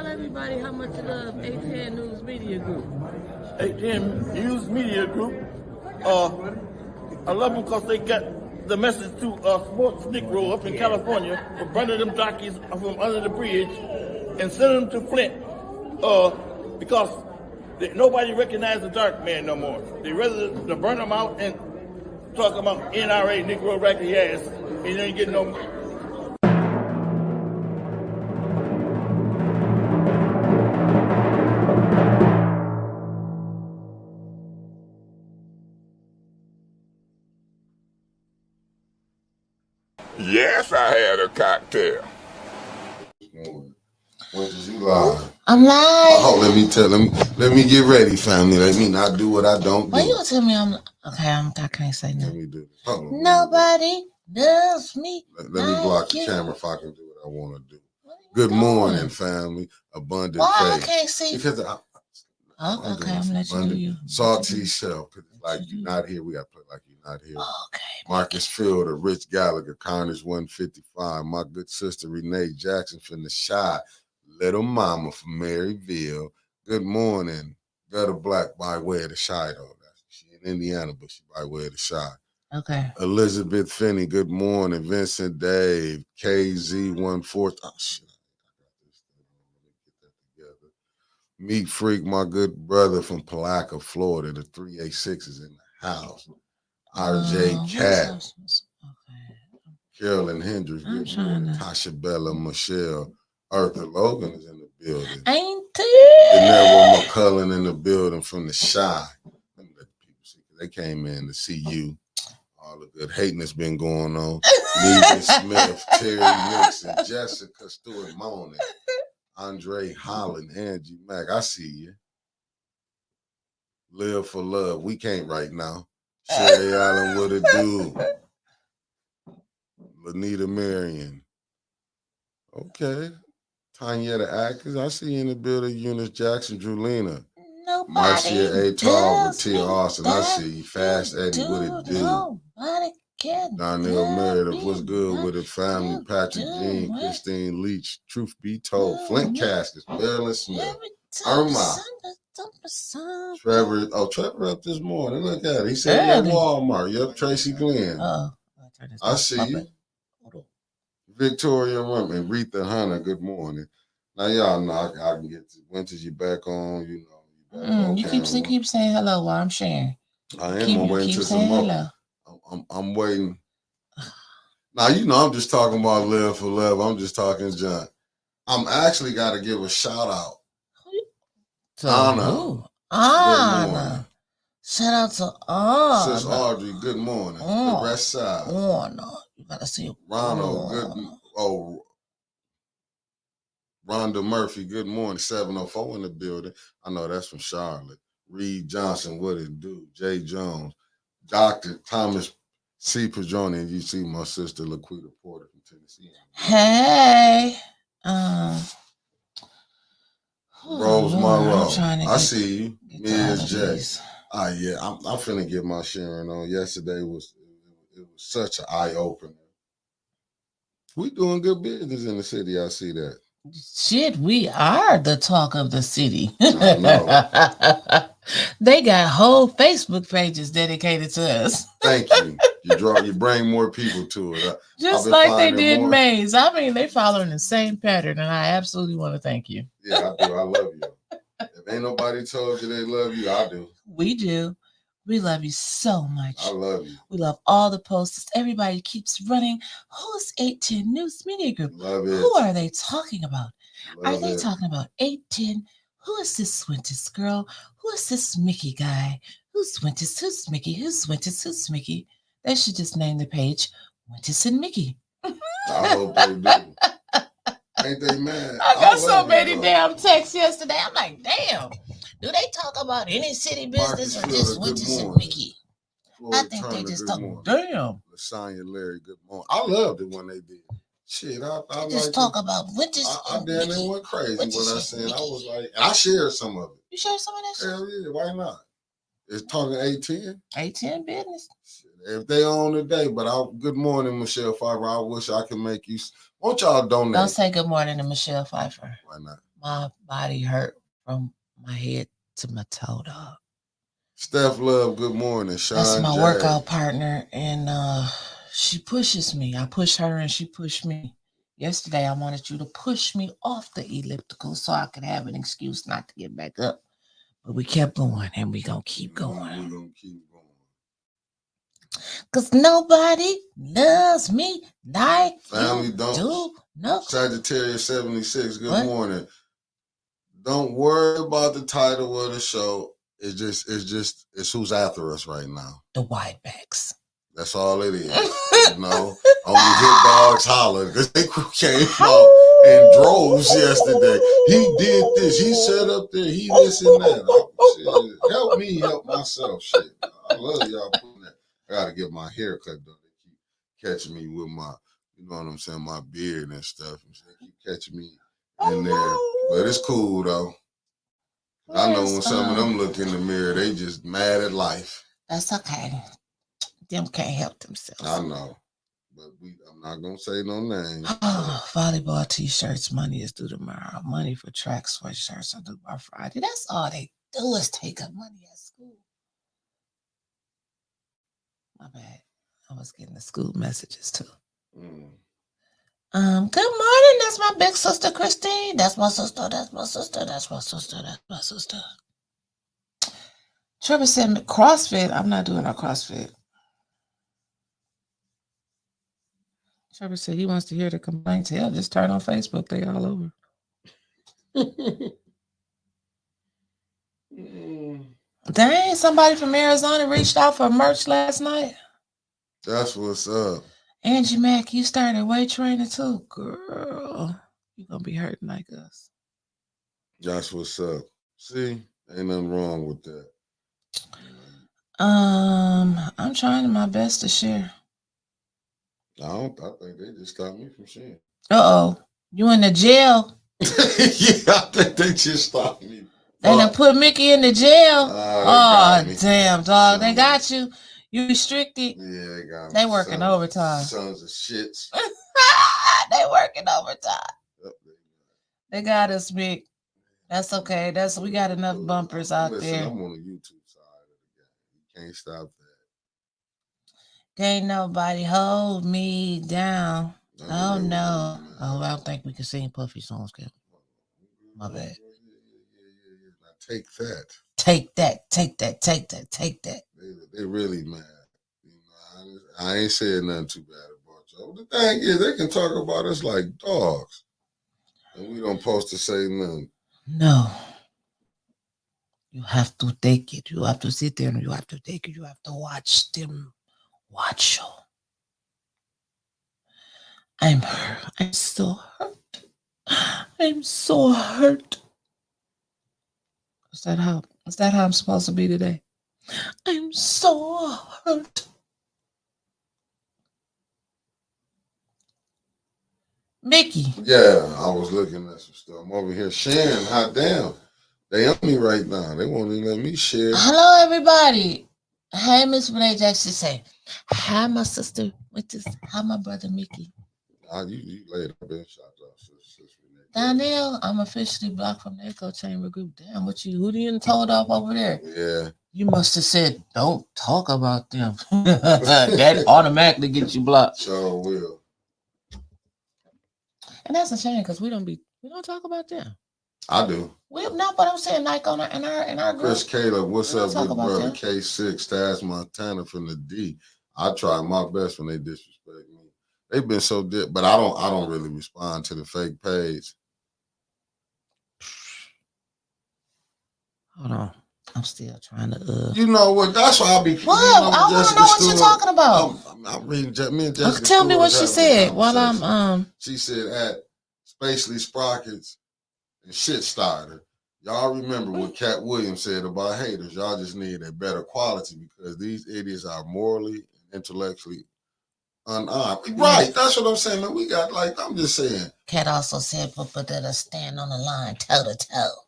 tell everybody how much you love A10 News Media Group. A10 News Media Group. I love them because they got the message to sports Negro up in California for burning them jockeys from under the bridge and sending them to Flint because nobody recognizes the dark man no more. They rather to burn them out and talk about NRA, Negro raggedy ass, and you ain't getting no. Yes, I had a cocktail. When did you live? I'm live. Oh, let me get ready, family. Let me not do what I don't do. Why you gonna tell me I'm okay? I can't say Let nothing. me do this. Nobody loves me. Let me block the camera if I can do what I want to do. Good morning, family. Abundant Why faith. I can't see? Because okay, I'm gonna let you do you. Salty Shelf. Like you're not here, we gotta play like you're not here. Okay. Marcus Fielder, Rich Gallagher, Carnage 155. My good sister Renee Jackson from the Shy. Little Mama from Maryville. Good morning. Gutter Black by way of the Shy though. She in Indiana, but she by way of the Shy. Okay. Elizabeth Finney, good morning. Vincent Dave, KZ14. Oh shit. Get that together. Meat Freak, my good brother from Palaca, Florida. The 386 is in the house. RJ Cat. Okay. Carolyn Hendricks, good morning. Tasha Bella, Michelle. Arthur Logan is in the building. Ain't it? Neville McCullen in the building from the Shy. Let me let the people see. They came in to see you. All the good hating that's been going on. Negan Smith, Terry Nixon, Jessica Stewart Monin, Andre Holland, Angie Mack. I see you. Live for love. We can't right now. Sherry Allen, what it do? Lanita Marion. Okay. Tanya the actors. I see you in the building. Eunice Jackson, Drulina. Nobody Marcia A. Tall, does Tia Austin. I see you. Fast Eddie, do. what it do? Nobody can. Darnell Meredith, what's good with it? Family, Patrick Jean, Christine Leach. Truth be told, Flint Caskets, Marilyn Smith, Irma, Trevor. Oh, Trevor up this morning. Look at it. He said he at Walmart. Yep, Tracy Glenn. I see you. Victoria Women, Retha Hunter, good morning. Now y'all know I can get to Winters, you back on, you know. You keep saying hello while I'm sharing. I am. I'm waiting to some more. I'm waiting. Now you know I'm just talking about Live for Love. I'm just talking John. I'm actually got to give a shout out. Anna. Anna. Shout out to Anna. Sis Audrey, good morning. The rest side. Anna. You gotta see Ronald, Rhonda Murphy, good morning. 704 in the building. I know that's from Charlotte. Reed Johnson, what it do? Jay Jones. Dr. Thomas C. Padroni, and you see my sister Laquita Porter from Tennessee. Hey. Rose Monroe. I see you. Ms. J. Yeah, I'm finna get my sharing on. Yesterday was such an eye-opener. We doing good business in the city, I see that. Shit, we are the talk of the city. I know. They got whole Facebook pages dedicated to us. Thank you. You bring more people to it. Just like they did Maze. I mean, they following the same pattern, and I absolutely want to thank you. Yeah, I do. I love you. If ain't nobody told you they love you, I do. We do. We love you so much. I love you. We love all the posts. Everybody keeps running. Who's 810 News Media Group? Love it. Who are they talking about? Love are they it. talking about 810? Who is this Swintus girl? Who is this Mickey guy? Who's Swintus? Who's Mickey? Who's Swintus? Who's Mickey? They should just name the page Wintus and Mickey. I hope they do. Ain't they mad? I got so many damn texts yesterday. I'm like, damn. Do they talk about any city business or just Wintus and Mickey? I think they just talk. Damn. Lasagna Larry, good morning. I loved it when they did. Shit, I just talk about Wintus. I damn near went crazy when I said I was like, I shared some of it. You shared some of that shit? Hell yeah, why not? It's talking 810. 810 business. If they on today, but good morning, Michelle Pfeiffer. I wish I could make you. Won't y'all donate? Don't say good morning to Michelle Pfeiffer. Why not? My body hurt from my head to my toe, dog. Steph Love, good morning. Sean That's my J. workout partner, and she pushes me. I push her, and she pushed me. Yesterday, I wanted you to push me off the elliptical so I could have an excuse not to get back up. But we kept going, and we gonna keep going. We're gonna keep going. Cause nobody loves me like Family you don't. do. No. Sagittarius 76, good What? morning. Don't worry about the title of the show. It's who's after us right now. The Whitebacks. That's all it is. You know, only hit dogs holler because they came out in droves yesterday. He did this. He sat up there. He this and that. Shit, help me help myself. Shit, I love y'all putting that. I gotta get my hair cut though. They keep catching me with my, you know what I'm saying, my beard and stuff. They keep catching me in there, but it's cool though. I know when some of them look in the mirror, they just mad at life. That's okay. Them can't help themselves. I know, but I'm not gonna say no names. Volleyball t-shirts, money is due tomorrow. Money for track sweatshirts are due by Friday. That's all they do is take up money at school. My bad. I was getting the school messages too. Good morning. That's my big sister Christine. That's my sister. That's my sister. That's my sister. That's my sister. Trevor said CrossFit. I'm not doing a CrossFit. Trevor said he wants to hear the complaints. Hell, just turn on Facebook. They all over. Dang, somebody from Arizona reached out for merch last night. That's what's up. Angie Mack, you started weight training too? Girl, you're going to be hurting like us. That's what's up. See, ain't nothing wrong with that. I'm trying my best to share. I think they just stopped me from sharing. You in the jail? Yeah, I think they just stopped me. They done put Mickey in the jail. Oh, damn, dog. They got you. You restricted. Yeah, they got me. They working overtime. Sons of shits. They working overtime. They got us, Mick. That's okay. We got enough bumpers out there. I'm on the YouTube side of the game. You can't stop that. Can't nobody hold me down. Oh no. Oh, I don't think we can sing Puffy songs, Kevin. My bad. Now take that. Take that. Take that. Take that. Take that. They really mad. You know, I ain't saying nothing too bad about y'all. The thing is, they can talk about us like dogs, and we don't supposed to say nothing. No. You have to take it. You have to sit there and you have to take it. You have to watch them. Watch you. I'm hurt. I'm so hurt. I'm so hurt. Is that how I'm supposed to be today? I'm so hurt. Mickey. Yeah, I was looking at some stuff. I'm over here sharing. Hot damn. They on me right now. They won't even let me share. Hello, everybody. Hey, Miss Renee Jackson say, hi, my sister. Hi, my brother Mickey. You later, bitch. Donnell, I'm officially blocked from the Echo Chamber group. Damn, who do you told off over there? Yeah. You must have said, don't talk about them. That automatically gets you blocked. Sure will. And that's a shame because we don't talk about them. I do. No, but I'm saying like in our group. Chris Caleb, what's up, big brother? Them. K6, Taz Montana from the D. I try my best when they disrespect me. They've been so but I don't really respond to the fake page. Hold on. I'm still trying to You know what? That's why I'll be. What? I want to know what you're talking about. I'm reading me and Jessica. Tell me what she said while I'm She said at Spacely Sprockets and Shit Starter. Y'all remember what Cat Williams said about haters. Y'all just need a better quality because these idiots are morally and intellectually unarmed. Right, that's what I'm saying, man. We got I'm just saying. Cat also said, but that'll stand on the line toe to toe.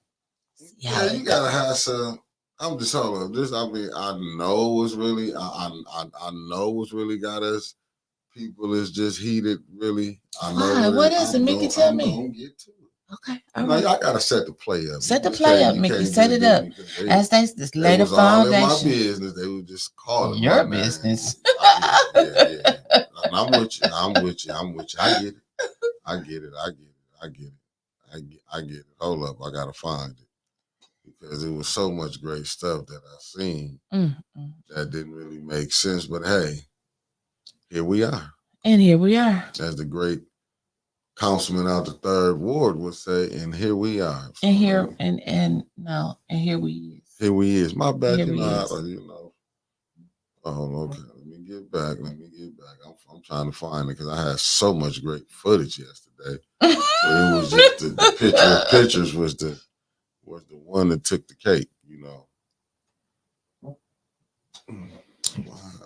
Yeah, you gotta have some. I'm just telling this. I mean, I know what's really. I know what's really got us. People is just heated. Really, I know. What is it? Mickey, tell me. Don't get to it. Okay. You All know, right. I gotta set the play up. Set the You play can't- up, you Mickey. can't Set just it do up. me 'cause As they just they lay the was all in my foundation. business. They was just calling Your my name. business. Yeah. And I'm with you. I'm with you. I get it. I get it. I get it. Hold up. I gotta find it. Because it was so much great stuff that I seen that didn't really make sense. But hey, here we are. And here we are. As the great councilman out the 3rd Ward would say, and here we are. And here and here we is. Here we is. My bad, Here you we know, is. Oh, okay. Let me get back. I'm trying to find it because I had so much great footage yesterday. But it was just the picture of pictures was the one that took the cake, you know.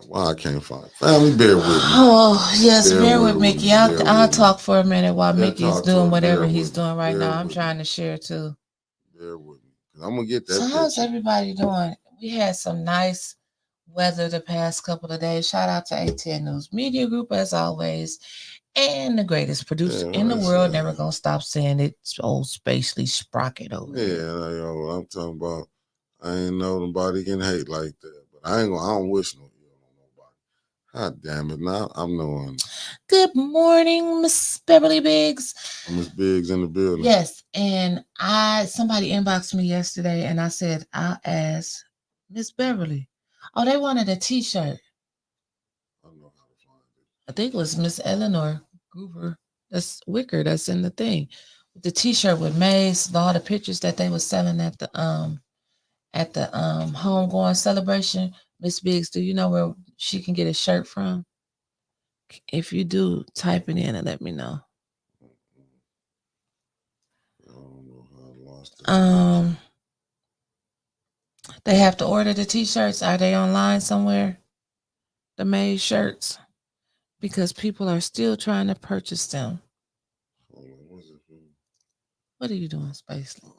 Why I can't find it? Family, bear with me. Oh, yes, bear with Mickey. I'll talk for a minute while Mickey's doing whatever he's doing right now. I'm trying to share too. Bear with me. I'm gonna get that. So how's everybody doing? We had some nice weather the past couple of days. Shout out to A10 News Media Group as always. And the greatest producer in the world, never gonna stop saying it. Old Spacely Sprocket over there. Yo, I'm talking about. I ain't know nobody can hate like that, but I don't wish no ill on nobody. God damn it! Now I'm knowing. Good morning, Miss Beverly Biggs. Miss Biggs in the building. Yes, and somebody inboxed me yesterday, and I said I'll ask Miss Beverly. Oh, they wanted a T-shirt. I know how to find it. I think it was Miss Eleanor Groover. That's Wicker. That's in the thing. The T-shirt with Maze, all the pictures that they were selling at the homegoing celebration. Miss Biggs, do you know where she can get a shirt from? If you do, type it in and let me know. I don't know how I lost it. They have to order the T-shirts. Are they online somewhere? The Maze shirts, because people are still trying to purchase them. What are you doing, Spacely?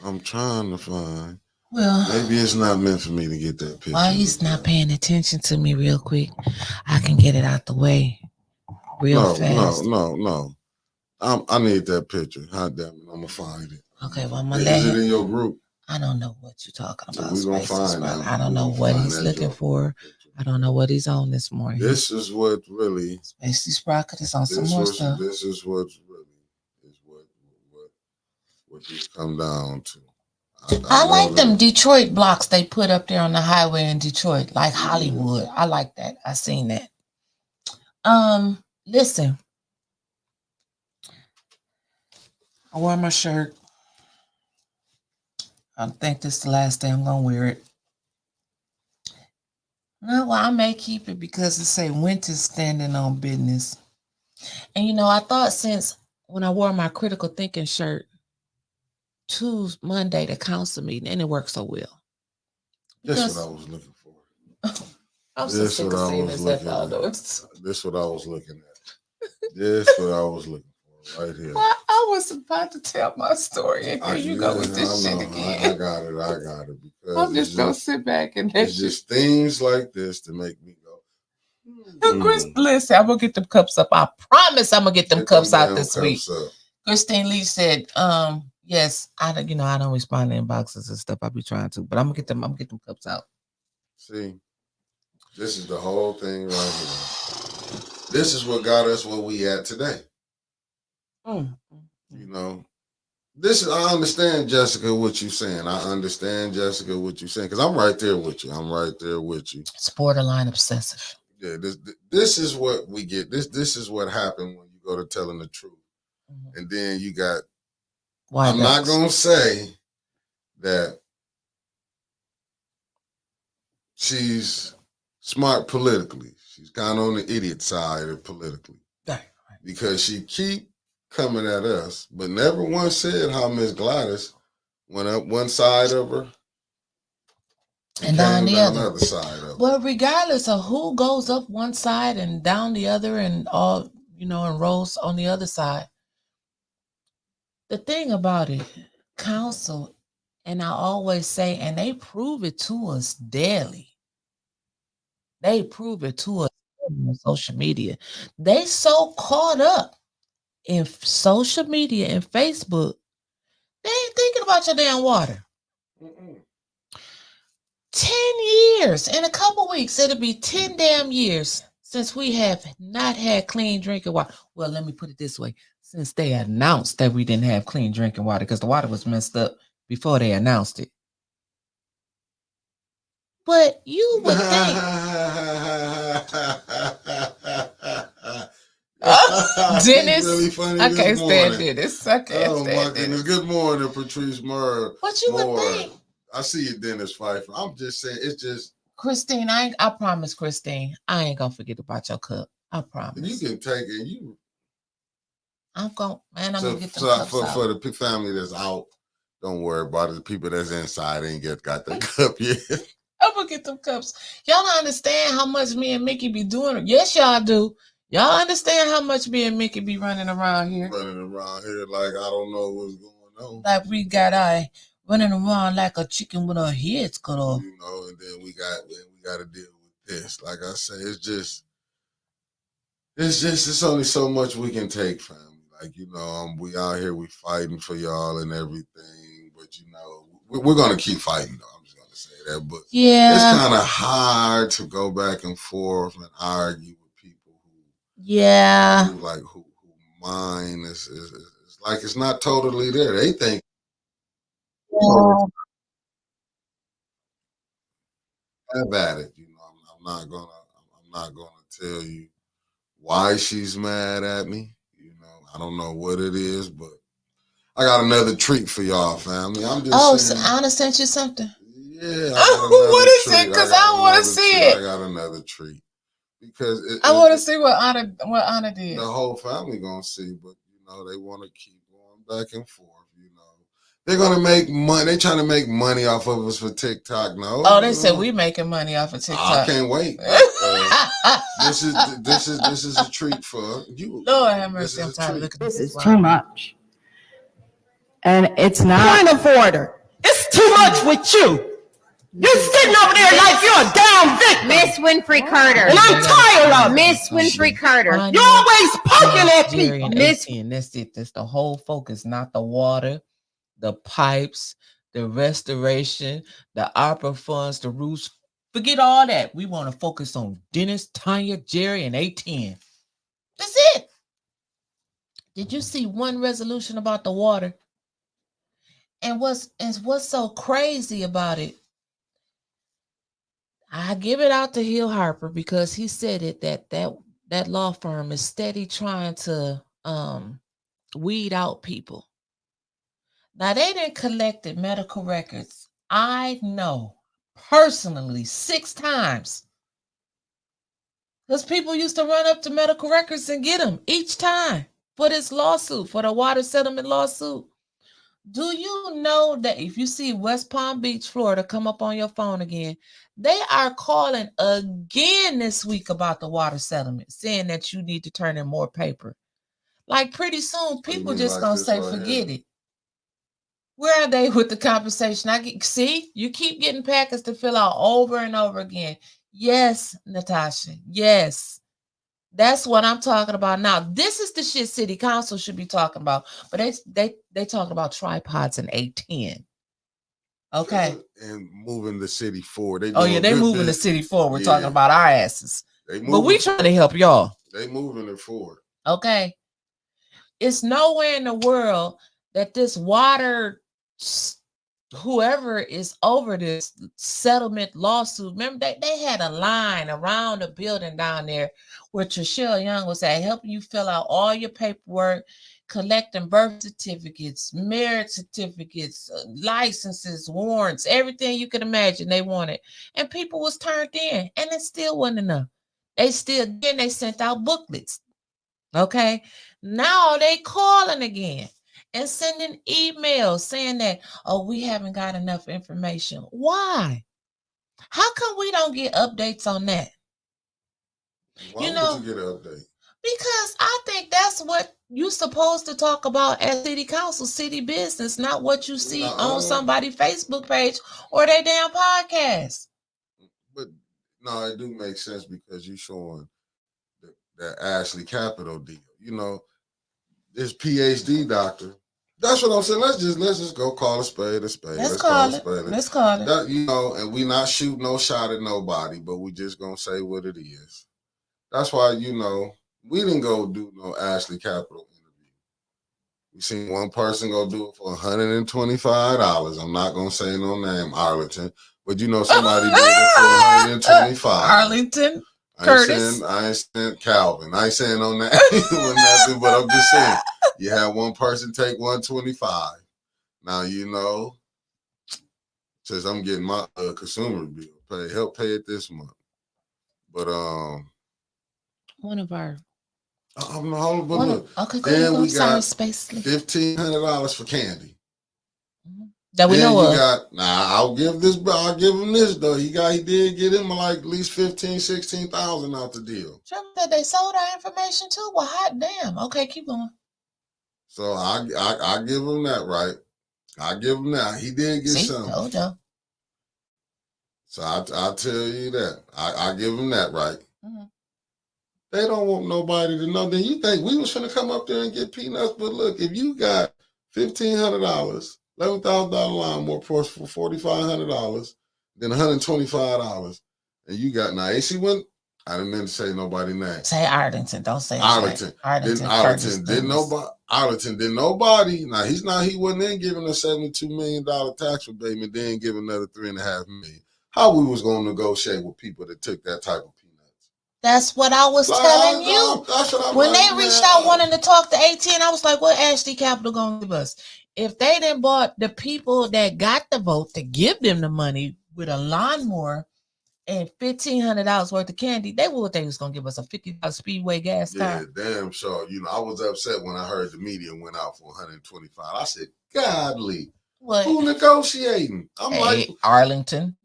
I'm trying to find. Well, maybe it's not meant for me to get that picture. While he's not paying attention to me real quick, I can get it out the way fast. No. I need that picture. God damn it, I'm gonna find it. Okay, well I'm gonna let him. Is it in your group? I don't know what you're talking about. So we're gonna find out. I don't know what he's looking for. I don't know what he's on this morning. This is what really Spacely Sprocket is on some more stuff. This is what really is what he's come down to. I like them Detroit blocks they put up there on the highway in Detroit, like Hollywood. I like that. I seen that. Listen. I wore my shirt. I think this is the last day I'm gonna wear it. No, well, I may keep it because it say winter's standing on business. And you know, I thought since when I wore my critical thinking shirt Tuesday, Monday, the council meeting, and it worked so well. That's what I was looking for. I'm so sick of saying this outdoors. This is what I was looking at. This is what I was looking for right here. Well, I was about to tell my story, and here you go with this shit again. I got it. Because I'm just gonna sit back and it's just things like this to make me go. Chris, listen, I'm gonna get them cups up. I promise I'm gonna get them cups out this week. Christine Lee said, yes, I don't respond to inboxes and stuff. I be trying to, but I'm gonna get them cups out. See, this is the whole thing right here. This is what got us where we at today. You know, I understand, Jessica, what you're saying. I understand, Jessica, what you're saying, because I'm right there with you. It's borderline obsessive. Yeah, this is what we get. This is what happened when you go to telling the truth. And then you got, I'm not going to say that she's smart politically. She's kind of on the idiot side of politically. Right. Because she keep coming at us, but never once said how Miss Gladys went up one side of her and down the other side of her. Well, regardless of who goes up one side and down the other and all, and rolls on the other side, the thing about it, council, and I always say, and they prove it to us daily. They prove it to us on social media. They so caught up in social media and Facebook, they ain't thinking about your damn water. 10 years. In a couple weeks, it'll be 10 damn years since we have not had clean drinking water. Well, let me put it this way. Since they announced that we didn't have clean drinking water, because the water was messed up before they announced it. But you would think. Dennis, really funny I can't this stand morning. Dennis. I can't Oh stand my Dennis. goodness. Good morning, Patrice Moore. But you would think. I see you, Dennis Pfeiffer. I'm just saying, it's just. Christine, I promise, Christine, I ain't gonna forget about your cup. I promise. You can take it. I'm gonna get the cups out. For the family that's out, don't worry about it. The people that's inside ain't got the cup yet. I'm gonna get them cups. Y'all don't understand how much me and Mickey be doing. Yes, y'all do. Y'all understand how much me and Mickey be running around here. Running around here like I don't know what's going on. Like we got running around like a chicken with our heads cut off. You know, and then we got to deal with this. Like I say, it's only so much we can take, family. Like, you know, we out here, we fighting for y'all and everything, but you know, we're gonna keep fighting though. I'm just gonna say that. But yeah, it's kind of hard to go back and forth and argue with people who mind is like it's not totally there. They think have at it. You know, I'm not gonna tell you why she's mad at me. You know, I don't know what it is, but I got another treat for y'all, family. I'm just saying. So Anna sent you something? Yeah. What is it? Because I want to see it. I got another treat. Because I want to see what Anna did. The whole family gonna see, but you know, they want to keep going back and forth. You know, they're gonna make money. They trying to make money off of us for TikTok. No. Oh, they said we making money off of TikTok. I can't wait. This is a treat for you. Lord have mercy. I'm tired of looking at this. This is too much. And it's not. Point of order. It's too much with you. You're sitting over there like you're a damn victim. Miss Winfrey Carter. And I'm tired of Miss Winfrey Carter. You're always poking at people. That's it. That's the whole focus, not the water, the pipes, the restoration, the opera funds, the roofs. Forget all that. We want to focus on Dennis, Tanya, Jerry, and A10. That's it. Did you see one resolution about the water? And what's so crazy about it? I give it out to Hill Harper because he said it that law firm is steady trying to weed out people. Now they didn't collected medical records. I know personally 6 times. Because people used to run up to medical records and get them each time for this lawsuit, for the water settlement lawsuit. Do you know that if you see West Palm Beach, Florida, come up on your phone again, they are calling again this week about the water settlement, saying that you need to turn in more paper. Like pretty soon, people just gonna say, forget it. Where are they with the compensation? See, you keep getting packets to fill out over and over again. Yes, Natasha. Yes. That's what I'm talking about now. This is the shit City Council should be talking about. But they talking about tripods and A10. Okay. And moving the city forward. They moving the city forward. We're talking about our asses. But we trying to help y'all. They moving it forward. Okay. It's nowhere in the world that this water, whoever is over this settlement lawsuit, remember they had a line around the building down there where Trishelle Young was at, helping you fill out all your paperwork, collecting birth certificates, marriage certificates, licenses, warrants, everything you could imagine they wanted. And people was turned in, and it still wasn't enough. They sent out booklets. Okay. Now they calling again and sending emails saying that, we haven't got enough information. Why? How come we don't get updates on that? Why would you get an update? Because I think that's what you're supposed to talk about at City Council, city business, not what you see on somebody's Facebook page or their damn podcast. But no, it do make sense because you're showing the Ashley Capital deal. You know, this PhD doctor. That's what I'm saying. Let's just go call a spade a spade. Let's call it. Let's call it. That, you know, and we not shoot no shot at nobody, but we just gonna say what it is. That's why, you know, we didn't go do no Ashley Capital interview. We seen one person go do it for $125. I'm not gonna say no name, Arlington, but you know somebody did it for $125. Arlington. Curtis. I ain't saying Calvin. I ain't saying no name or nothing, but I'm just saying you had one person take $125. Now, you know, since I'm getting my consumer bill help pay it this month. But one of our look. Okay, then we got Spacely. $1,500 for candy. That we know of. I'll give him this though. He did get him like at least 15, 16,000 out the deal. Trevor said they sold our information too. Well, hot damn. Okay, keep going. So I give him that, right? I give him that. He did get something. Told you. So I tell you that. I give him that, right? Mm-hmm. They don't want nobody to know. Then you think we was finna come up there and get peanuts? But look, if you got $1,500, $11,000 lawnmower price for $4,500, then $125, and you got now AC went. I didn't mean to say nobody's name. Say Arlington. Don't say Arlington. Arlington did nobody. Now he wasn't in giving a $72 million tax abatement, then give another $3.5 million. How we was gonna negotiate with people that took that type of peanuts? That's what I was telling you. When they reached out wanting to talk to AT&T, I was like, what Ashley Capital gonna give us? If they didn't bought the people that got the vote to give them the money with a lawnmower and $1,500 worth of candy, they was gonna give us a $50 Speedway gas car. Yeah, damn sure. You know, I was upset when I heard the media went out for $125. I said, "Godly, who negotiating?" I'm like Arlington.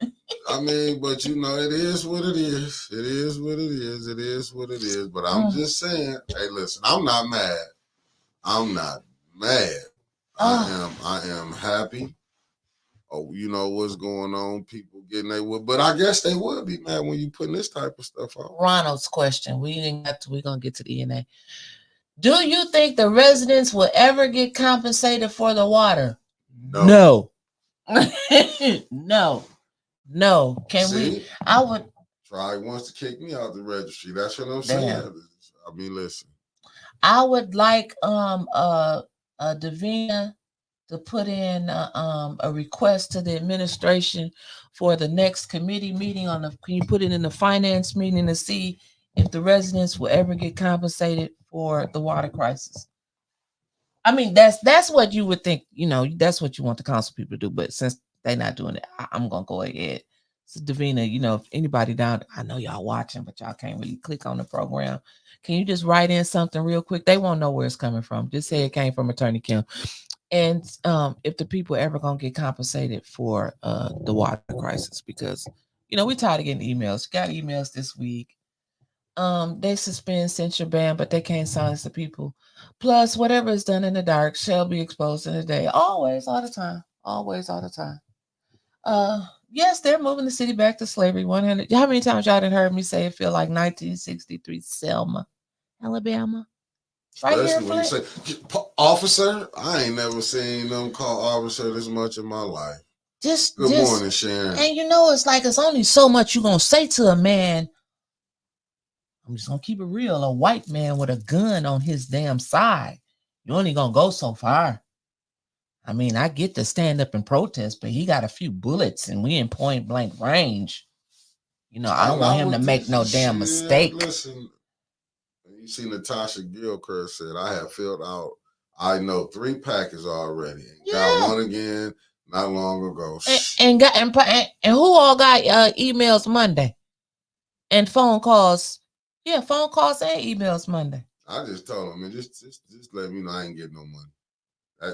I mean, but you know, it is what it is. It is what it is. It is what it is. But I'm just saying, hey, listen, I'm not mad. I'm not mad. I am happy. Oh, you know what's going on? People getting they would, but I guess they would be mad when you putting this type of stuff out. Ronald's question. We're gonna get to the ENA. Do you think the residents will ever get compensated for the water? No. No. I would try once to kick me out the registry. That's what I'm saying. I mean, listen. I would like Davina to put in a request to the administration for the next committee meeting can you put it in the finance meeting to see if the residents will ever get compensated for the water crisis? I mean, that's what you would think, you know, that's what you want the council people to do. But since they're not doing it, I'm going to go ahead. So Davina, you know, if anybody down, I know y'all watching, but y'all can't really click on the program. Can you just write in something real quick? They won't know where it's coming from. Just say it came from Attorney Kim. And if the people ever going to get compensated for the water crisis, because, you know, we tired of getting emails. Got emails this week. They suspend censure ban, but they can't silence the people. Plus, whatever is done in the dark shall be exposed in the day. Always, all the time. Always, all the time. Yes, they're moving the city back to slavery. 100. How many times y'all done heard me say it feel like 1963 Selma, Alabama? Right especially here, when you say officer. I ain't never seen them call officer this much in my life. Good morning, Sharon. And you know, it's like it's only so much you're gonna say to a man. I'm just gonna keep it real. A white man with a gun on his damn side. You're only gonna go so far. I mean, I get to stand up and protest, but he got a few bullets and we in point blank range. You know, I don't want him to make no damn mistake. Listen, you see Natasha Gilchrist said, I have filled out, I know 3 packets already. Got one again not long ago. And who all got emails Monday? And phone calls. Yeah, phone calls and emails Monday. I just told him, man, just let me know I ain't getting no money.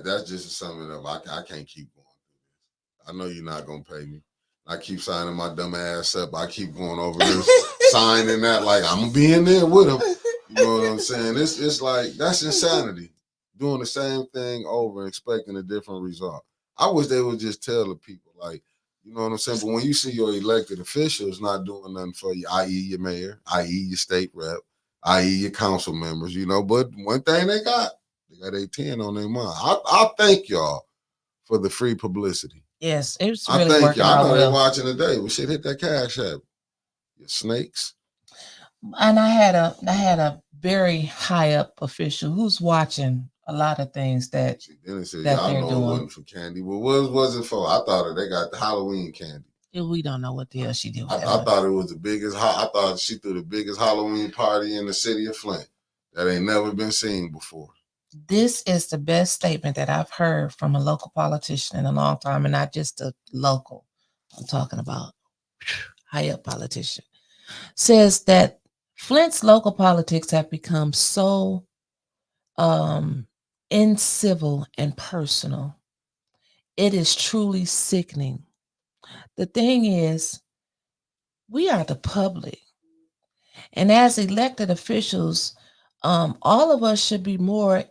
That's just a summing up. I can't keep going through this. I know you're not gonna pay me. I keep signing my dumb ass up. I keep going over this, signing that like I'm gonna be in there with him. You know what I'm saying? It's like that's insanity. Doing the same thing over and expecting a different result. I wish they would just tell the people, like, you know what I'm saying? But when you see your elected officials not doing nothing for you, i.e. your mayor, i.e. your state rep, i.e. your council members, you know, but one thing they got They got 810 on their mind. I thank y'all for the free publicity. Yes, it's I really thank working y'all. I out know they're well. watching today. We should hit that cash app. You snakes. And I had a very high up official who's watching a lot of things that Then it said, that y'all they're know doing. it wasn't for candy. Well, what was it for? I thought they got the Halloween candy. We don't know what the hell she did with I that. thought it was the biggest. I thought she threw the biggest Halloween party in the city of Flint that ain't never been seen before. This is the best statement that I've heard from a local politician in a long time, and not just a local. I'm talking about high up politician. Says that Flint's local politics have become so incivil and personal. It is truly sickening. The thing is, we are the public. And as elected officials, all of us should be more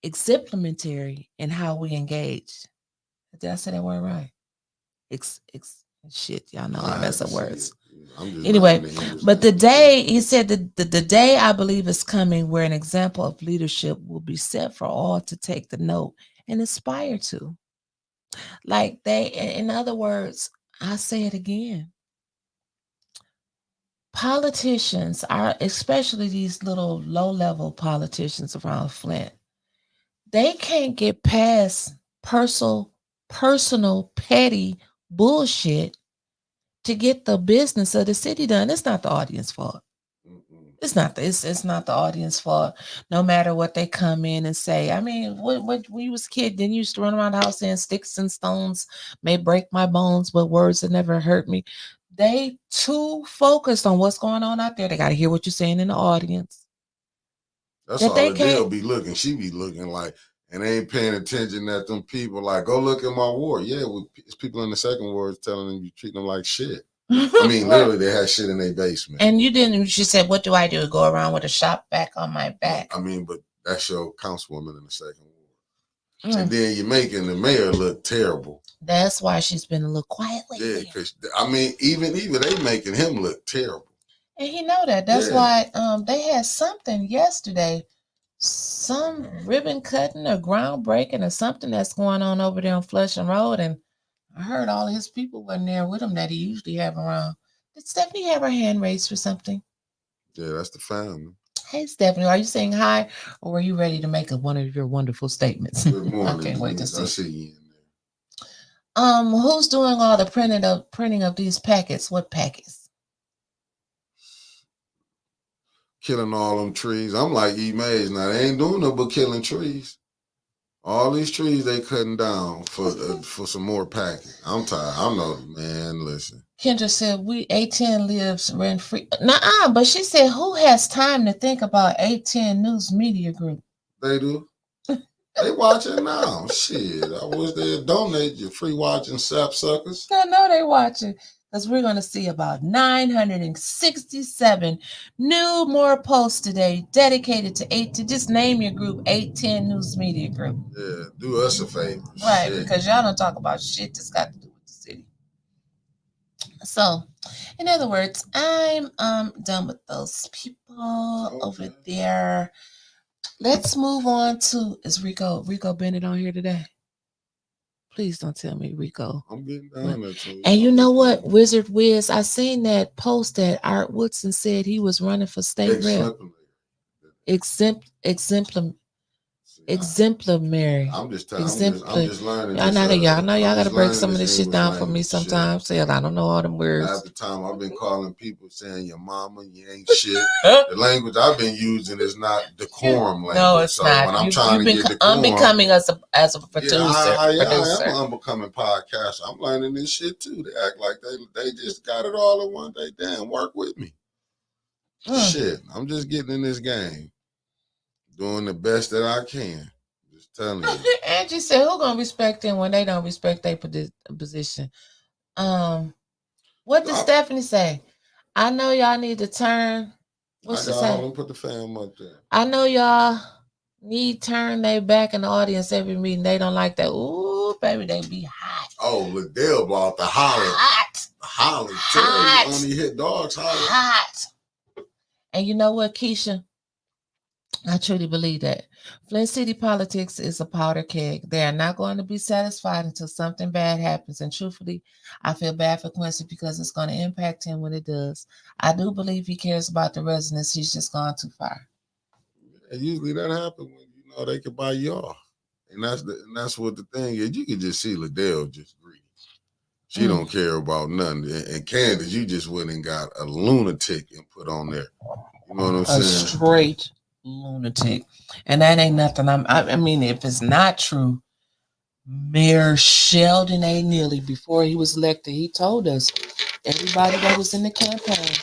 exemplary in how we engage. Did I say that word right? Shit, y'all know I mess up words. Anyway, but the day, he said, the day I believe is coming where an example of leadership will be set for all to take the note and aspire to. Like in other words, I say it again. Politicians are, especially these little low-level politicians around Flint, they can't get past personal, petty bullshit to get the business of the city done. It's not the audience fault. It's not the audience fault. No matter what they come in and say. I mean, when you was a kid, then you used to run around the house saying sticks and stones may break my bones, but words that never hurt me. They too focused on what's going on out there. They got to hear what you're saying in the audience. That's all the deal be looking. She be looking like, and they ain't paying attention that them people like, go look at my ward. Yeah, it's people in the second ward telling them you treat them like shit. I mean, literally, they had shit in their basement. And you didn't. She said, "What do I do? Go around with a shop vac on my back?" I mean, but that's your councilwoman in the second ward. And then you're making the mayor look terrible. That's why she's been a little quiet lately. Yeah, because I mean, even they making him look terrible. And he know that. That's why they had something yesterday, some ribbon cutting or groundbreaking or something that's going on over there on Flushing Road. And I heard all of his people wasn't there with him that he usually have around. Did Stephanie have her hand raised for something? Yeah, that's the family. Hey, Stephanie, are you saying hi, or were you ready to make one of your wonderful statements? Good morning. I can't wait to see. I see you in there. Who's doing all the printing of these packets? What packets? Killing all them trees. I'm like E. Mays now. They ain't doing no but killing trees. All these trees they cutting down for some more packing. I'm tired. I'm no man. Listen. Kendra said we A10 lives rent free. Nuh-uh, but she said who has time to think about A10 News Media Group? They do. They watching now. Shit, I wish they'd donate your free watching sapsuckers. I know they watching. Because we're going to see about 967 new more posts today dedicated to 810. Just name your group 810 News Media Group. Yeah, do us a favor. Right, shit. Because y'all don't talk about shit that's got to do with the city. So, in other words, I'm done with those people over there. Let's move on to, is Rico Bennett on here today? Please don't tell me Rico. I'm getting down there too. And you know what, Wizard Wiz, I seen that post that Art Woodson said he was running for state rep. Exemplary. I'm just telling. I'm just learning. Y'all know y'all gotta break some of this shit down for me sometimes. Say I don't know all them words. Half the time I've been calling people saying your mama, you ain't shit. The language I've been using is not decorum language. No, it's not. When I'm trying to get decorum, unbecoming as a producer. I am an unbecoming podcaster. I'm learning this shit too. They act like they just got it all in one day. Damn, work with me. Shit, I'm just getting in this game. Doing the best that I can. Just telling you. Angie said, who gonna respect them when they don't respect their position? What did Stephanie say? I know y'all need to turn. What's she say? Put the fam up there. I know y'all need turn their back in the audience every meeting. They don't like that. Ooh, baby, they be hot. Oh, Liddell brought the holler. Hot. Hot. Only hit dogs holler. Hot. And you know what, Keisha? I truly believe that. Flint City politics is a powder keg. They are not going to be satisfied until something bad happens. And truthfully, I feel bad for Quincy because it's going to impact him when it does. I do believe he cares about the residents. He's just gone too far. And usually that happens when they can buy you off. And that's what the thing is. You can just see Liddell just greedy. She don't care about nothing. And Candace, you just went and got a lunatic and put on there. You know what I'm saying? A straight lunatic. And that ain't nothing. I mean, if it's not true, Mayor Sheldon A. Neely, before he was elected, he told us, everybody that was in the campaign,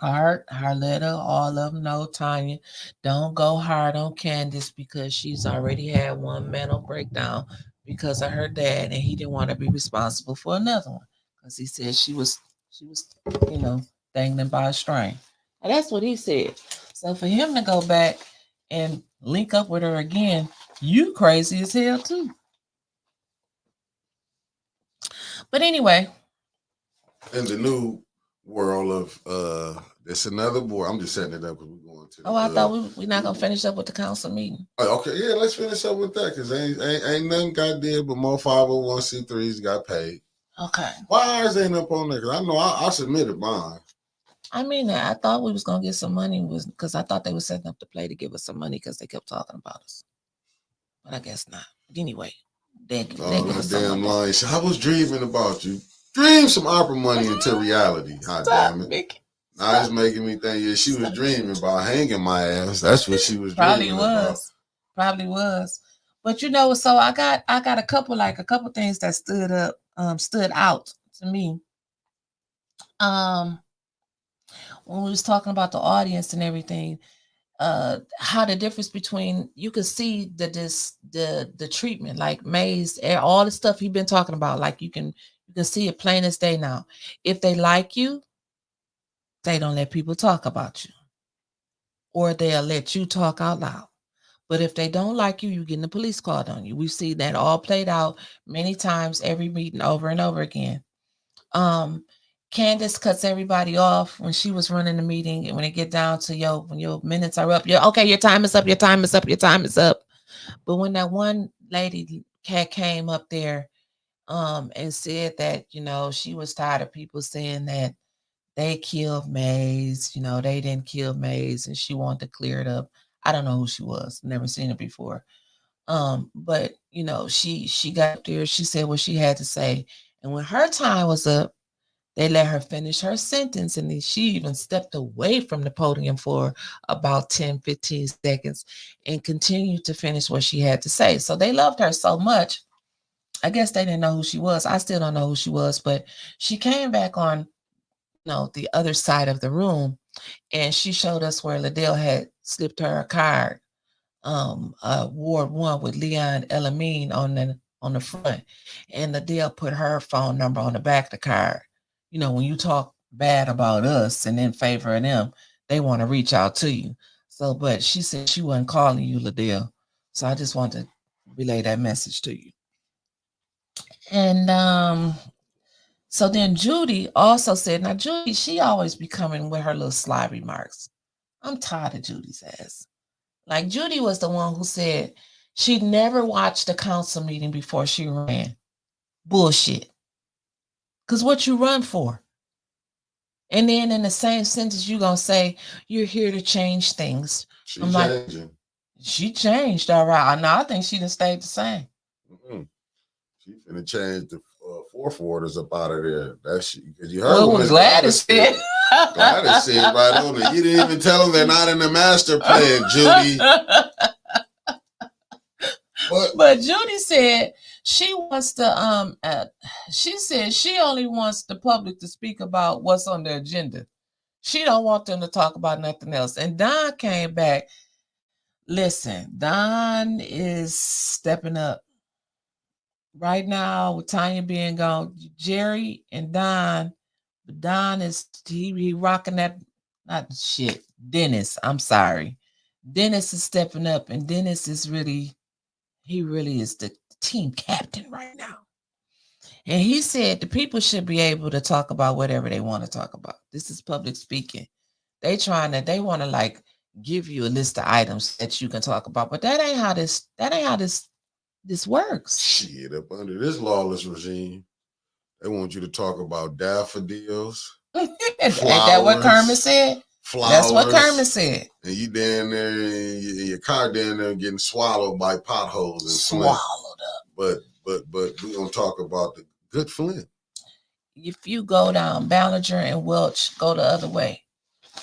Art, Harletta, all of them know Tanya, don't go hard on Candace because she's already had one mental breakdown because of her dad, and he didn't want to be responsible for another one because he said she was, dangling by a string. And that's what he said. So for him to go back and link up with her again, you crazy as hell too. But anyway. In the new world of it's another board. I'm just setting it up because we're going to. I thought we're not gonna finish up with the council meeting. Okay, yeah, let's finish up with that because ain't nothing got did but more 501c3s got paid. Okay. Why ours ain't up on there? Because I know I submitted mine. I mean, I thought we was gonna get some money because I thought they were setting up the play to give us some money because they kept talking about us. But I guess not. But anyway, they give us some money. I was dreaming about you. Dream some opera money into reality. Hot damn it. Now it's making me think she was dreaming about hanging my ass. That's what she was dreaming about. Probably was. But so I got a couple things that stood out to me. When we was talking about the audience and everything, how the difference between, you could see the treatment, like Maze, all the stuff he's been talking about, like you can see it plain as day now. If they like you, they don't let people talk about you, or they'll let you talk out loud. But if they don't like you, you're getting the police called on you. We've seen that all played out many times, every meeting over and over again. Candace cuts everybody off when she was running the meeting, and when it get down to when your minutes are up, okay, your time is up, your time is up, your time is up. But when that one lady cat came up there and said that, she was tired of people saying that they killed Maze, they didn't kill Maze, and she wanted to clear it up. I don't know who she was, never seen it before. But she got up there, she said what she had to say. And when her time was up, they let her finish her sentence, and then she even stepped away from the podium for about 10, 15 seconds and continued to finish what she had to say. So they loved her so much. I guess they didn't know who she was. I still don't know who she was, but she came back on, the other side of the room, and she showed us where Liddell had slipped her a card, Ward 1 with Leon Elamine on the front, and Liddell put her phone number on the back of the card. When you talk bad about us and in favor of them, they want to reach out to you. So, but she said she wasn't calling you, Liddell. So I just want to relay that message to you. And so then Judy also said, now Judy, she always be coming with her little sly remarks. I'm tired of Judy's ass. Like, Judy was the one who said she'd never watched a council meeting before she ran. Bullshit. Because what you run for? And then in the same sentence, you're going to say, you're here to change things. I'm changing. Like, she changed, all right. Now I think she done stayed the same. Mm-hmm. She finna change the fourth warders up out of there. That's because you heard what Gladys said. Gladys said right on it. You didn't even tell them they're not in the master plan, Judy. But Judy said she wants to she said she only wants the public to speak about what's on the agenda. She don't want them to talk about nothing else. And Don came back. Listen, Don is stepping up. Right now, with Tanya being gone, Jerry and Don is he rocking that, not shit. Dennis, I'm sorry. Dennis is stepping up, and Dennis is really is the team captain right now. And he said the people should be able to talk about whatever they want to talk about. This is public speaking. They want to like give you a list of items that you can talk about. But that ain't how this works. Shit, up under this lawless regime, they want you to talk about daffodils. Ain't that what Kermit said? Flowers. That's what Kermit said. And you down there, in your car down there getting swallowed by potholes and swallowed up. But we're gonna talk about the good Flint. If you go down Ballinger and Welch, go the other way.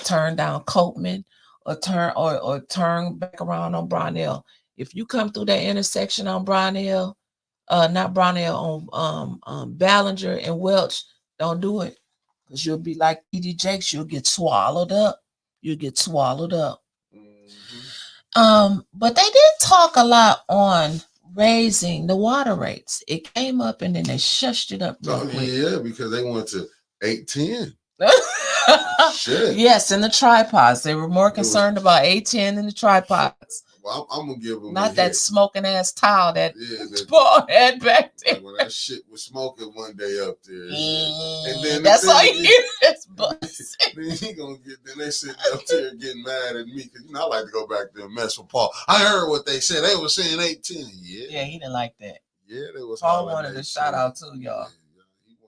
Turn down Copeman or turn back around on Brownell. If you come through that intersection on Brownell, not Brownell, on Ballinger and Welch, don't do it. Because you'll be like T.D. Jakes, you'll get swallowed up. Mm-hmm. But they did talk a lot on raising the water rates. It came up and then they shushed it up real quick. Yeah, because they went to 810. Shit. Yes, in the tripods. They were more concerned about 810 in the tripods. Well, I'm gonna give them not that smoking ass tile that Paul had back there. Well, that shit was smoking one day up there, and then that's all you hear is buzz. Then he gonna get. Then they sitting up there getting mad at me because I like to go back there and mess with Paul. I heard what they said. They were saying 810. Yeah, he didn't like that. Yeah, they was. Paul wanted a shout out too, y'all.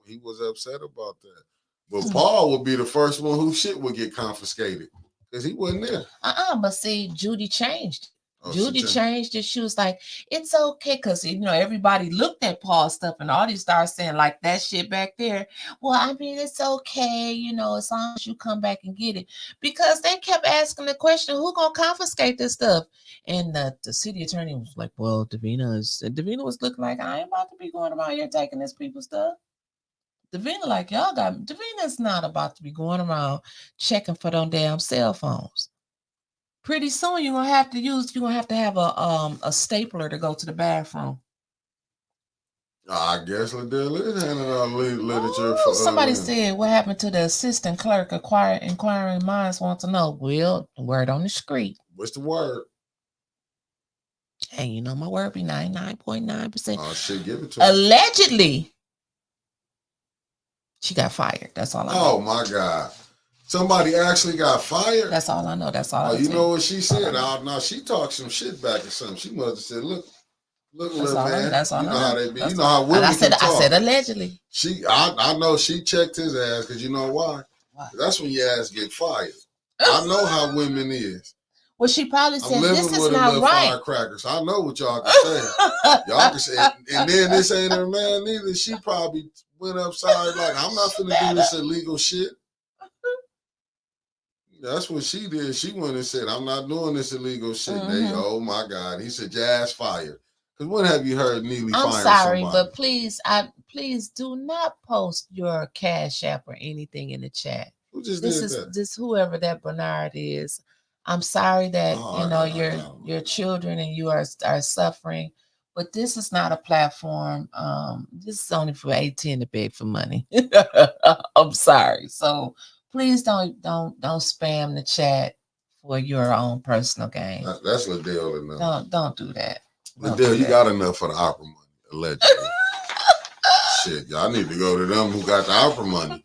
He was upset about that. But Paul would be the first one whose shit would get confiscated because he wasn't there. But see, Judy changed. Judy changed it. She was like, it's okay. Because, everybody looked at Paul's stuff and all these started saying like that shit back there. Well, I mean, it's okay, as long as you come back and get it. Because they kept asking the question, who going to confiscate this stuff? And the city attorney was like, well, Davina was looking like, I ain't about to be going around here taking this people's stuff. Davina's not about to be going around checking for them damn cell phones. Pretty soon you're gonna have to have a stapler to go to the bathroom. I guess Liddell is handing out literature for somebody said, what happened to the assistant clerk? Inquiring minds want to know. Well, the word on the street. What's the word? Hey, my word be 99.9%. Oh shit, give it to her. Allegedly, she got fired. That's all I know. Oh my God. Somebody actually got fired? That's all I know. That's all I know. You know what she said? Now she talked some shit back or something. She must have said, look, little man. That's all I know. How they be. You know how women can talk. I said allegedly. I know she checked his ass because you know why? That's when your ass get fired. I know how women is. Well, she probably said, this is with not right. Firecrackers. I know what y'all can say. Y'all can say, and then this ain't her man neither. She probably went upside like, I'm not finna do this illegal shit. That's what she did. She went and said, I'm not doing this illegal shit. Mm-hmm. Oh my God. He said, Jazz fired. Because when have you heard Neely fire somebody? I'm sorry, but please do not post your Cash App or anything in the chat. Who just did that? This whoever that Bernard is. I'm sorry that your children and you are suffering, but this is not a platform. This is only for 18 to beg for money. I'm sorry. So please don't spam the chat for your own personal gain. That's Liddell enough. Don't do that. Liddell, you got enough for the opera money, allegedly. Shit, y'all need to go to them who got the opera money.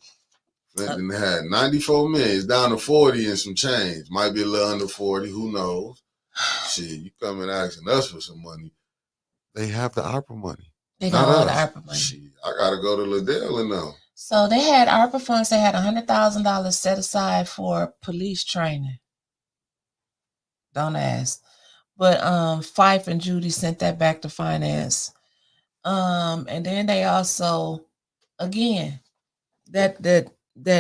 Clinton had 94 million. It's down to 40 and some change. Might be a little under 40. Who knows? Shit, you come and asking us for some money. They have the ARPA money. They got all the ARPA money. Shit, I got to go to Liddell and know. So they had ARPA funds. They had $100,000 set aside for police training. Don't ask. But Fife and Judy sent that back to finance. And then they also, again, that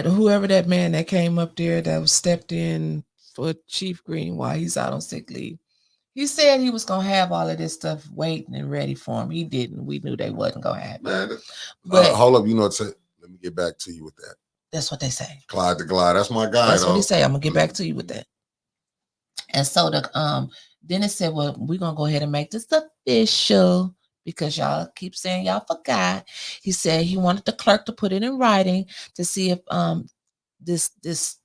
whoever that man that came up there that was stepped in for Chief Green while he's out on sick leave, he said he was gonna have all of this stuff waiting and ready for him. He didn't. We knew they wasn't gonna have it. Man, but hold up, let me get back to you with that. That's what they say. Clyde the Glide. That's my guy. That's what he say. I'm gonna get back to you with that. And so then it said, well, we're gonna go ahead and make this official. Because y'all keep saying y'all forgot. He said he wanted the clerk to put it in writing to see if this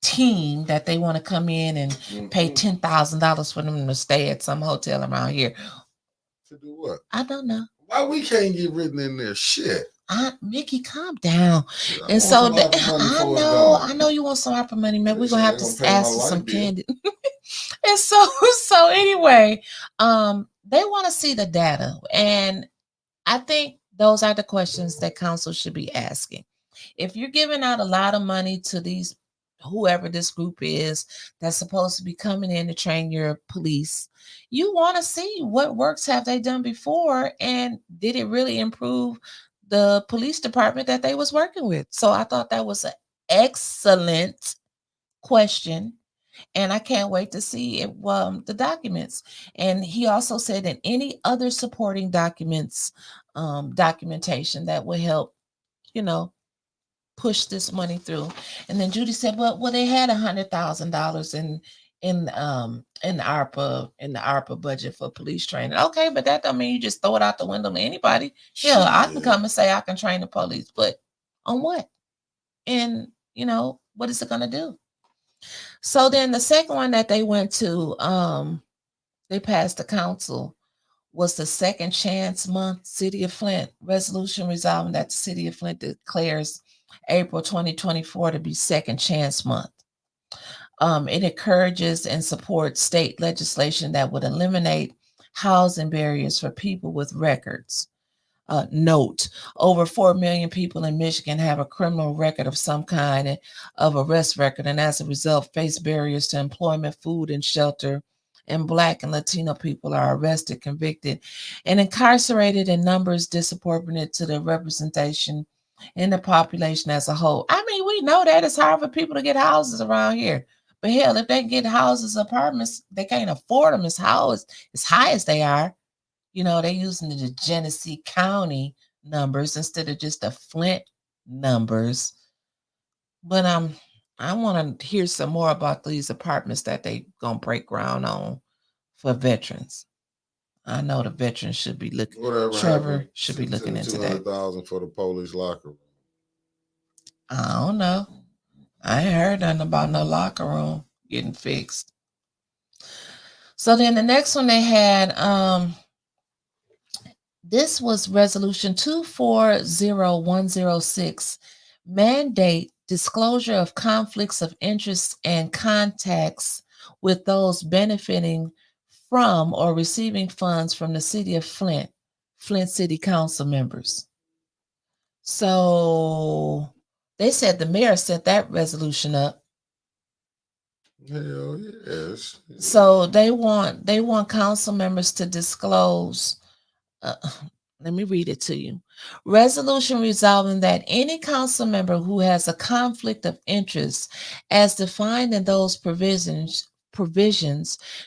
team that they want to come in and pay $10,000 for them to stay at some hotel around here. To do what? I don't know. Why we can't get written in there? Shit. Mickey, calm down. I And want so some ARPA money I before it's know, gone. I know you want some ARPA money, man. We're They gonna have gonna to pay my ask for some light bill. candy. And so anyway, they want to see the data, and I think those are the questions that council should be asking. If you're giving out a lot of money to these, whoever this group is that's supposed to be coming in to train your police, you want to see what works have they done before, and did it really improve the police department that they was working with? So I thought that was an excellent question, and I can't wait to see it, the documents. And he also said that any other supporting documents, documentation that will help, you know, push this money through. And then Judy said, well, they had $100,000 in the ARPA budget for police training. Okay, but that don't mean you just throw it out the window to anybody. Yeah, I can come and say I can train the police, but on what? And what is it gonna do? So then the second one that they went to, they passed the council, was the Second Chance Month. City of Flint resolution resolving that the City of Flint declares April 2024 to be Second Chance Month. It encourages and supports state legislation that would eliminate housing barriers for people with records. Note, over 4 million people in Michigan have a criminal record of some kind of arrest record, and as a result face barriers to employment, food, and shelter. And Black and Latino people are arrested, convicted, and incarcerated in numbers disproportionate to the representation in the population as a whole. I mean, we know that it's hard for people to get houses around here. But hell, if they get houses, apartments, they can't afford them as high as they are. They're using the Genesee County numbers instead of just the Flint numbers. But I want to hear some more about these apartments that they gonna break ground on for veterans. I know the veterans should be looking. Trevor should be looking into that. $200,000 for the police locker room. I don't know. I ain't heard nothing about no locker room getting fixed. So then the next one they had, this was resolution 240106, mandate disclosure of conflicts of interest and contacts with those benefiting from or receiving funds from the city of Flint City Council members. So they said the mayor set that resolution up. Hell yes. So they want council members to disclose. Let me read it to you. Resolution resolving that any council member who has a conflict of interest as defined in those provisions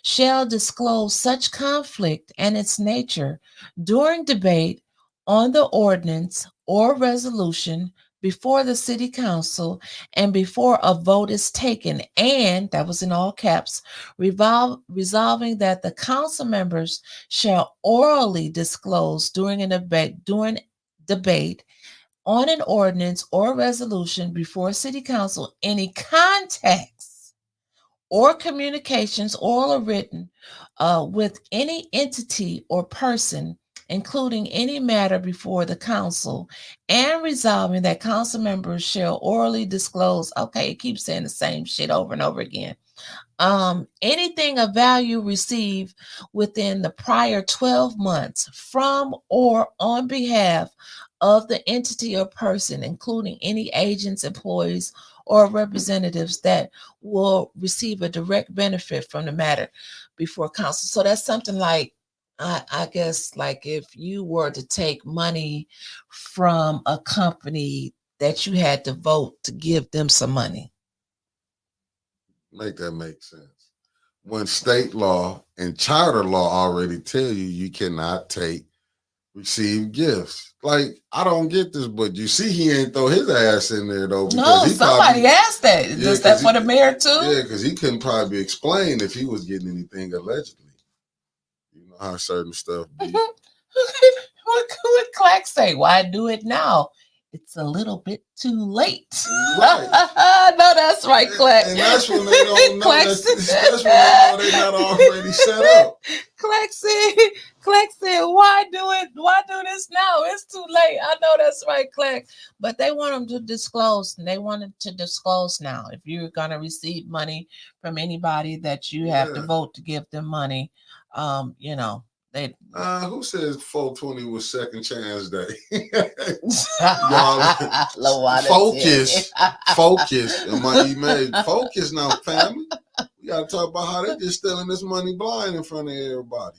shall disclose such conflict and its nature during debate on the ordinance or resolution before the city council and before a vote is taken, and that was in all caps, resolving that the council members shall orally disclose during debate on an ordinance or resolution before city council any contacts or communications, oral or written, with any entity or person, including any matter before the council, and resolving that council members shall orally disclose. Okay, it keeps saying the same shit over and over again. Anything of value received within the prior 12 months from or on behalf of the entity or person, including any agents, employees, or representatives that will receive a direct benefit from the matter before council. So that's something like, I guess, like if you were to take money from a company that you had to vote to give them some money. Make that make sense. When state law and charter law already tell you cannot receive gifts. Like, I don't get this, but you see he ain't throw his ass in there though. No, somebody asked that. Is that for the mayor too? Yeah, because he couldn't probably explain if he was getting anything allegedly. You know how certain stuff be. What would Clack say? Why do it now? It's a little bit too late. Right. No, that's right, Clack. And that's when they don't know that's when they know they're not already set up. Clack said Clegg said, why do it? Why do this now? It's too late. I know that's right, Clegg. But they want them to disclose. They want them to disclose now. If you're going to receive money from anybody that you have to vote to give them money, you know, they. Who says 420 was second chance day? Focus. Am I email? Focus now, family. We got to talk about how they just stealing this money blind in front of everybody.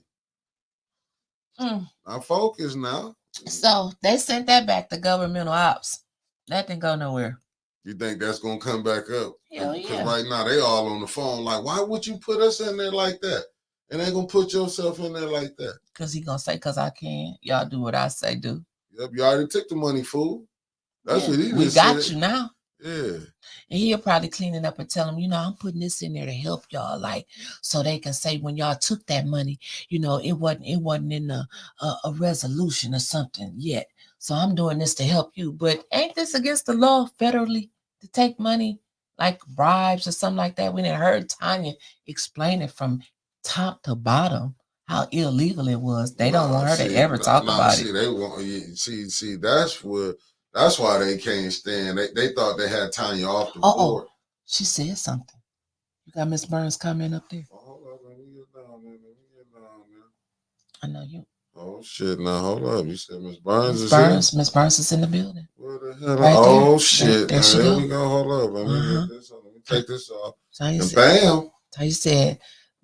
I'm focused now. So they sent that back to governmental ops. That didn't go nowhere. You think that's gonna come back up? Hell Because yeah. right now they all on the phone. Like, why would you put us in there like that? And ain't gonna put yourself in there like that. Because he gonna say, because I can. Y'all do what I say do. Yep, you already took the money, fool. That's what he We just got said. you now. Yeah. And he'll probably clean it up and tell them, you know, I'm putting this in there to help y'all, like, so they can say when y'all took that money, you know, it wasn't in a resolution or something yet. So I'm doing this to help you. But ain't this against the law federally to take money like bribes or something like that? We didn't heard Tanya explain it from top to bottom how illegal it was. They don't want her to ever talk about it. They want see that's why they can't stand. They thought they had Tanya off the board. She said something. You got Miss Burns comment up there. Hold up, let me get down there. I know you. Oh shit! Now hold up. You said Miss Burns is here? Miss Burns is in the building. Where the hell? Right oh there. shit! There she Here go. we go. Hold up. Let me get this. Let me take this off. And bam. Tanya said,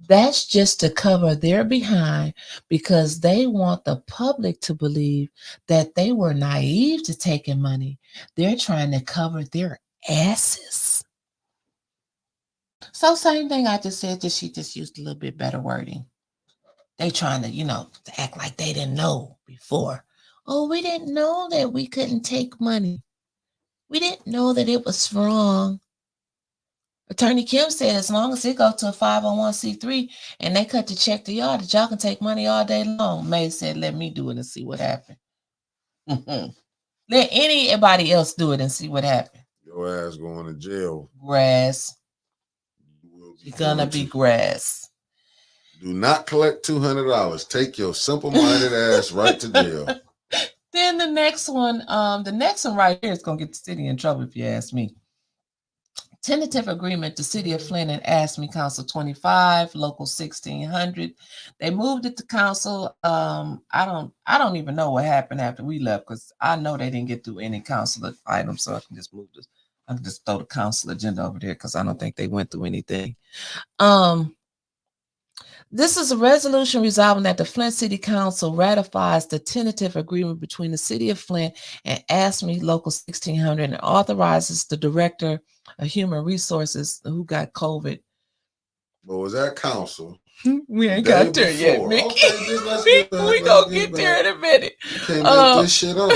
that's just to cover their behind because they want the public to believe that they were naive to taking money. They're trying to cover their asses. So same thing I just said, she just used a little bit better wording. They trying to, to act like they didn't know before. Oh, we didn't know that we couldn't take money. We didn't know that it was wrong. Attorney Kim said as long as it goes to a 501c3 and they cut the check to y'all, that y'all can take money all day long. May said, let me do it and see what happened. Let anybody else do it and see what happened. Your ass going to jail. Grass. You're gonna be grass. Do not collect $200. Take your simple-minded ass right to jail. Then the next one right here is gonna get the city in trouble if you ask me. Tentative agreement, the city of Flint and ASME Council 25, local 1600. They moved it to council. I don't even know what happened after we left because I know they didn't get through any council items, so I can just move this. I can just throw the council agenda over there because I don't think they went through anything. This is a resolution resolving that the Flint City Council ratifies the tentative agreement between the City of Flint and ASME Local 1600 and authorizes the Director of Human Resources who got COVID. But was that council? We ain't got there yet, Mickey. Okay, we gonna get there in a minute. You can't make this shit up.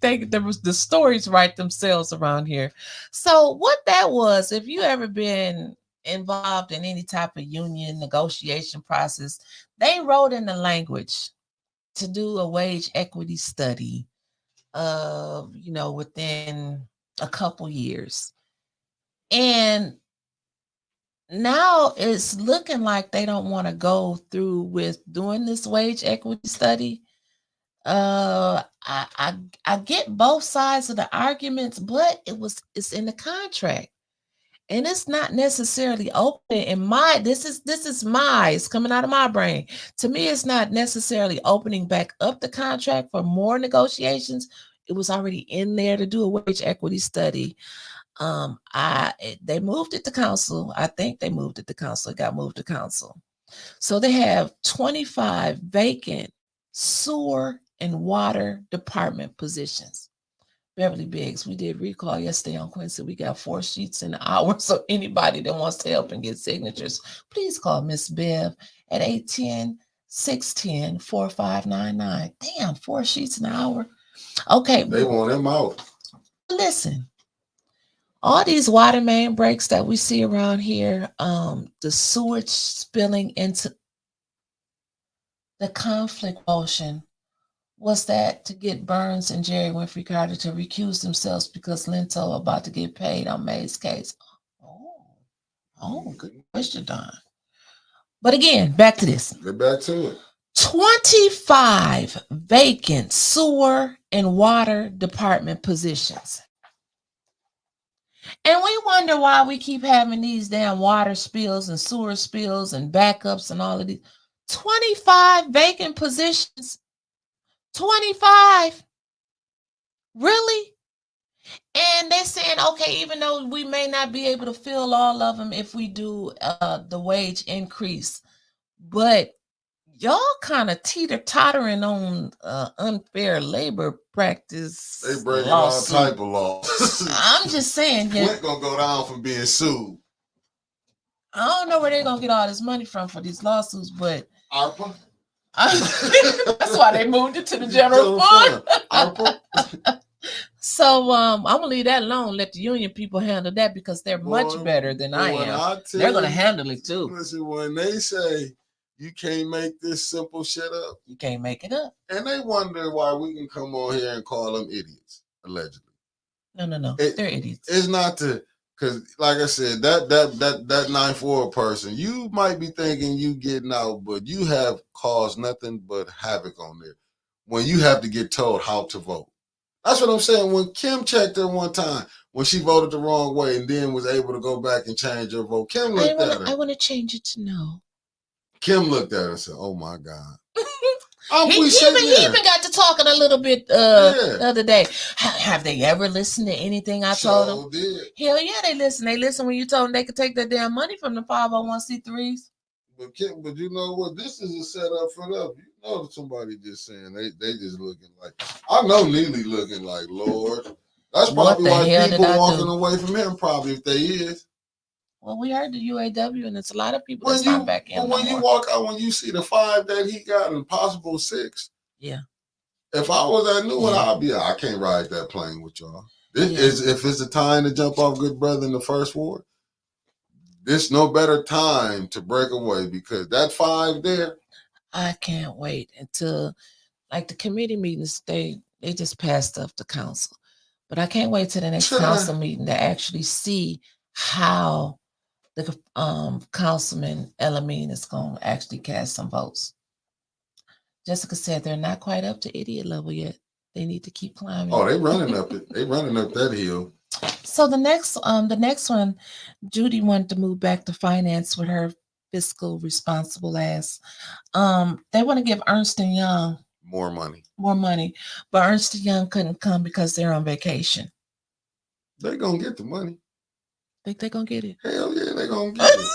The stories write themselves around here. So what that was, if you ever been involved in any type of union negotiation process, they wrote in the language to do a wage equity study within a couple years. And now it's looking like they don't want to go through with doing this wage equity study. I get both sides of the arguments, but it's in the contract. And it's not necessarily open in it's coming out of my brain. To me, it's not necessarily opening back up the contract for more negotiations. It was already in there to do a wage equity study. They moved it to council. I think they moved it to council. It got moved to council. So they have 25 vacant sewer and water department positions. Beverly Biggs, we did recall yesterday on Quincy. We got 4 sheets an hour. So anybody that wants to help and get signatures, please call Miss Bev at 810-610-4599. Damn, 4 sheets an hour. Okay. They want him out. Listen, all these water main breaks that we see around here, the sewage spilling into the conflict motion was that to get Burns and Jerry Winfrey Carter to recuse themselves because Linto about to get paid on May's case. Oh, good question, Don. But again, back to this. Get back to it. 25 vacant sewer and water department positions. And we wonder why we keep having these damn water spills and sewer spills and backups and all of these. 25 vacant positions. 25. Really? And they're saying, okay, even though we may not be able to fill all of them if we do the wage increase, but y'all kind of teeter-tottering on unfair labor practice. They breaking all type of laws. I'm just saying. Flint gonna go down from being sued. I don't know where they're gonna get all this money from for these lawsuits, but ARPA. That's why they moved it to the general fund. ARPA. So I'm gonna leave that alone. Let the union people handle that because they're much better than I am. They're gonna handle it too. Listen, when they say you can't make this simple shit up, you can't make it up, and they wonder why we can come on here and call them idiots, allegedly. No, they're idiots. It's not to, because like I said, that 9-4 person, you might be thinking you getting out, but you have caused nothing but havoc on there. When you have to get told how to vote. That's what I'm saying. When Kim checked her one time, when she voted the wrong way and then was able to go back and change her vote, Kim looked at her. I want to change it to no. Kim looked at her and said, oh my God. He even got to talking a little bit the other day. Have they ever listened to anything I told them? Hell yeah, they listen. They listen when you told them they could take that damn money from the 501c3s. But Kim, but you know what? This is a setup for them. You know somebody just saying they just looking like, I know Neely looking like, Lord. That's probably why people walking away from him, probably, if they is. Well, we heard the UAW, and it's a lot of people that's not back in. But when you walk out, when you see the 5 that he got and possible 6, yeah. If I was at Newark, I'd be, I can't ride that plane with y'all. If it's a time to jump off Good Brother in the first ward, there's no better time to break away because that 5 there. I can't wait until, like the committee meetings, they just pass stuff to council. But I can't wait till the next council meeting to actually see how the Councilman Elamine is going to actually cast some votes. Jessica said they're not quite up to idiot level yet. They need to keep climbing. Oh, they running up it. They running up that hill. So the next one, Judy wanted to move back to finance with her fiscal responsible ass. They want to give Ernst & Young more money, but Ernst & Young couldn't come because they're on vacation. They're gonna get the money. Think they're gonna get it? Hell yeah, they're gonna get it.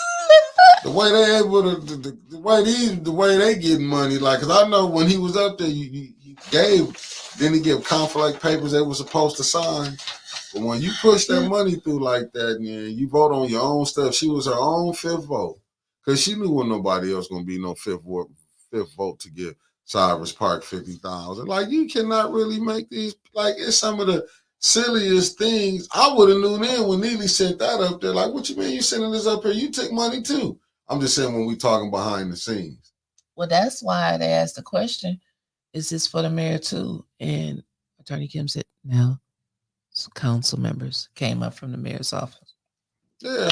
The way they able to, the way they getting money, like, cause I know when he was up there, he gave conflict papers they were supposed to sign. But when you push that money through like that, and you vote on your own stuff, she was her own 5th vote, cause she knew when nobody else gonna be no 5th vote to give Cyrus Park $50,000. Like, you cannot really make these, like, it's some of the silliest things. I would have knew then when Neely sent that up there. Like, what you mean you sending this up here? You took money too. I'm just saying when we talking behind the scenes. Well, that's why they asked the question, is this for the mayor too? And Attorney Kim said, no. So council members came up from the mayor's office. Yeah,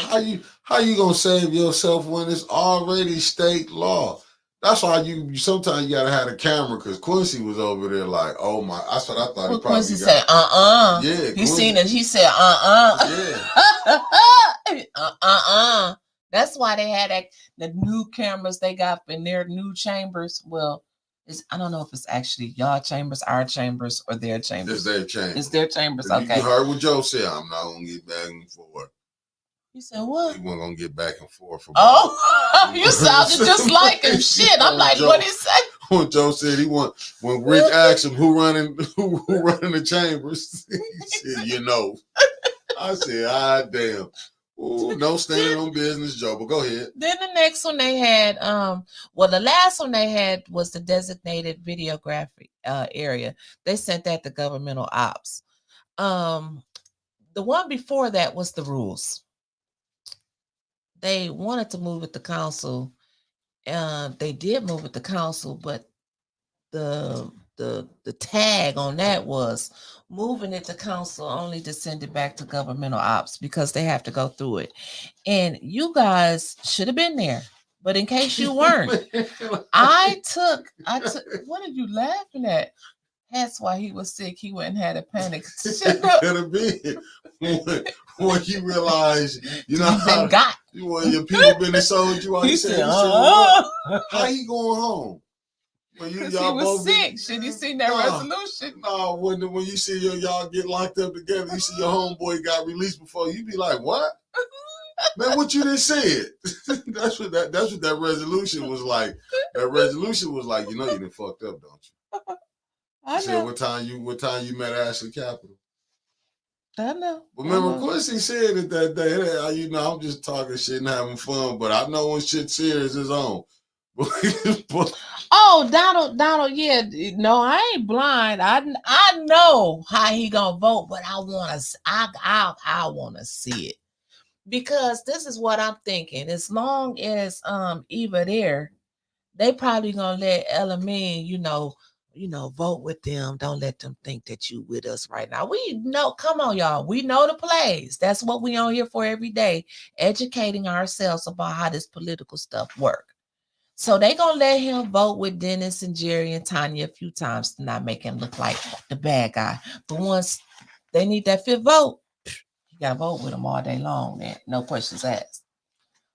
how you gonna save yourself when it's already state law? That's why you sometimes you gotta have a camera, because Quincy was over there like, oh my, that's what I thought. Well, Quincy said, Yeah, he seen it. He said, Yeah. That's why they had the new cameras they got in their new chambers. Well, I don't know if it's actually y'all chambers, our chambers, or their chambers. It's their chambers. It's their chambers. Okay. You heard what Joe said. I'm not gonna get back and forth. You said what? He wasn't gonna get back and forth. You sounded just like him. Shit. I'm like, what he say? When Joe said when Rick asked him who running the chambers, he said, you know. I said, damn. Ooh, no standing on business, Joe, but go ahead. Then the next one they had, the last one they had was the designated videographic area. They sent that to governmental ops. The one before that was the rules. They wanted to move it to council. They did move it to council, but the tag on that was moving it to council only to send it back to governmental ops because they have to go through it. And you guys should have been there. But in case you weren't, I took. What are you laughing at? That's why he was sick. He wouldn't have a panic. Could have been when you realize, you know, been got. When your people been and sold you out. He Said, said, what? How he going home? When he was sick. Should you seen that resolution? No, when you see y'all get locked up together, you see your homeboy got released before, you be like, what? Man, what you just said? That's what that resolution was like. That resolution was like, you know, you done fucked up, don't you? I said, what time you met Ashley Capital? I know. Remember, Quincy said it that day. Hey, you know, I'm just talking shit and having fun, but I know when shit serious is on. Oh, Donald, yeah. No, I ain't blind. I know how he gonna vote, but I wanna see it. Because this is what I'm thinking. As long as Eva there, they probably gonna let Elamine, vote with them. Don't let them think that you with us right now. We know, come on, y'all. We know the plays. That's what we on here for every day, educating ourselves about how this political stuff work. So they gonna let him vote with Dennis and Jerry and Tanya a few times to not make him look like the bad guy. But once they need that fifth vote, you gotta vote with them all day long, man. No questions asked.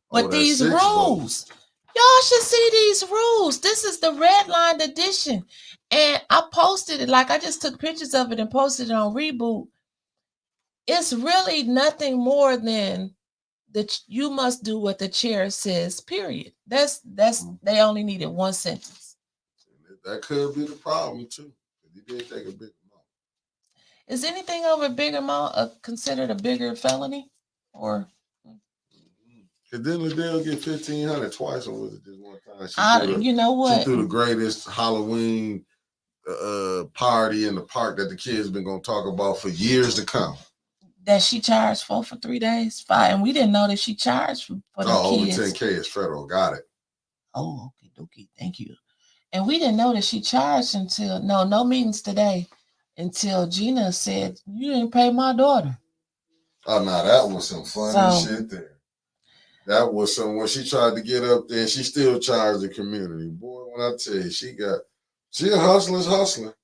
But these rules, y'all should see these rules. This is the red line edition. And I posted it, like I just took pictures of it and posted it on Reboot. It's really nothing more than that you must do what the chair says, period. That's they only needed one sentence. That could be the problem too. He did take a big amount. Is anything over a big amount considered a bigger felony? Or Cause then Liddell get 1,500 twice, or was it just one time? You know what? She threw the greatest Halloween party in the park that the kids been gonna talk about for years to come. That she charged for 3 days, 5, and we didn't know that she charged for the kids. Over 10K is federal. Got it. Oh, okay, thank you. And we didn't know that she charged until no meetings today, until Gina said, "You didn't pay my daughter." Oh no, that was some funny shit there. That was some when she tried to get up there, and she still charged the community. Boy, when I tell you, she a hustler's hustler.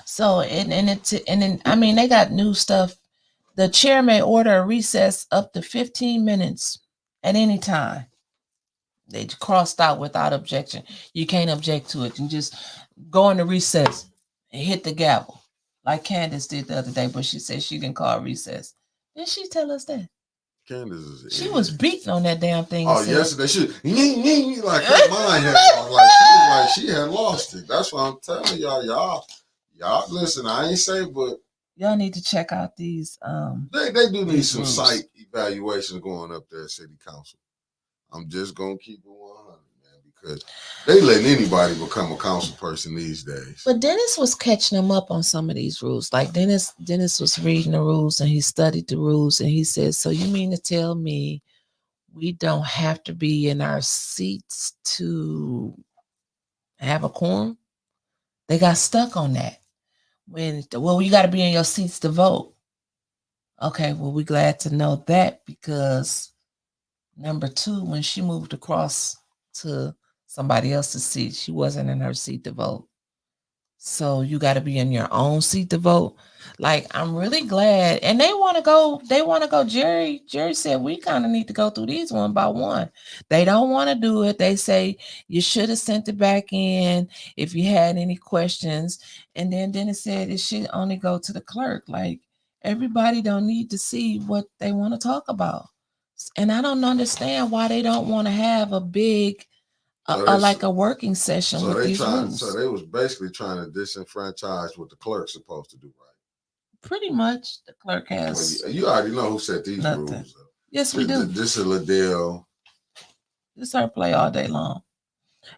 So I mean, they got new stuff. The chair may order a recess up to 15 minutes at any time. They crossed out without objection. You can't object to it. You just go into recess and hit the gavel, like Candace did the other day, but she said she didn't call recess. Didn't she tell us that? Candace is she was beating on that damn thing. Oh, yesterday she like her mind had she had lost it. That's what I'm telling y'all. Listen, I ain't say, but y'all need to check out these. They do need some site evaluation going up there at City Council. I'm just gonna keep it 100, man, because they letting anybody become a council person these days. But Dennis was catching them up on some of these rules. Like Dennis was reading the rules and he studied the rules and he said, "So you mean to tell me we don't have to be in our seats to have a quorum?" They got stuck on that. You got to be in your seats to vote. Okay, well, we're glad to know that, because number 2, when she moved across to somebody else's seat, she wasn't in her seat to vote. So you got to be in your own seat to vote. Like, I'm really glad. And they want to go. Jerry said we kind of need to go through these one by one. They don't want to do it. They say you should have sent it back in if you had any questions. And then Dennis said it should only go to the clerk. Like, everybody don't need to see what they want to talk about. And I don't understand why they don't want to have a big like a working session with these rules. So they was basically trying to disenfranchise what the clerk's supposed to do, right? Pretty much, the clerk has. Well, you already know who set these rules up. Yes, we do. This is Liddell. This is her play all day long.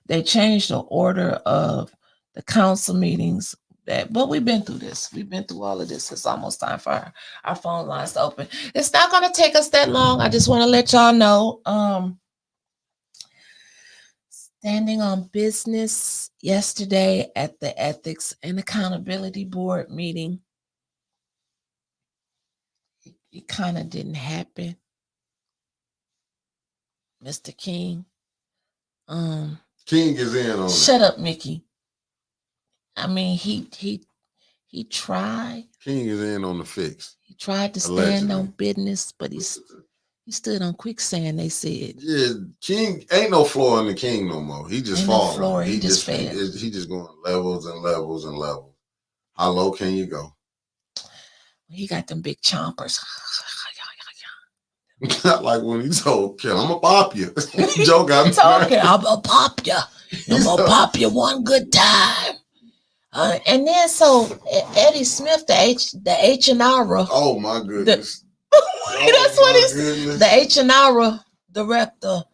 They changed the order of the council meetings. But we've been through this. We've been through all of this. It's almost time for our phone lines to open. It's not going to take us that long. I just want to let y'all know. Standing on business yesterday at the Ethics and Accountability Board meeting, it kind of didn't happen, Mr. King. King is in on it. Shut up, Mickey. I mean, he tried. King is in on the fix. He tried to stand Allegedly. on business, but he stood on quicksand. They said. Yeah, King ain't no floor in the King no more. He just Ain't no falling. floor, he just fell. He just going levels and levels and levels. How low can you go? He got them big chompers. Like when he told Kim, I'm gonna pop you. Joe got me. Talking, I'm gonna pop you. I'm gonna pop you one good time. And then so Eddie Smith, the H&R. Oh my goodness. That's what he said. Goodness. The H&R director.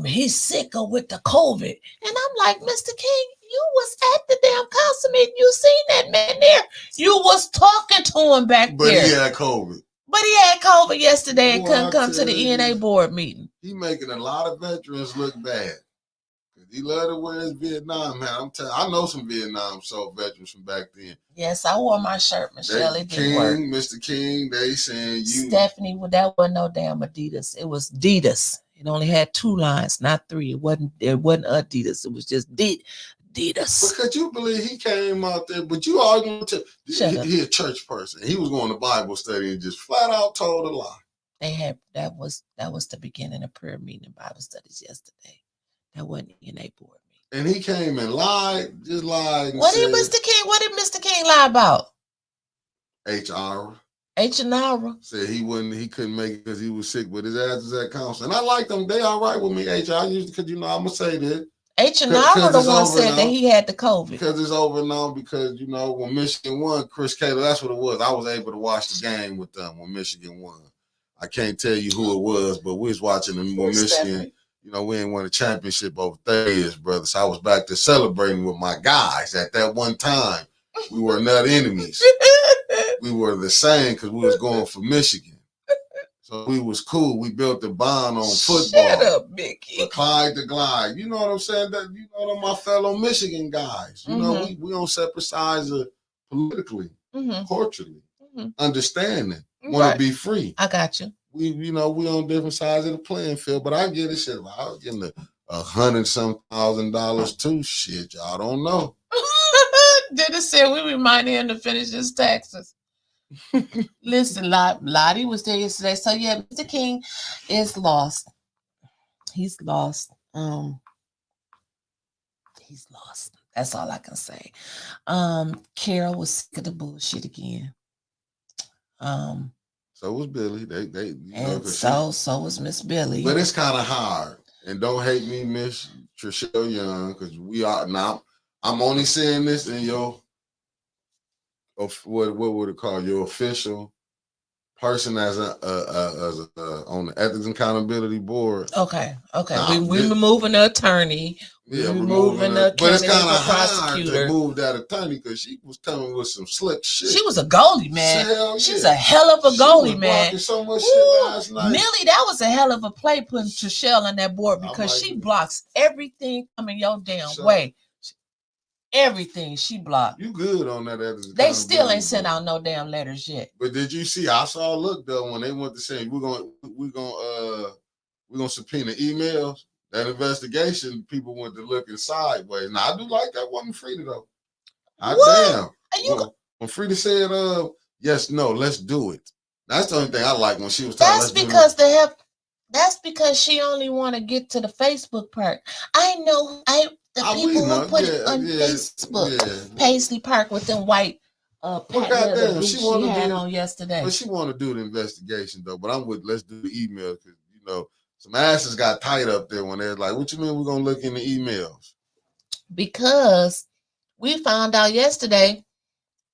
He's sicker with the COVID. And I'm like, Mr. King, you was at the damn council meeting. You seen that man there. You was talking to him back there. But he had COVID. But he had COVID yesterday and Boy, couldn't I come to tell the you, ENA board meeting. He making a lot of veterans look bad. He love to wear his Vietnam hat. I'm telling. I know some Vietnam veterans from back then. Yes, I wore my shirt, Michelle. It didn't work. Mr. King, they saying you. Stephanie, that wasn't no damn Adidas. It was Adidas. It only had 2 lines, not 3. It wasn't Adidas. It was just Adidas. But could you believe he came out there? But you arguing to he a church person. He was going to Bible study and just flat out told a lie. They had that was the beginning of prayer meeting and Bible studies yesterday. That wasn't ENA board meeting. And he came and lied, just lied. What did Mr. King lie about? HR. H&R said he couldn't make it because he was sick, but his ass is at council. And I like them. They all right with me, HR. Because I'm gonna say this. H&R the one said that he had the COVID. Because it's over now. Because when Michigan won, Chris Taylor, that's what it was. I was able to watch the game with them when Michigan won. I can't tell you who it was, but we was watching them when Michigan. We ain't won a championship over 30 years, brother. So I was back to celebrating with my guys at that one time. We were not enemies. We were the same because we was going for Michigan. So we was cool. We built the bond on football. Shut up, Mickey. Clyde to glide. You know what I'm saying? That them my fellow Michigan guys. We on separate sides of politically, culturally, understanding, want to be free. I got you. We on different sides of the playing field, but I get it. Shit, I was getting $100,000 too. Shit, y'all don't know. Dennis said we remind him to finish his taxes. Listen, Lottie was there yesterday. So yeah, Mr. King is lost. He's lost. He's lost. That's all I can say. Carol was sick of the bullshit again. So was Billy. So was Miss Billy. But it's kind of hard. And don't hate me, Miss Trishelle Young, because we are now. I'm only saying this in your what would it call your official person as on the Ethics and Accountability Board. Okay. We're removing the attorney. Yeah, removing the but it's kind of hard to move that attorney because she was coming with some slick shit. She was a goalie, man. She's a hell of a goalie, man. So much shit last night. Millie, that was a hell of a play putting Trishelle on that board because she blocks everything coming your damn way. Everything she blocked. You good on that? They still ain't sent out no damn letters yet. But did you see? I saw a look though when they went to say we're gonna subpoena emails. That investigation, people went to looking sideways. Now I do like that wasn't Frida though. When Frida said, yes, no, let's do it. That's the only thing I like when she was talking. That's because she only want to get to the Facebook part. I know the people who put it on Facebook. Yeah. Paisley Park with them white goddamn, she had on yesterday. But she want to do the investigation though. But I'm with let's do the email because some asses got tight up there when they're like, "What you mean we're gonna look in the emails?" Because we found out yesterday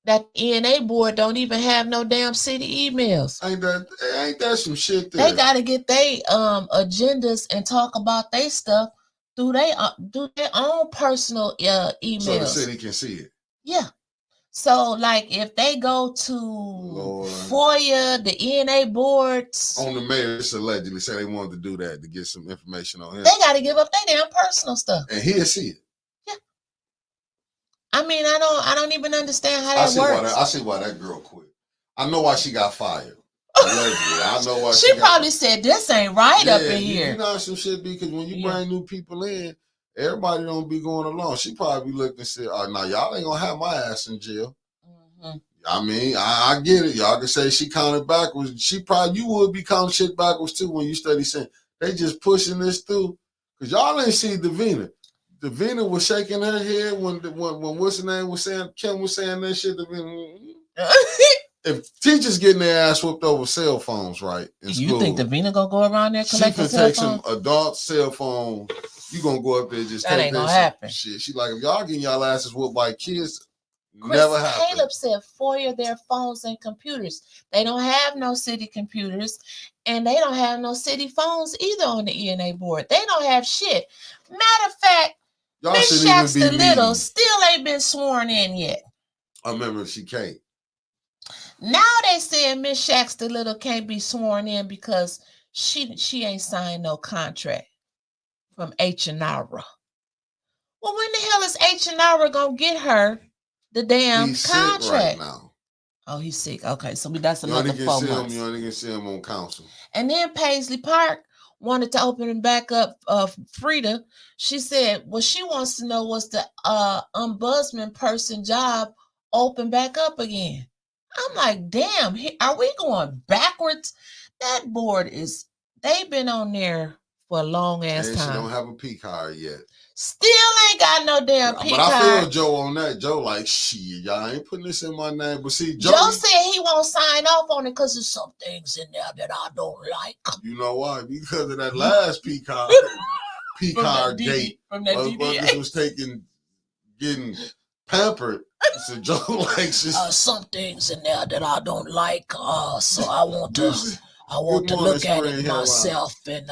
that the ENA board don't even have no damn city emails. Ain't that some shit there? They got to get their agendas and talk about their stuff through their own personal emails. So the city can see it. Yeah. So, like, if they go to FOIA, the ENA boards. On the mayor, it's allegedly say they wanted to do that to get some information on him. They got to give up their damn personal stuff. And he'll see it. Yeah. I mean, I don't even understand how that works. I see why that girl quit. I know why she got fired. Allegedly. I know why She probably said this ain't right up in here. You know some shit because when you bring new people in, everybody don't be going along. She probably looked and said, "Oh, now y'all ain't gonna have my ass in jail." Mm-hmm. I mean, I get it. Y'all can say she counted backwards. You would be counting shit backwards too when you study saying they just pushing this through. Cause y'all ain't see Davina. Davina was shaking her head when what's her name was saying, Kim was saying that shit. Davina, if teachers getting their ass whooped over cell phones, right? In school, you think Davina gonna go around there collecting she can take some adult cell phone. You gonna go up there and just that take ain't that gonna shit. happen. Shit, she like if y'all getting y'all asses whooped by kids. Chris Never happened. Caleb said FOIA their phones and computers. They don't have no city computers, and they don't have no city phones either on the ENA board. They don't have shit. Matter of fact, Miss Shaxter Little still ain't been sworn in yet. I remember she can't. Now they saying Miss Shaxter Little can't be sworn in because she ain't signed no contract from H&R. Well, when the hell is H&R gonna get her the damn He's contract? Sick right now. Oh, he's sick. Okay, so that's another 4 months. You only can see him on council. And then Paisley Park wanted to open him back up. Frida, she said, well, she wants to know what's the ombudsman person job open back up again. I'm like, damn, are we going backwards? That board they've been on there for a long ass time. She don't have a P card yet. Still ain't got no damn P card. But I feel Joe on that. Joe like, shit, y'all ain't putting this in my name. But see, Joe said he won't sign off on it because there's some things in there that I don't like. You know why? Because of that last P card. P card date. From that DDA. Was getting pampered. So Joe likes just some things in there that I don't like. So I want to look at it myself and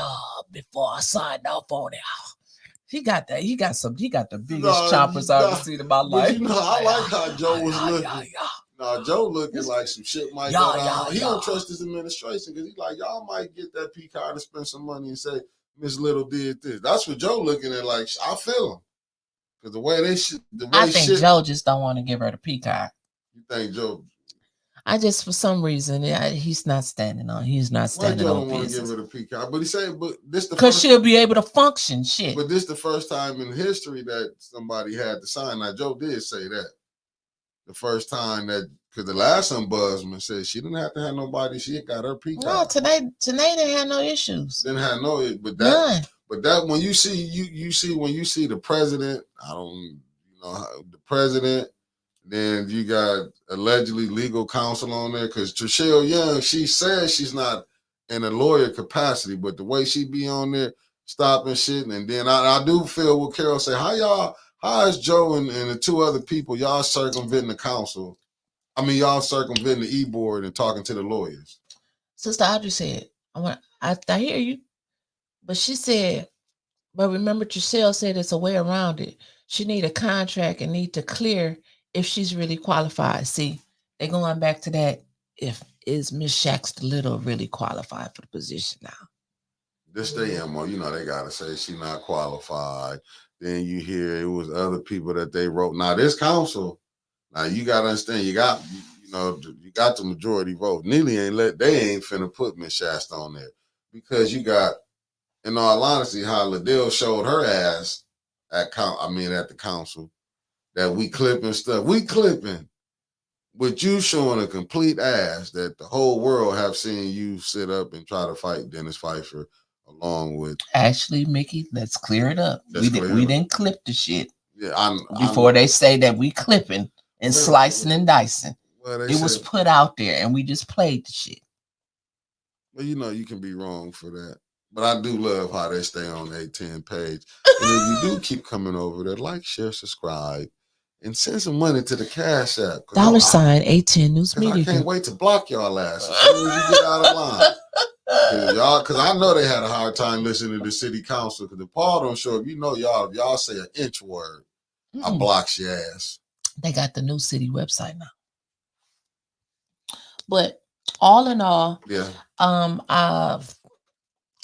before I sign off on it. He got that. He got the biggest choppers I've ever seen in my life. You know, I like how Joe was looking. No, Joe looking like some shit might go down. He don't trust his administration because he's like, y'all might get that P card to spend some money and say Miss Little did this. That's what Joe looking at. Like, I feel him because I think Joe just don't want to give her the P card. You think Joe? I just, for some reason, he's not standing on. He's not standing on business. Why Joe don't want to give her the P card? But he said, but this because she'll be able to function. Shit. But this the first time in history that somebody had to sign. Now Joe did say that the first time that because the last ombudsman said she didn't have to have nobody. She got her P card. No, today didn't have no issues. Didn't have no, but that. None. But that when you see when you see the president, the president. Then you got allegedly legal counsel on there because Trishelle Young, she says she's not in a lawyer capacity, but the way she be on there stopping shit. And then I do feel what Carol said, how is Joe and the two other people, y'all circumventing the council? I mean, y'all circumventing the e-board and talking to the lawyers. Sister Audrey said, I hear you. But she said, but remember Trishelle said it's a way around it. She need a contract and need to clear if she's really qualified. See, they're going back to that. Is Miss Shaxter Little really qualified for the position now? This day, MO, they gotta say she's not qualified. Then you hear it was other people that they wrote. Now this council, now you gotta understand, you got the majority vote. Neely they ain't finna put Miss Shaxter on there because you got, in all honesty, how Liddell showed her ass at the council. That we clipping stuff. We clipping. But you showing a complete ass that the whole world have seen you sit up and try to fight Dennis Pfeiffer along with. Actually, Mickey, let's clear it up. We didn't clip the shit. Yeah, before they say that we clipping and slicing and dicing. Well, it was put out there and we just played the shit. Well, you can be wrong for that. But I do love how they stay on the 810 page. And if you do keep coming over there, like, share, subscribe. And send some money to the Cash App. $, 810 News Media. I can't wait to block y'all ass as soon as you get out of line. Because I know they had a hard time listening to the city council. Because if Paul don't show up, y'all say an inch word, I blocks your ass. They got the new city website now. But all in all,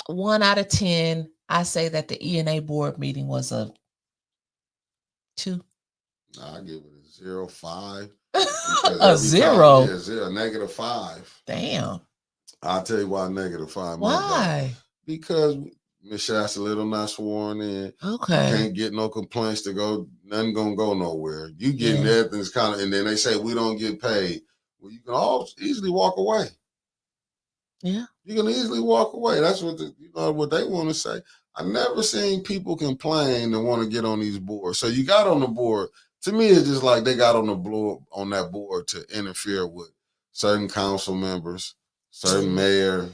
1 out of 10, I say that the ENA board meeting was a 2. I give it a 0.5. A 0? Yeah, -5. Damn. I'll tell you why -5 months. Why? Because Miss Shasta Little not sworn in. Okay. Can't get no complaints to go. Nothing gonna go nowhere. You getting Yeah. everything's kind of, and then they say we don't get paid. Well, you can all easily walk away. Yeah. You can easily walk away. That's what what they want to say. I never seen people complain and want to get on these boards. So you got on the board. To me, it's just like they got on that board to interfere with certain council members, certain mayor.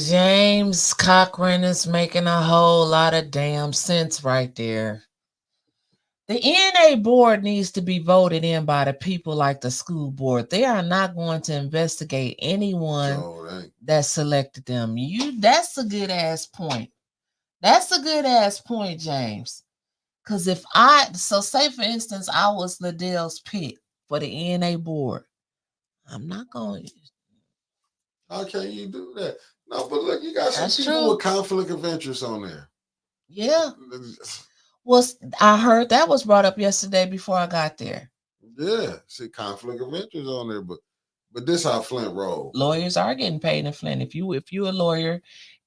James Cochran is making a whole lot of damn sense right there. The NA board needs to be voted in by the people like the school board. They are not going to investigate anyone that selected them. That's a good ass point. That's a good ass point, James. Because say for instance, I was Liddell's pick for the NA board. I'm not going. How can you do that? No, but look, you got some That's people true. with conflict of interest on there. Yeah. Well, I heard that was brought up yesterday before I got there. Yeah, see conflict of interest on there, but this how Flint rolls. Lawyers are getting paid in Flint. If you're a lawyer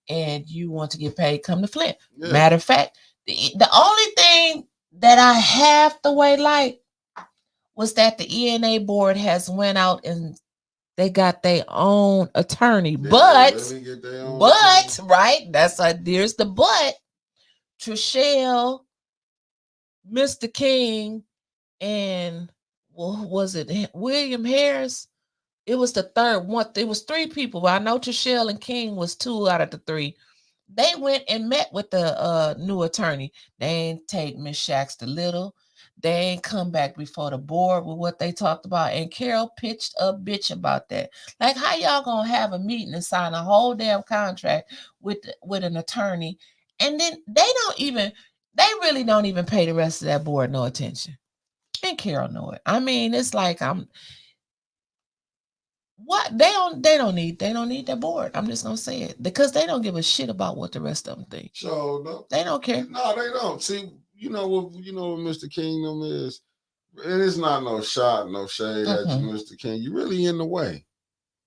and you want to get paid, come to Flint. Yeah. Matter of fact, the only thing that I halfway like was that the ENA board has went out and they got their own attorney. But right, there's the but. Trishelle, Mr. King, and was it William Harris? It was the third one. It was 3 people, but I know Trishelle and King was 2 out of the 3. They went and met with the new attorney. They ain't take Miss Shaxter Little. They ain't come back before the board with what they talked about. And Carol pitched a bitch about that. Like, how y'all gonna have a meeting and sign a whole damn contract with an attorney, and then they really don't even pay the rest of that board no attention. And Carol know it. I mean, it's like they don't need that board. I'm just gonna say it because they don't give a shit about what the rest of them think. So no, they don't care. No, they don't. See, you know what Mr. Kingdom is. It is not no shot, no shade at you, Mr. King. You really in the way.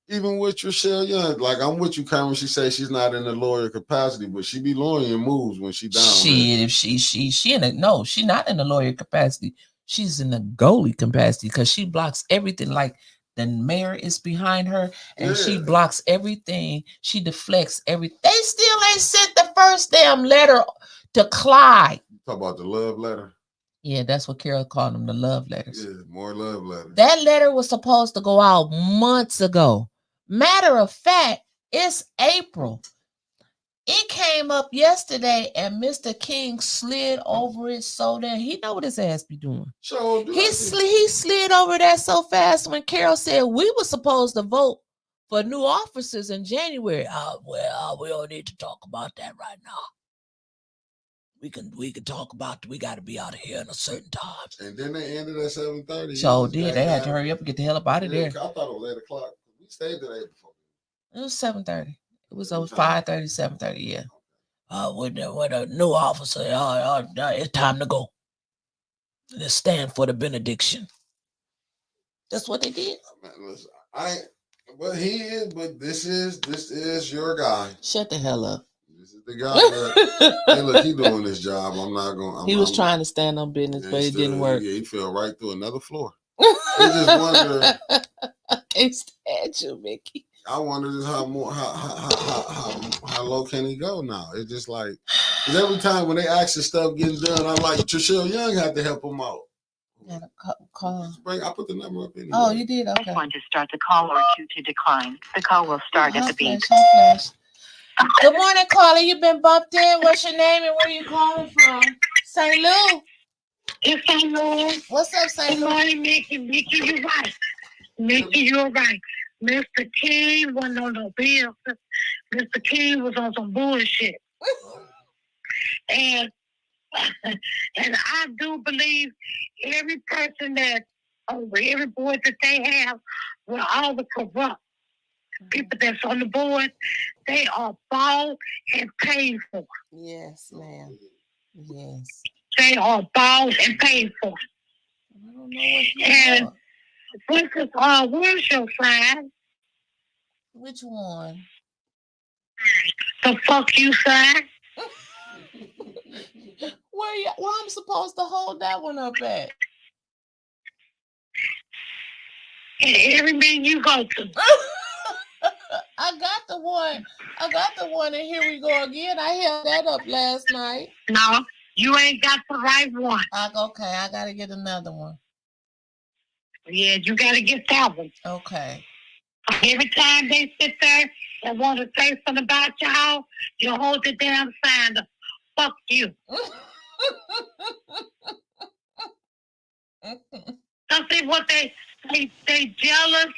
Even with Trishelle Young, like I'm with you, Cameron. She says she's not in the lawyer capacity, but she be lawyering moves when she down. If she's not in the lawyer capacity. She's in the goalie capacity because she blocks everything. Like the mayor is behind her, and she blocks everything. She deflects everything. They still ain't sent the first damn letter to Clyde. Talk about the love letter. Yeah, that's what Carol called them, the love letters. Yeah, more love letters. That letter was supposed to go out months ago. Matter of fact, it's April. It came up yesterday, and Mr. King slid over it so that he know what his ass be doing. So he slid over that so fast when Carol said we were supposed to vote for new officers in January. We don't need to talk about that right now. We can talk about we got to be out of here in a certain time. And then they ended at 7:30. So did they had to hurry up and get the hell up out of there? I thought it was 8:00. We stayed there before. It was 7:30. It was over 5:30, 7:30. Yeah. With a new officer, it's time to go. Let's stand for the benediction. That's what they did. Man, listen, but this is your guy. Shut the hell up. This is the guy that, hey, look, he doing this job. I'm not going. He was trying to stand on business, but it didn't work. Yeah, he fell right through another floor. He just wonder. I can't stand you, Mickey. I wonder just how low can he go now? It's just like, because every time when they actually stuff getting done, I'm like, Trishelle Young had to help him out. Got a call. I put the number up anyway. Oh, you did? Okay. Press 1 to start the call or 2 to decline. The call will start at the beep. Good morning, caller. You been bumped in. What's your name and where you calling from? St. Louis. It's St. Louis. What's up, St. Louis? Good morning, Mickey. Mickey, you're right. Mickey, you're right. Mr. King wasn't on no bills. Mr. King was on some bullshit. And I do believe every person that over every board that they have with all the corrupt people that's on the board, they are bought and paid for. Yes, ma'am. Yes. They are bought and paid for. I don't know what and where's your sign? Which one? The fuck you sign? Where I'm supposed to hold that one up at? And every meeting you go to. I got the one, and here we go again. I held that up last night. No, you ain't got the right one. Okay, I gotta get another one. Yeah, you gotta get that one. Okay. Every time they sit there and want to say something about your house, you hold the damn sign up. Fuck you. Don't see what they jealous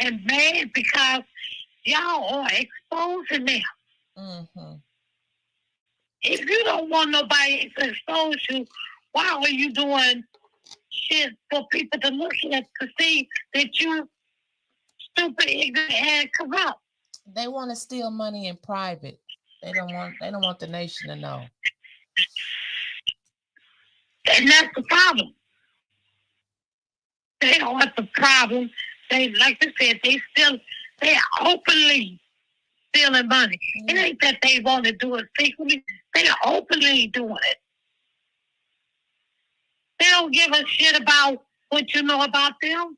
and mad because y'all are exposing them. Mm-hmm. If you don't want nobody to expose you, why are you doing shit for people to look at to see that you stupid, ignorant, and corrupt? They want to steal money in private. They don't want the nation to know. And that's the problem. They don't have the problem. They, like I said, they openly stealing money. It ain't that they want to do it secretly. They are openly doing it. They don't give a shit about what you know about them.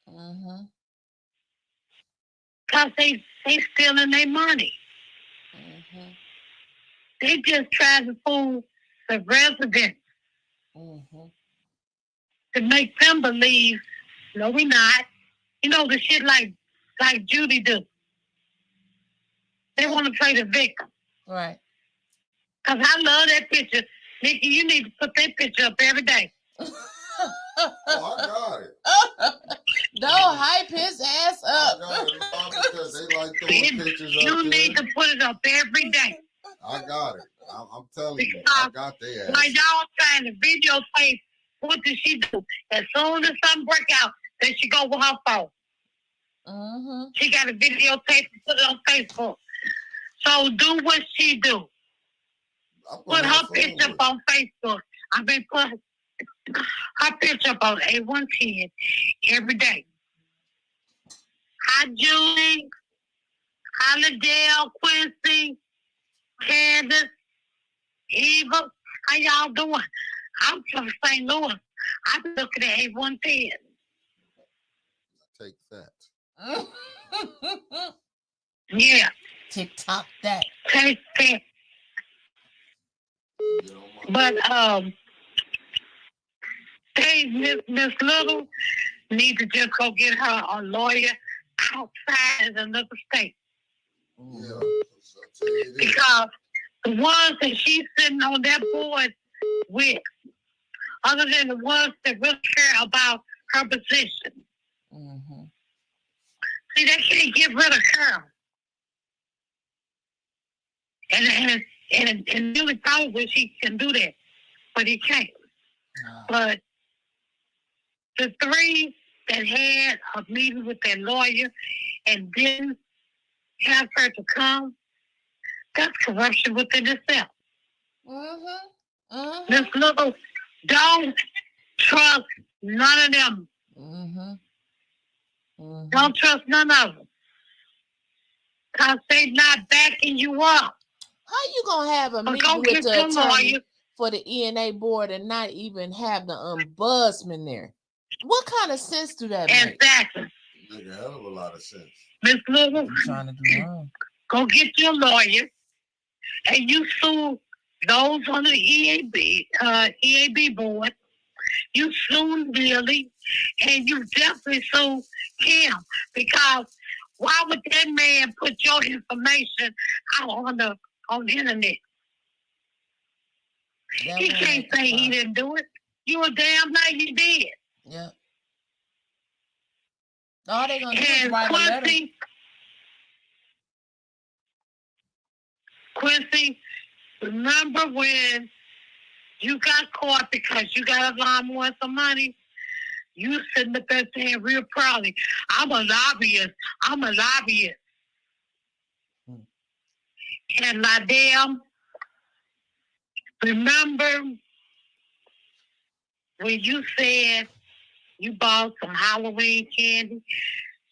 Mm-hmm. Because they stealing their money. Mm-hmm. They just try to fool the residents. Mm-hmm. To make them believe, no, we not. You know, the shit like Judy do. They want to play the victim. Right. Because I love that picture. Nikki, you need to put that picture up every day. Oh, I got it. Don't hype his ass up. I got it, Mom, because they like throwing pictures up You there. need to put it up every day. I got it. I'm telling you, Because I got their ass. like y'all trying to videotape, what does she do? As soon as something break out, then she go with her phone. Mm-hmm. She got a videotape and put it on Facebook. So do what she do. Put her picture up on Facebook. I mean, put her picture up on A110 every day. Hi, Julie. Hi, Liddell, Quincy, Candace, Eva. How y'all doing? I'm from St. Louis. I'm looking at A110. Take that. Yeah. TikTok that. Take that. But they Miss Little need to just go get her a lawyer outside in another state. Yeah. Because the ones that she's sitting on that board with, other than the ones that really care about her position. Mm-hmm. See, they can't get rid of her. And really probably she can do that, but he can't. No. But the three that had a meeting with their lawyer and didn't have her to come, that's corruption within itself. Mm-hmm. Mm-hmm. This little, don't trust none of them. Mm-hmm. Mm-hmm. Don't trust none of them. Because they not backing you up. How you gonna have a meeting with the attorney for the ENA board and not even have the ombudsman there? What kind of sense do that make? Exactly. Make a hell of a lot of sense. Miss Little, I'm trying to do wrong. Go get your lawyer and you sue those on the EAB board. You sue Billy and you definitely sue him because why would that man put your information out on the internet? He can't say he didn't do it. You a damn like you did. Yeah. All they gonna do is write a letter. Quincy, remember when you got caught because you got a lawnmower and some money? You sitting up there saying real proudly, I'm a lobbyist. And Liddell, remember when you said you bought some Halloween candy?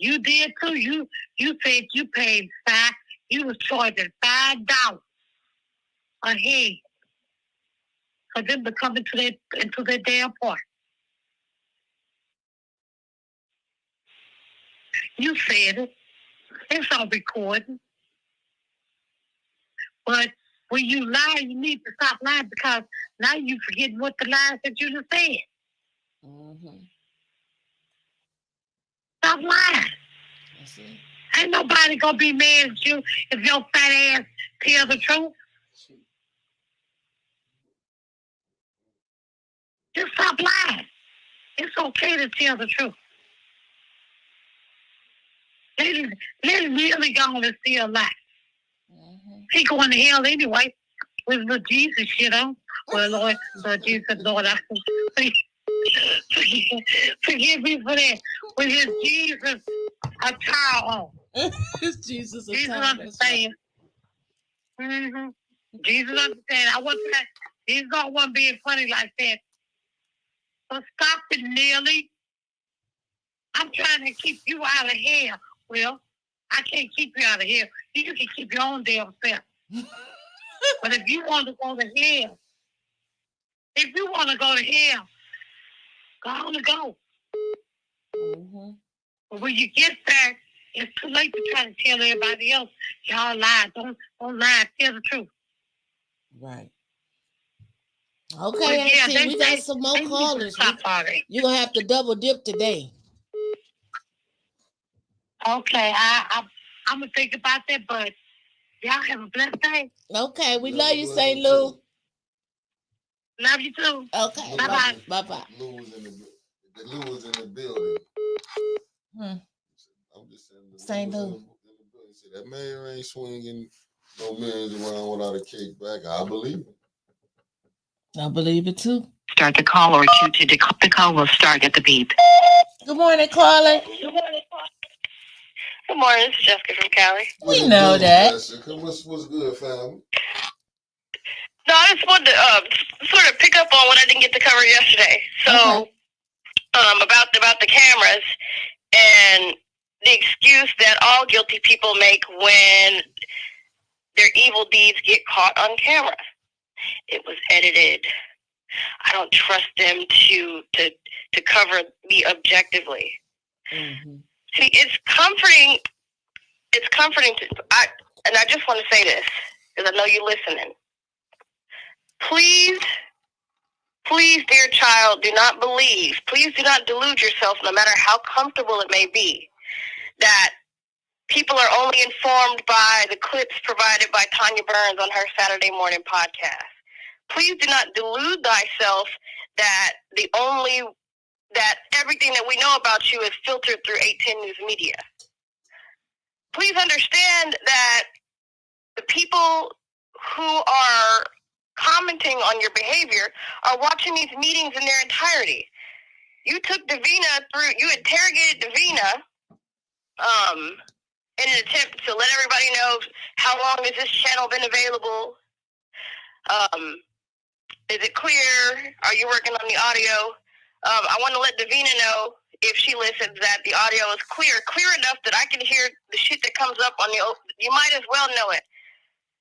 You did too. You said you paid $5. You was charging $5 a head for them to come into their damn park. You said it. It's on recording. But when you lie, you need to stop lying because now you forgetting what the lies that you just said. Mm-hmm. Stop lying. That's it. Ain't nobody gonna be mad at you if your fat ass tell the truth. Just stop lying. It's okay to tell the truth. Let it really go on and still lie. Mm-hmm. He going to hell anyway with the Jesus shit on. Well, Lord Jesus, Lord, forgive me for that. With his Jesus attire on. It's Jesus Jesus attire. understand. Right. Mm-hmm. Jesus understand. I wasn't that. Jesus don't want being funny like that. So stop it, Neely. I'm trying to keep you out of hell. Well, I can't keep you out of hell. You can keep your own damn self. But if you want to go to hell, go on and go. Mm-hmm. But when you get there, it's too late to try to tell everybody else y'all lied. Don't lie. Tell the truth. Right. Okay, yeah, Auntie, we got some more callers. You're going to have to double dip today. Okay, I'm going to think about that, but y'all have a blessed day. Okay, we love you, St. Lou. Love you too. Okay, bye-bye. Bye-bye. Lou was in the building. I'm just saying. St. Lou. That mayor ain't swinging no millions around without a kickback. I believe it. I believe it too. Start the call or queue to decline. The call will start at the beep. Good morning, caller. Good morning. It's Jessica from Cali. We know that. Jessica, what's good, family? No, I just wanted to sort of pick up on what I didn't get to cover yesterday. So, about the cameras and the excuse that all guilty people make when their evil deeds get caught on camera. It was edited. I don't trust them to cover me objectively. Mm-hmm. See, it's comforting. It's comforting and I just want to say this because I know you're listening. Please, dear child, do not believe. Please do not delude yourself, no matter how comfortable it may be, that people are only informed by the clips provided by Tanya Burns on her Saturday morning podcast. Please do not delude thyself that everything that we know about you is filtered through 810 News Media. Please understand that the people who are commenting on your behavior are watching these meetings in their entirety. You took you interrogated Davina in an attempt to let everybody know how long has this channel been available. Is it clear? Are you working on the audio? I want to let Davina know, if she listens, that the audio is clear enough that I can hear the shit that comes up on you might as well know it.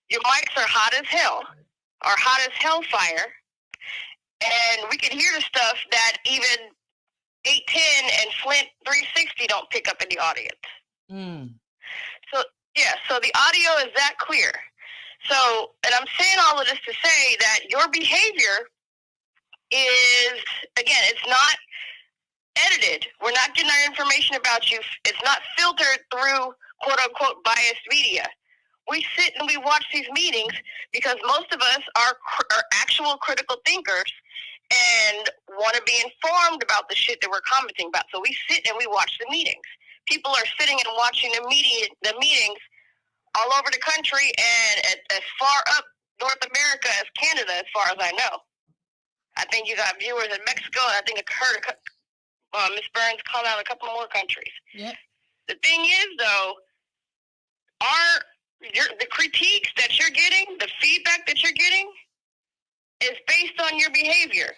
Your mics are hot as hell, or hot as hellfire, and we can hear the stuff that even 810 and Flint 360 don't pick up in the audience. So the audio is that clear. So, and I'm saying all of this to say that your behavior is, again, it's not edited. We're not getting our information about you. It's not filtered through quote-unquote biased media. We sit and we watch these meetings because most of us are actual critical thinkers and want to be informed about the shit that we're commenting about. So we sit and we watch the meetings. People are sitting and watching the meetings all over the country and as far up North America as Canada, as far as I know. I think you got viewers in Mexico, and I think I heard Ms. Burns call out a couple more countries. Yep. The thing is, though, the critiques that you're getting, the feedback that you're getting, is based on your behavior.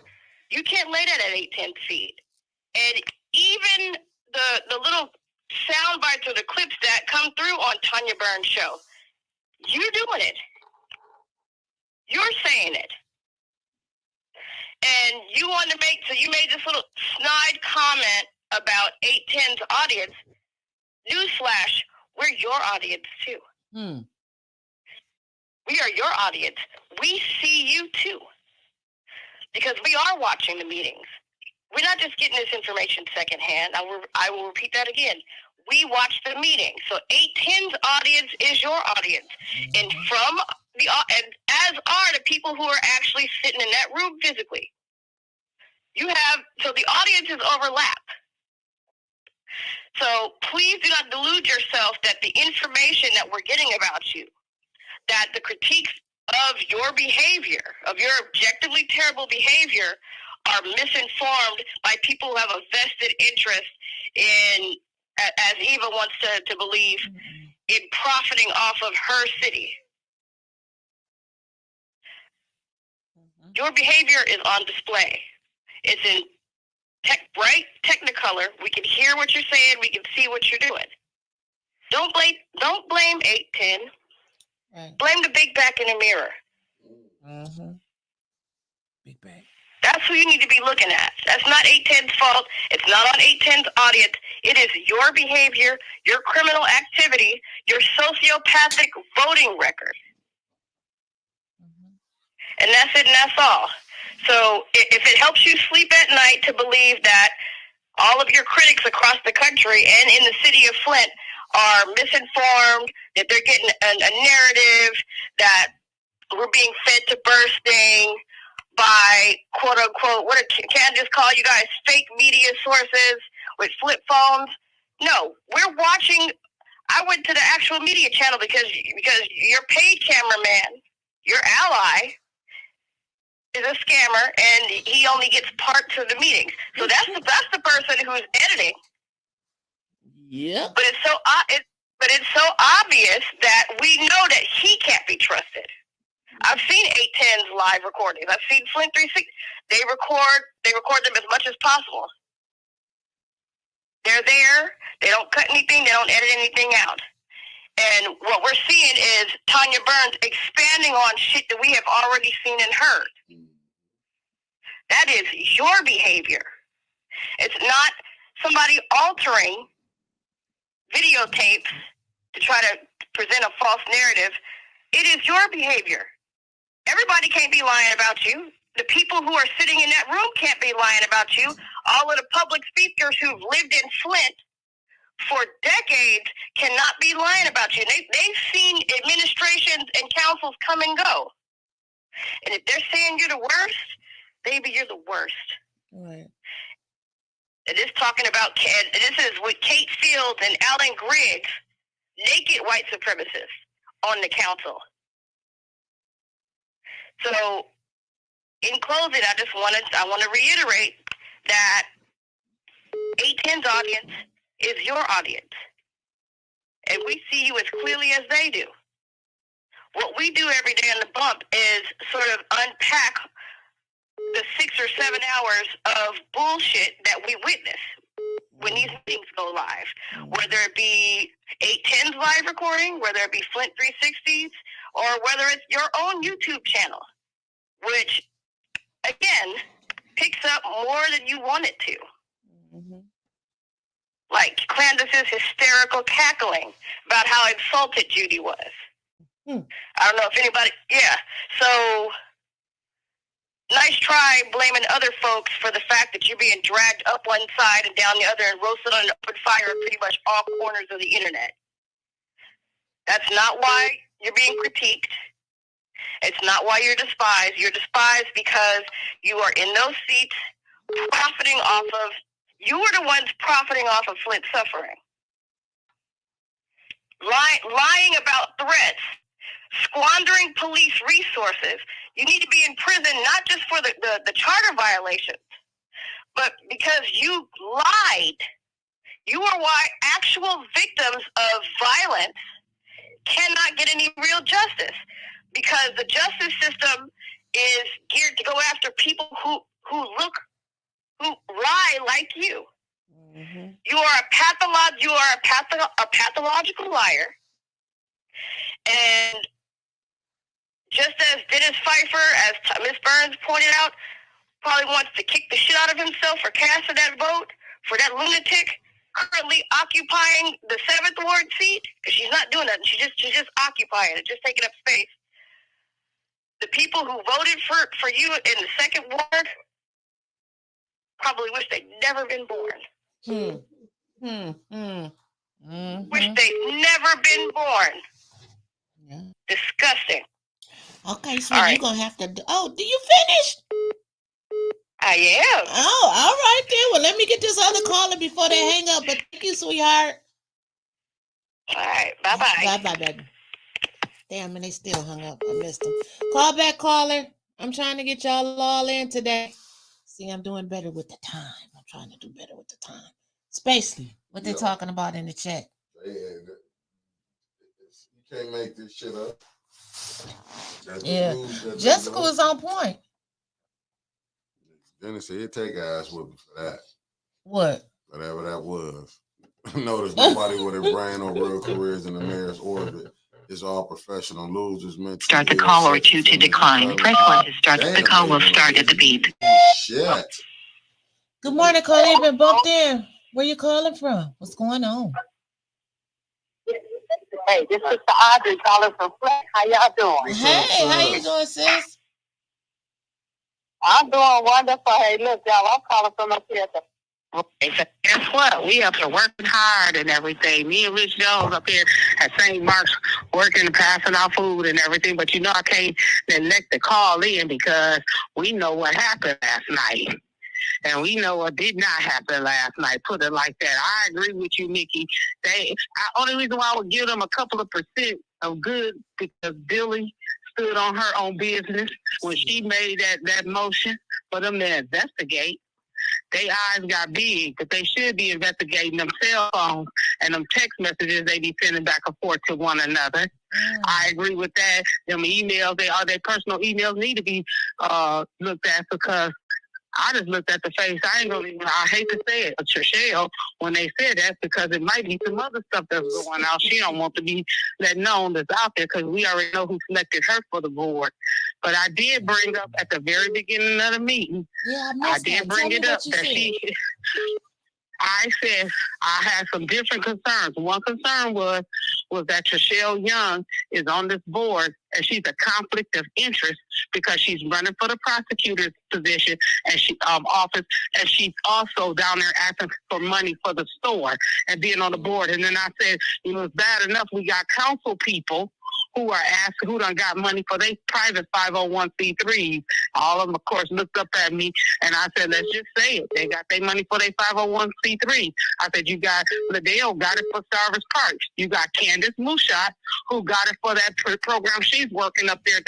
You can't lay that at 810 feet. And even the little sound highlights or the clips that come through on Tanya Burns' show. You're doing it. You're saying it. And you want to you made this little snide comment about 810's audience. Newsflash, we're your audience too. We are your audience. We see you too. Because we are watching the meetings. We're not just getting this information secondhand. I will repeat that again. We watch the meeting. So 810's audience is your audience. And and as are the people who are actually sitting in that room physically. So the audiences overlap. So please do not delude yourself that the information that we're getting about you, that the critiques of your behavior, of your objectively terrible behavior, are misinformed by people who have a vested interest in, as Eva wants to believe, in profiting off of her city. Your behavior is on display. It's in bright Technicolor. We can hear what you're saying. We can see what you're doing. Don't blame 810. Right. Blame the big back in the mirror. Big back. That's who you need to be looking at. That's not 810's fault. It's not on 810's audience. It is your behavior, your criminal activity, your sociopathic voting record. And that's it, and that's all. So if it helps you sleep at night to believe that all of your critics across the country and in the city of Flint are misinformed, that they're getting a narrative, that we're being fed to bursting by quote unquote, can I just call you guys fake media sources with flip phones? No, we're watching. I went to the actual media channel because your paid cameraman, your ally, is a scammer and he only gets parts of the meetings. So that's the person who's editing. Yeah. But it's so obvious that we know that he can't be trusted. I've seen 810's live recordings. I've seen Flint 360. They record them as much as possible. They're there. They don't cut anything. They don't edit anything out. And what we're seeing is Tanya Burns expanding on shit that we have already seen and heard. That is your behavior. It's not somebody altering videotapes to try to present a false narrative. It is your behavior. Everybody can't be lying about you. The people who are sitting in that room can't be lying about you. All of the public speakers who've lived in Flint for decades cannot be lying about you. They've seen administrations and councils come and go. And if they're saying you're the worst, baby, you're the worst. Right. And this talking about, this is with Kate Fields and Alan Griggs, naked white supremacists on the council. So, in closing, I want to reiterate that 810's audience is your audience. And we see you as clearly as they do. What we do every day on the bump is sort of unpack the 6 or 7 hours of bullshit that we witness when these things go live. Whether it be 810's live recording, whether it be Flint 360's, or whether it's your own YouTube channel, which, again, picks up more than you want it to. Like Candace's hysterical cackling about how insulted Judy was. I don't know if anybody, so nice try blaming other folks for the fact that you're being dragged up one side and down the other and roasted on an open fire in pretty much all corners of the internet. That's not why you're being critiqued. It's not why you're despised. You're despised because you are in those seats profiting off of, you were the ones profiting off of Flint's suffering. Lying about threats, squandering police resources. You need to be in prison not just for the charter violations, but because you lied. You are why actual victims of violence cannot get any real justice, because the justice system is geared to go after people who lie like you. You are a pathological liar. And just as Dennis Pfeiffer, as Ms. Burns pointed out, probably wants to kick the shit out of himself for casting that vote for that lunatic currently occupying the 7th ward seat, because she's not doing nothing. She's just occupying it, just taking up space. The people who voted for you in the 2nd ward probably wish they'd never been born. Wish they'd never been born. Yeah. Disgusting. Okay, so you're gonna have to. Oh, do you finish? I am. Oh, all right then. Well, let me get this other caller before they hang up. But thank you, sweetheart. All right. Bye-bye. Bye, baby. Damn, and they still hung up. I missed them. Call back, caller. I'm trying to get y'all all in today. See, I'm doing better with the time. I'm trying to do better with the time. Spacely, what they talking about in the chat? You can't make this shit up. Yeah. Jessica was on point. Dennis said he'd take ass whooping for that. What? Whatever that was. Notice nobody with a brain or real careers in the mayor's orbit. It's all professional losers meant to Start the call or 2 to decline. Press 1 to start. The call will start at the beep. Shit. Good morning, caller. You've been booked in. Where you calling from? What's going on? Hey, this is Audrey calling from Flint. How y'all doing? Hey, how you doing, sis? I'm doing wonderful. Hey, look, y'all, I'm calling from up here at the... Guess what? We up here working hard and everything. Me and Rich Jones up here at St. Mark's working and passing out food and everything. But you know I can't neglect to call in because we know what happened last night. And we know what did not happen last night. Put it like that. I agree with you, Nikki. Only reason why I would give them a couple of percent of good because Billy stood on her own business when she made that motion for them to investigate. Their eyes got big, but they should be investigating them cell phones and them text messages they be sending back and forth to one another. I agree with that. Them emails, their personal emails need to be looked at because I just looked at the face. I hate to say it, but Trishelle, when they said that, because it might be some other stuff that's going out. She don't want to be let known that's out there because we already know who selected her for the board. But I did bring up at the very beginning of the meeting. Yeah, I did bring it up that I said I had some different concerns. One concern was that Trishelle Young is on this board and she's a conflict of interest because she's running for the prosecutor's position and she office, and she's also down there asking for money for the store and being on the board. And then I said, it was bad enough we got council people who are asking, who done got money for their private 501c3s. All of them, of course, looked up at me, and I said, let's just say it. They got their money for their 501c3s. I said, you got, Liddell got it for Starvers Park. You got Candace Mushat, who got it for that program she's working up there at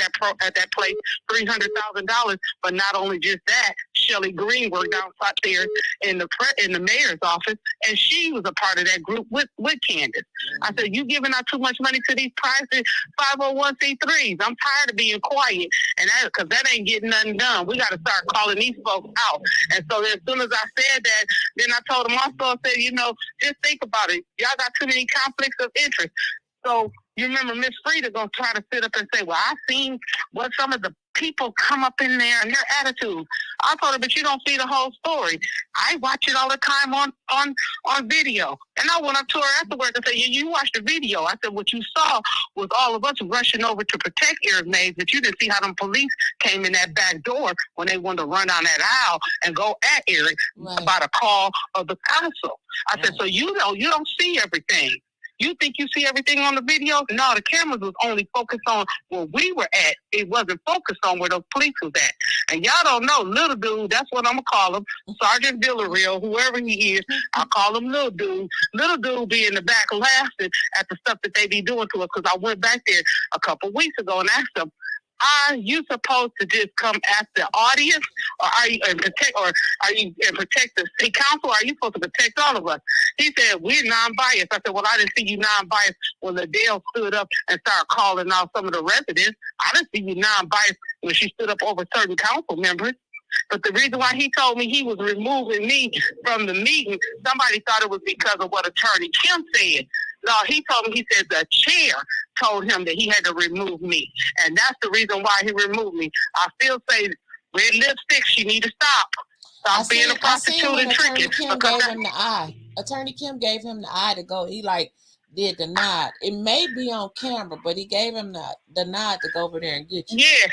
that place, $300,000. But not only just that, Shelley Green worked outside there in the mayor's office, and she was a part of that group with Candace. I said, you giving out too much money to these private 501c3s. I'm tired of being quiet, and because that ain't getting nothing done. We got to start calling these folks out. And so as soon as I said that, then I told them also, I said, just think about it. Y'all got too many conflicts of interest. So you remember Miss Frieda gonna try to sit up and say, well, I seen what some of the people come up in there and their attitudes. I told her, but you don't see the whole story. I watch it all the time on video. And I went up to her afterwards and said, you watched the video. I said, what you saw was all of us rushing over to protect Eric Mays, but you didn't see how them police came in that back door when they wanted to run down that aisle and go at Eric by the call of the council. I said, so you don't see everything. You think you see everything on the video? No, the cameras was only focused on where we were at. It wasn't focused on where those police was at. And y'all don't know, little dude, that's what I'm going to call him, Sergeant Villarreal, whoever he is, I'll call him little dude. Little dude be in the back laughing at the stuff that they be doing to us, because I went back there a couple weeks ago and asked them, are you supposed to just come at the audience, or are you protect the city council? Or are you supposed to protect all of us? He said, we're non-biased. I said, well, I didn't see you non-biased when Liddell stood up and started calling out some of the residents. I didn't see you non-biased when she stood up over certain council members. But the reason why he told me he was removing me from the meeting, somebody thought it was because of what Attorney Kim said. No, he told me, he said the chair told him that he had to remove me. And that's the reason why he removed me. I still say, red lipstick, she need to stop. Stop being a prostitute and tricking. Attorney Kim gave him the eye. Attorney Kim gave him the eye to go. He like did the nod. It may be on camera, but he gave him the nod to go over there and get you. Yeah.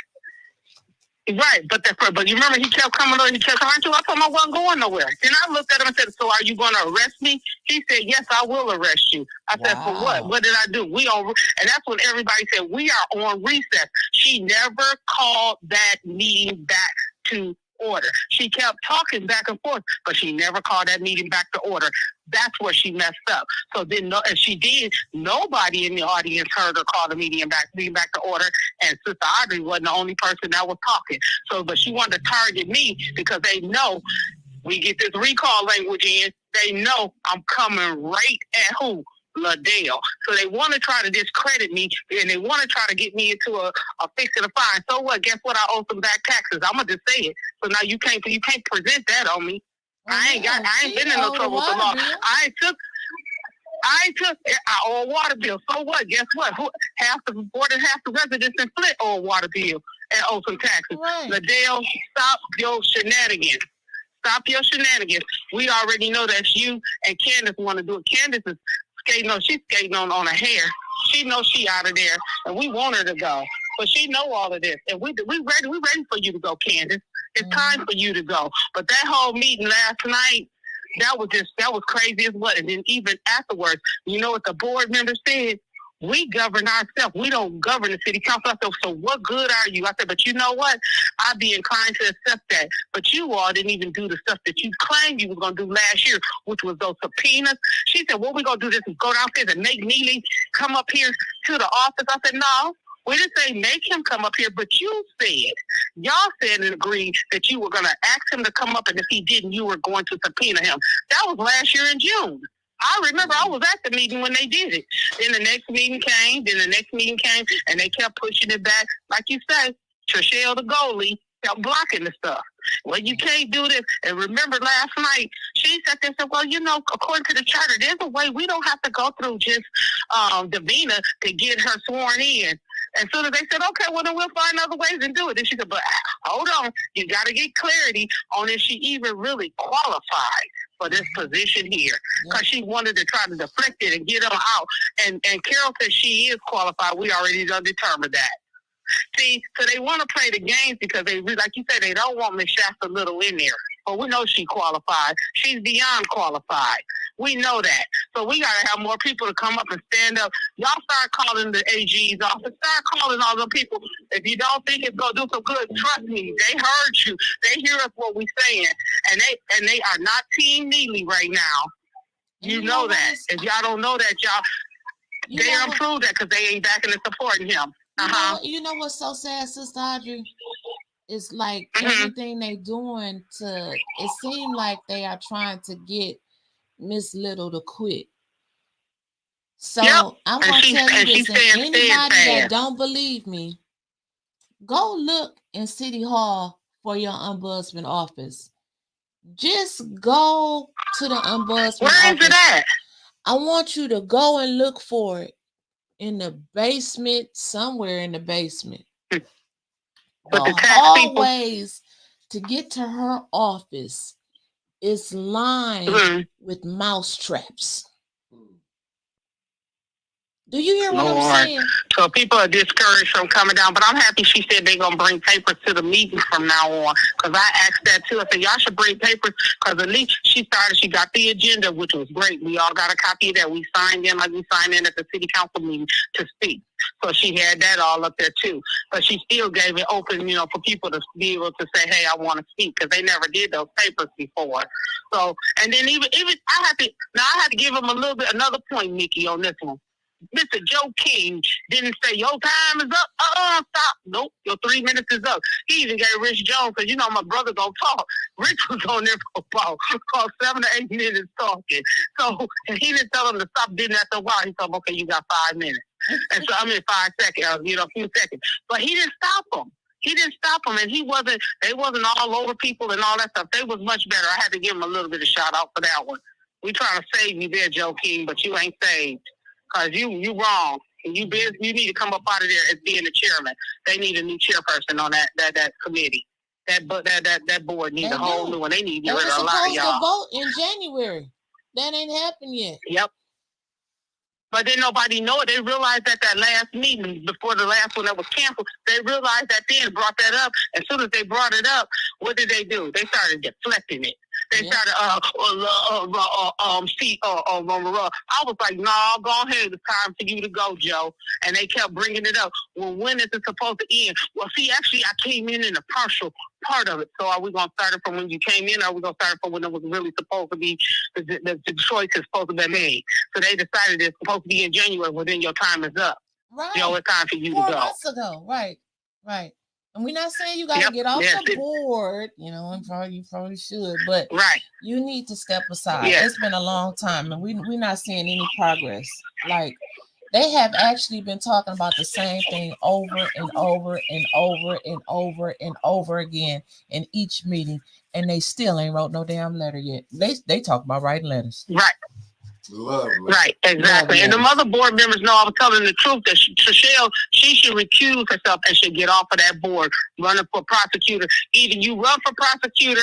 Right, but you remember he kept coming over, he kept coming to. I told him I wasn't going nowhere. Then I looked at him and said, "So are you going to arrest me?" He said, "Yes, I will arrest you." I said, "For what? What did I do?" And that's when everybody said, "We are on recess." She never called that meeting back to order. She kept talking back and forth, but she never called that meeting back to order. That's where she messed up. So then, if she did, nobody in the audience heard her call the meeting back to order. And Sister Audrey wasn't the only person that was talking. So, but she wanted to target me because they know we get this recall language in. They know I'm coming right at who? Ladale. So they want to try to discredit me, and they want to try to get me into a fix and a fine. So what? Guess what? I owe some back taxes. I'm gonna just say it. So now you can't present that on me. I ain't been in no trouble with the law. I owe a water bill. So what? Guess what? Half the residents in Flint owe a water bill and owe some taxes. Right. Ladale, stop your shenanigans. Stop your shenanigans. We already know that you and Candace want to do it. Candace is skating on. She's skating on her hair. She knows she out of there, and we want her to go. But she know all of this, and we ready. We ready for you to go, Candace. It's time for you to go. But that whole meeting last night, that was crazy as what. And then even afterwards, you know what the board member said? We govern ourselves. We don't govern the city council. I said, so what good are you? I said, but you know what? I'd be inclined to accept that. But you all didn't even do the stuff that you claimed you was going to do last year, which was those subpoenas. She said, what we going to do this is go downstairs and make Neely come up here to the office. I said, no. We didn't say make him come up here, but y'all said and agreed that you were going to ask him to come up, and if he didn't, you were going to subpoena him. That was last year in June. I remember I was at the meeting when they did it. Then the next meeting came, and they kept pushing it back. Like you said, Trishelle, the goalie, kept blocking the stuff. Well, you can't do this. And remember last night, she sat there and said, well, you know, according to the charter, there's a way we don't have to go through just Davina to get her sworn in. As soon as they said, okay, well, then we'll find other ways and do it. And she said, but hold on, you got to get clarity on if she even really qualified for this position here. Because she wanted to try to deflect it and get them out. And Carol said she is qualified. We already done determined that. See, so they want to play the games because they, like you said, they don't want Miss Shasta Little in there. But we know she qualified. She's beyond qualified. We know that. So we got to have more people to come up and stand up. Y'all start calling the AG's office. Start calling all the people. If you don't think it's going to do some good, trust me, they heard you. They hear us what we're saying. And they are not Team Neely right now. You know that. If y'all don't know that, they don't prove that because they ain't backing and supporting him. You know what's so sad, Sister Audrey? It's like everything they doing it seems like they are trying to get Miss Little to quit. So I'm going to tell you this, and anybody that don't believe me, go look in City Hall for your ombudsman office. Just go to the ombudsman office. Where is it at? I want you to go and look for it in the basement, somewhere in the basement. The hallways to get to her office is lined with mouse traps. Do you hear what I'm saying? So people are discouraged from coming down, but I'm happy she said they're going to bring papers to the meeting from now on, because I asked that too. I said, y'all should bring papers, because at least she got the agenda, which was great. We all got a copy of that. We signed in like we signed in at the city council meeting to speak. So she had that all up there too. But she still gave it open, for people to be able to say, hey, I want to speak, because they never did those papers before. So, and then even I had to give them another point, Nikki, on this one. Mr. Joe King didn't say, your time is up. Stop. Nope, your 3 minutes is up. He even gave Rich Jones, because my brother gonna talk. Rich was on there for about 7 to 8 minutes talking. So, and he didn't tell him to stop. Didn't after a while. He told him, okay, you got 5 minutes. And so, 5 seconds, a few seconds. But he didn't stop him. He didn't stop them, and they wasn't all over people and all that stuff. They was much better. I had to give him a little bit of shout out for that one. We trying to save you there, Joe King, but you ain't saved. Cause you wrong. And you need to come up out of there as being the chairman. They need a new chairperson on that committee. That board needs a whole new one. They need to get rid of a lot of y'all. They were supposed to vote in January. That ain't happened yet. Yep. But then nobody know it. They realized that last meeting, before the last one that was canceled, they realized that then brought that up. As soon as they brought it up, what did they do? They started deflecting it. They started, I was like, no, go ahead. It's time for you to go, Joe. And they kept bringing it up. Well, when is it supposed to end? Well, see, actually, I came in a partial part of it. So are we going to start it from when you came in, or are we going to start it from when it was really supposed to be, the choice is supposed to be made? So they decided it's supposed to be in January, well, then your time is up. Right. You know, it's time for you to go. 4 months ago. Right. And we're not saying you got to get off the board, you know, and you probably should, but you need to step aside. It's been a long time, and we're not seeing any progress. Like, they have actually been talking about the same thing over and over and over and over and over again in each meeting, and they still ain't wrote no damn letter yet. They talk about writing letters. Right. Lovely. Right, exactly. And the other board members know I was telling the truth that Trishelle, she should recuse herself and should get off of that board, running for prosecutor. Either you run for prosecutor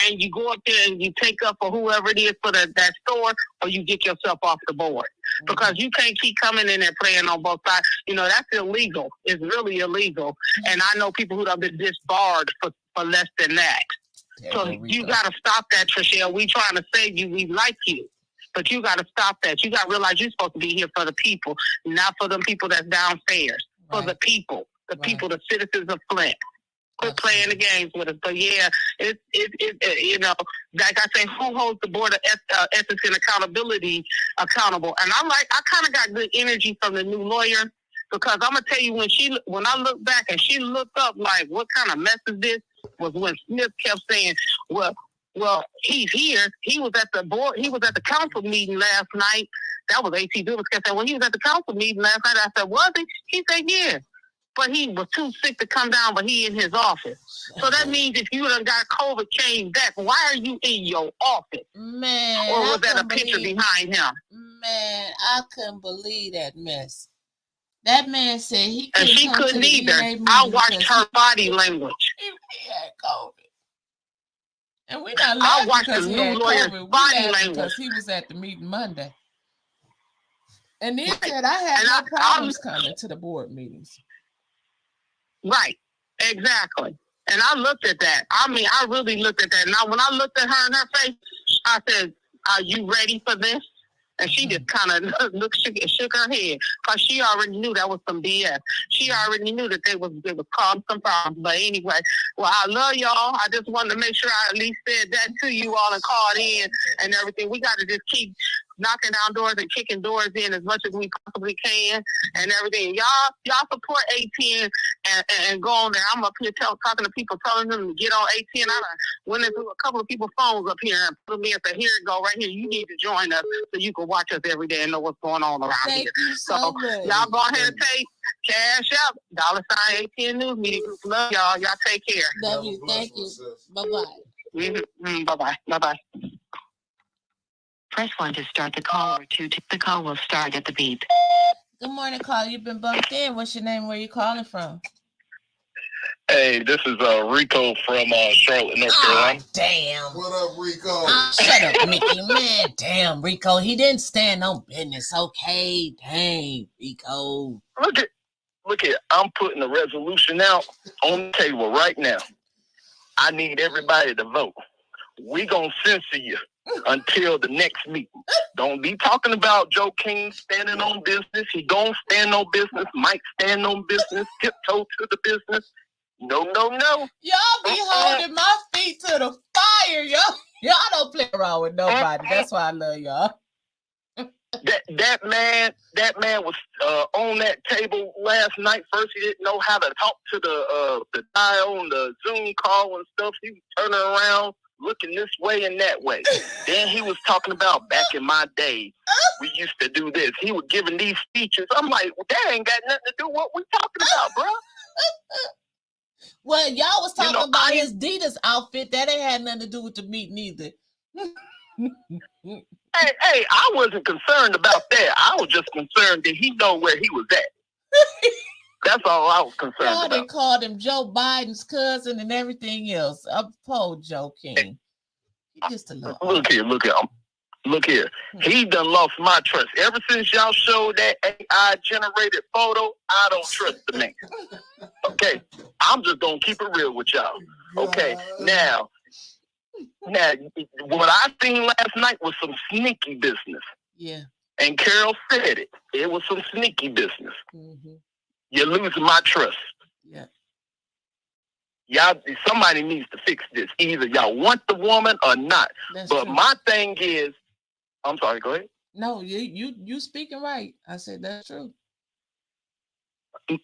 and you go up there and you take up for whoever it is for that store, or you get yourself off the board. Because you can't keep coming in there playing on both sides. You know, that's illegal. It's really illegal. And I know people who have been disbarred for less than that. So you got to stop that, Trishelle. We trying to save you. We like you. But you got to stop that. You got to realize you're supposed to be here for the people, not for the people that's downstairs. For the people, the citizens of Flint. Quit playing the games with us. But yeah, it's you know, like I say, who holds the board of ethics and accountability accountable? And I kind of got good energy from the new lawyer, because I'm gonna tell you, when I look back and she looked up like, what kind of mess is this? Was when Smith kept saying, well, he's here. He was at the board. He was at the council meeting last night. That was A.T. Dubas kept saying, well, he was at the council meeting last night. I said, was he? He said, yeah. But he was too sick to come down, but he in his office. So that means if you done got COVID came back, why are you in your office? Man. Or was that a picture behind him? Man, I couldn't believe that mess. That man said he couldn't. And she couldn't either. I watched her body language. He had COVID. And we're not laughing. I watched the new lawyer's body language because he was at the meeting Monday. And then said I had no problems coming to the board meetings. Right, exactly. And I looked at that. I mean, I really looked at that. Now, when I looked at her in her face, I said, "Are you ready for this?" And she just kind of shook her head, because she already knew that was some BS. She already knew that they was causing some problems. But anyway, well, I love y'all. I just wanted to make sure I at least said that to you all and called in and everything. We got to just keep knocking down doors and kicking doors in as much as we possibly can and everything. Y'all support ATN and go on there. I'm up here talking to people, telling them to get on ATN. I went into a couple of people's phones up here and put them in and said, here it go, right here. You need to join us so you can watch us every day and know what's going on around here. So y'all go ahead and take cash up, $ ATN News Media Group. Love y'all. Y'all take care. Love you. Thank you. Bye-bye. Bye-bye. Bye-bye. Press 1 to start the call, or 2 to the call will start at the beep. Good morning, caller. You've been bumped in. What's your name? Where you calling from? Hey, this is Rico from Charlotte, North Carolina. Damn. What up, Rico? Shut up, Mickey. Man, damn, Rico. He didn't stand on business. Okay, dang, Rico. Look at, I'm putting a resolution out on the table right now. I need everybody to vote. We gonna censor you until the next meeting. Don't be talking about Joe King standing on business. He gonna stand on business. Mike stand on business. Tiptoe to the business. No. Y'all be holding my feet to the fire, y'all don't play around with nobody. That's why I love y'all. That man was on that table last night. First, he didn't know how to talk to the guy on the Zoom call and stuff. He was turning around, looking this way and that way. Then he was talking about back in my day, we used to do this. He was giving these speeches. I'm like, well, that ain't got nothing to do with what we talking about, bro. Well, y'all was talking know, about his Adidas outfit. That ain't had nothing to do with the meet neither. Hey, I wasn't concerned about that. I was just concerned that he know where he was at. That's all I was concerned Y'all about. they called him Joe Biden's cousin and everything else. Poor Joe King. He just a little Look here. He done lost my trust. Ever since y'all showed that AI generated photo, I don't trust the man. Okay. I'm just gonna keep it real with y'all. Okay. Now what I seen last night was some sneaky business. Yeah. And Carol said it. It was some sneaky business. Mm-hmm. You're losing my trust. Yeah. Y'all, somebody needs to fix this. Either y'all want the woman or not. But true. my thing is, I'm sorry, go ahead. No, you speaking right. I said that's true.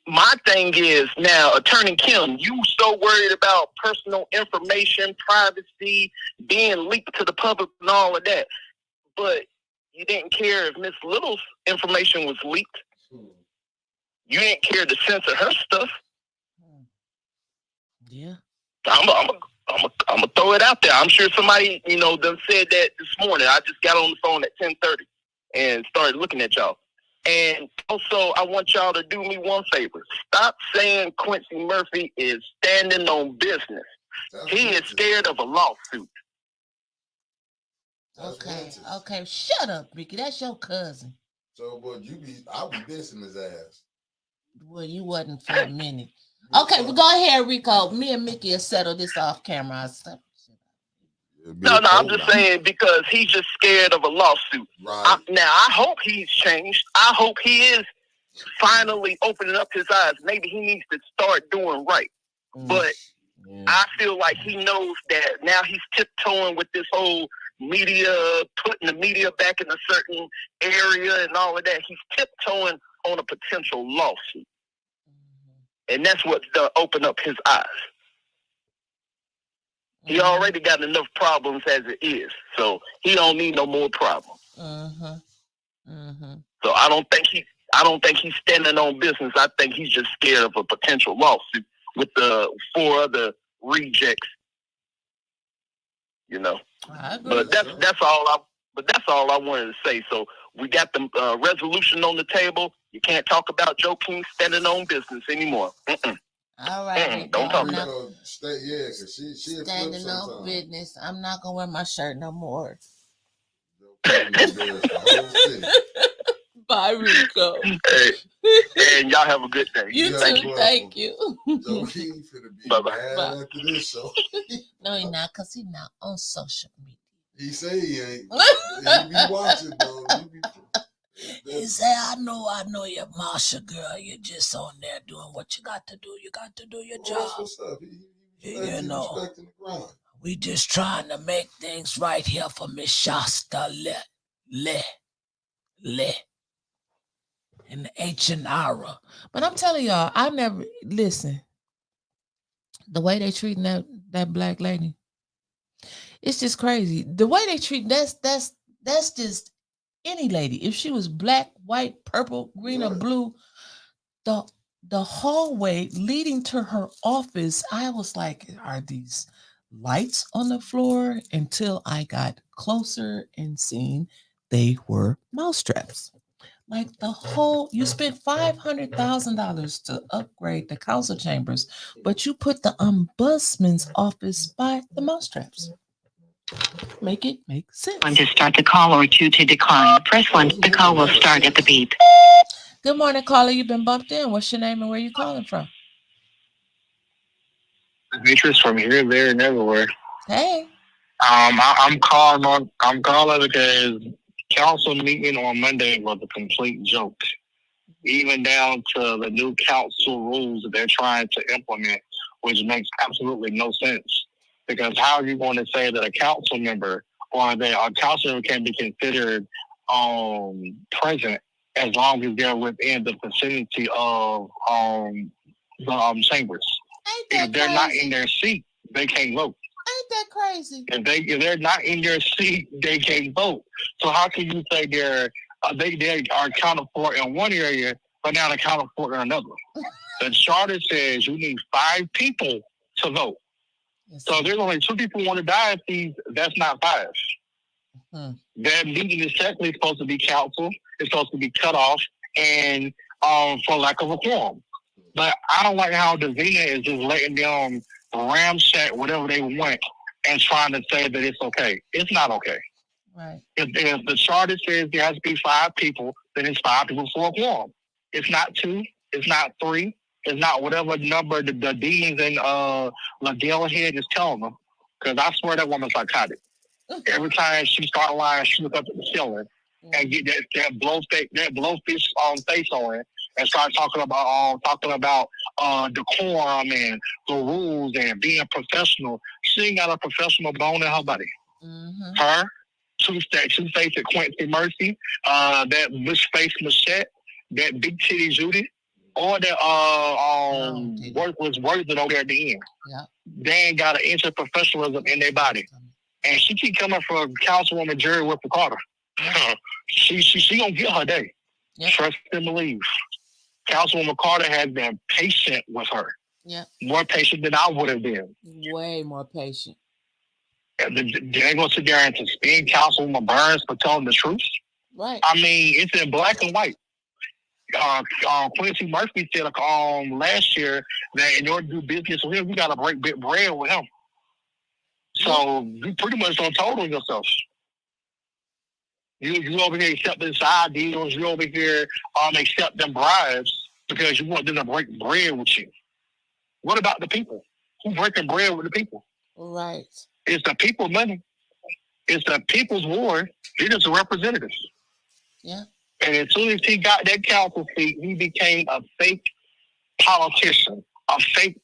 My thing is now, Attorney Kim, you so worried about personal information, privacy, being leaked to the public and all of that. But you didn't care if Miss Little's information was leaked. You didn't care to censor her stuff. Yeah. I'm gonna throw it out there. I'm sure somebody, done said that this morning. I just got on the phone at 10:30 and started looking at y'all. And also, I want y'all to do me one favor. Stop saying Quincy Murphy is standing on business. He is scared of a lawsuit. Okay. Shut up, Ricky. That's your cousin. So, but I'll be dissing his ass. Well, you wasn't for a minute. Okay, well, go ahead, Rico. Me and Mickey will settle this off camera. No, I'm just saying because he's just scared of a lawsuit. Right. Now, I hope he's changed. I hope he is finally opening up his eyes. Maybe he needs to start doing right. But I feel like he knows that now he's tiptoeing with this whole media, putting the media back in a certain area and all of that. He's tiptoeing on a potential lawsuit. And that's what's going to open up his eyes. He already got enough problems as it is, so he don't need no more problems. So I don't think he's standing on business. I think he's just scared of a potential lawsuit with the 4 other rejects. But that's all I wanted to say. So we got the resolution on the table. You can't talk about Joe King standing on business anymore. All right. Don't talk about it. Because she standing on business. I'm not going to wear my shirt no more. Bye, Rico. Hey, and y'all have a good day. You too. Thank you. Joe King finna be mad after this show. No, he's not, because he's not on social media. He say he ain't. He be watching, though. He say, I know you're Marsha, girl. You're just on there doing what you got to do. You got to do your job. That's what's up. We just trying to make things right here for Miss Shasta Le. And the H&R. But I'm telling y'all, I never listen. The way they treating that black lady, it's just crazy. The way they treat that's just any lady. If she was black, white, purple, green, or blue, the hallway leading to her office, I was like, are these lights on the floor? Until I got closer and seen they were mousetraps. Like you spent $500,000 to upgrade the council chambers, but you put the ombudsman's office by the mousetraps. Make it make sense. 1 to start the call or 2 to decline. Press 1. The call will start at the beep. Good morning, caller. You've been bumped in. What's your name and where you calling from? Demetrius from here, there, and everywhere. Hey. I'm calling because council meeting on Monday was a complete joke. Even down to the new council rules that they're trying to implement, which makes absolutely no sense. Because how are you going to say that a council member or that a council member can be considered present as long as they're within the vicinity of the chambers? If they're not in their seat, they can't vote. Ain't that crazy? If they're not in their seat, they can't vote. So how can you say they are accounted for in one area, but now the county court got another. The charter says you need 5 people to vote. So there's only 2 people who want to die. That's not 5. That meeting is technically supposed to be council. It's supposed to be cut off and for lack of a quorum. But I don't like how Davina is just letting them ramshack whatever they want and trying to say that it's okay. It's not okay. Right. If the charter says there has to be 5 people, then it's 5 people for a quorum. It's not 2. It's not 3. It's not whatever number the demons and Liddell head is telling them. Because I swear that woman's psychotic. Every time she start lying, she look up at the ceiling and get that blowfish face on it and start talking about decorum and the rules and being professional. She ain't got a professional bone in her body. Her, two-faced Quincy Mercy, that bush-faced Machette, that big titty Judy, or that worthless Worthing over there at the end. Yeah. They ain't got an inch of professionalism in their body. And she keep coming for Councilwoman Jerry Whipper Carter. She gonna get her day. Yep. Trust and believe. Councilwoman Carter has been patient with her. Yeah. More patient than I would have been. Way more patient. And they ain't gonna sit there and to spin Councilwoman Burns for telling the truth. Right. I mean, it's in black and white. Quincy Murphy said last year that in order to do business with him, you gotta break bit bread with him. So you pretty much don't total yourself. You over here accepting side deals. You over here accepting bribes because you want them to break bread with you. What about the people? Who's breaking bread with the people? Right. It's the people money. It's the people's war. You're just a representative. Yeah. And as soon as he got that council seat, he became a fake politician, a fake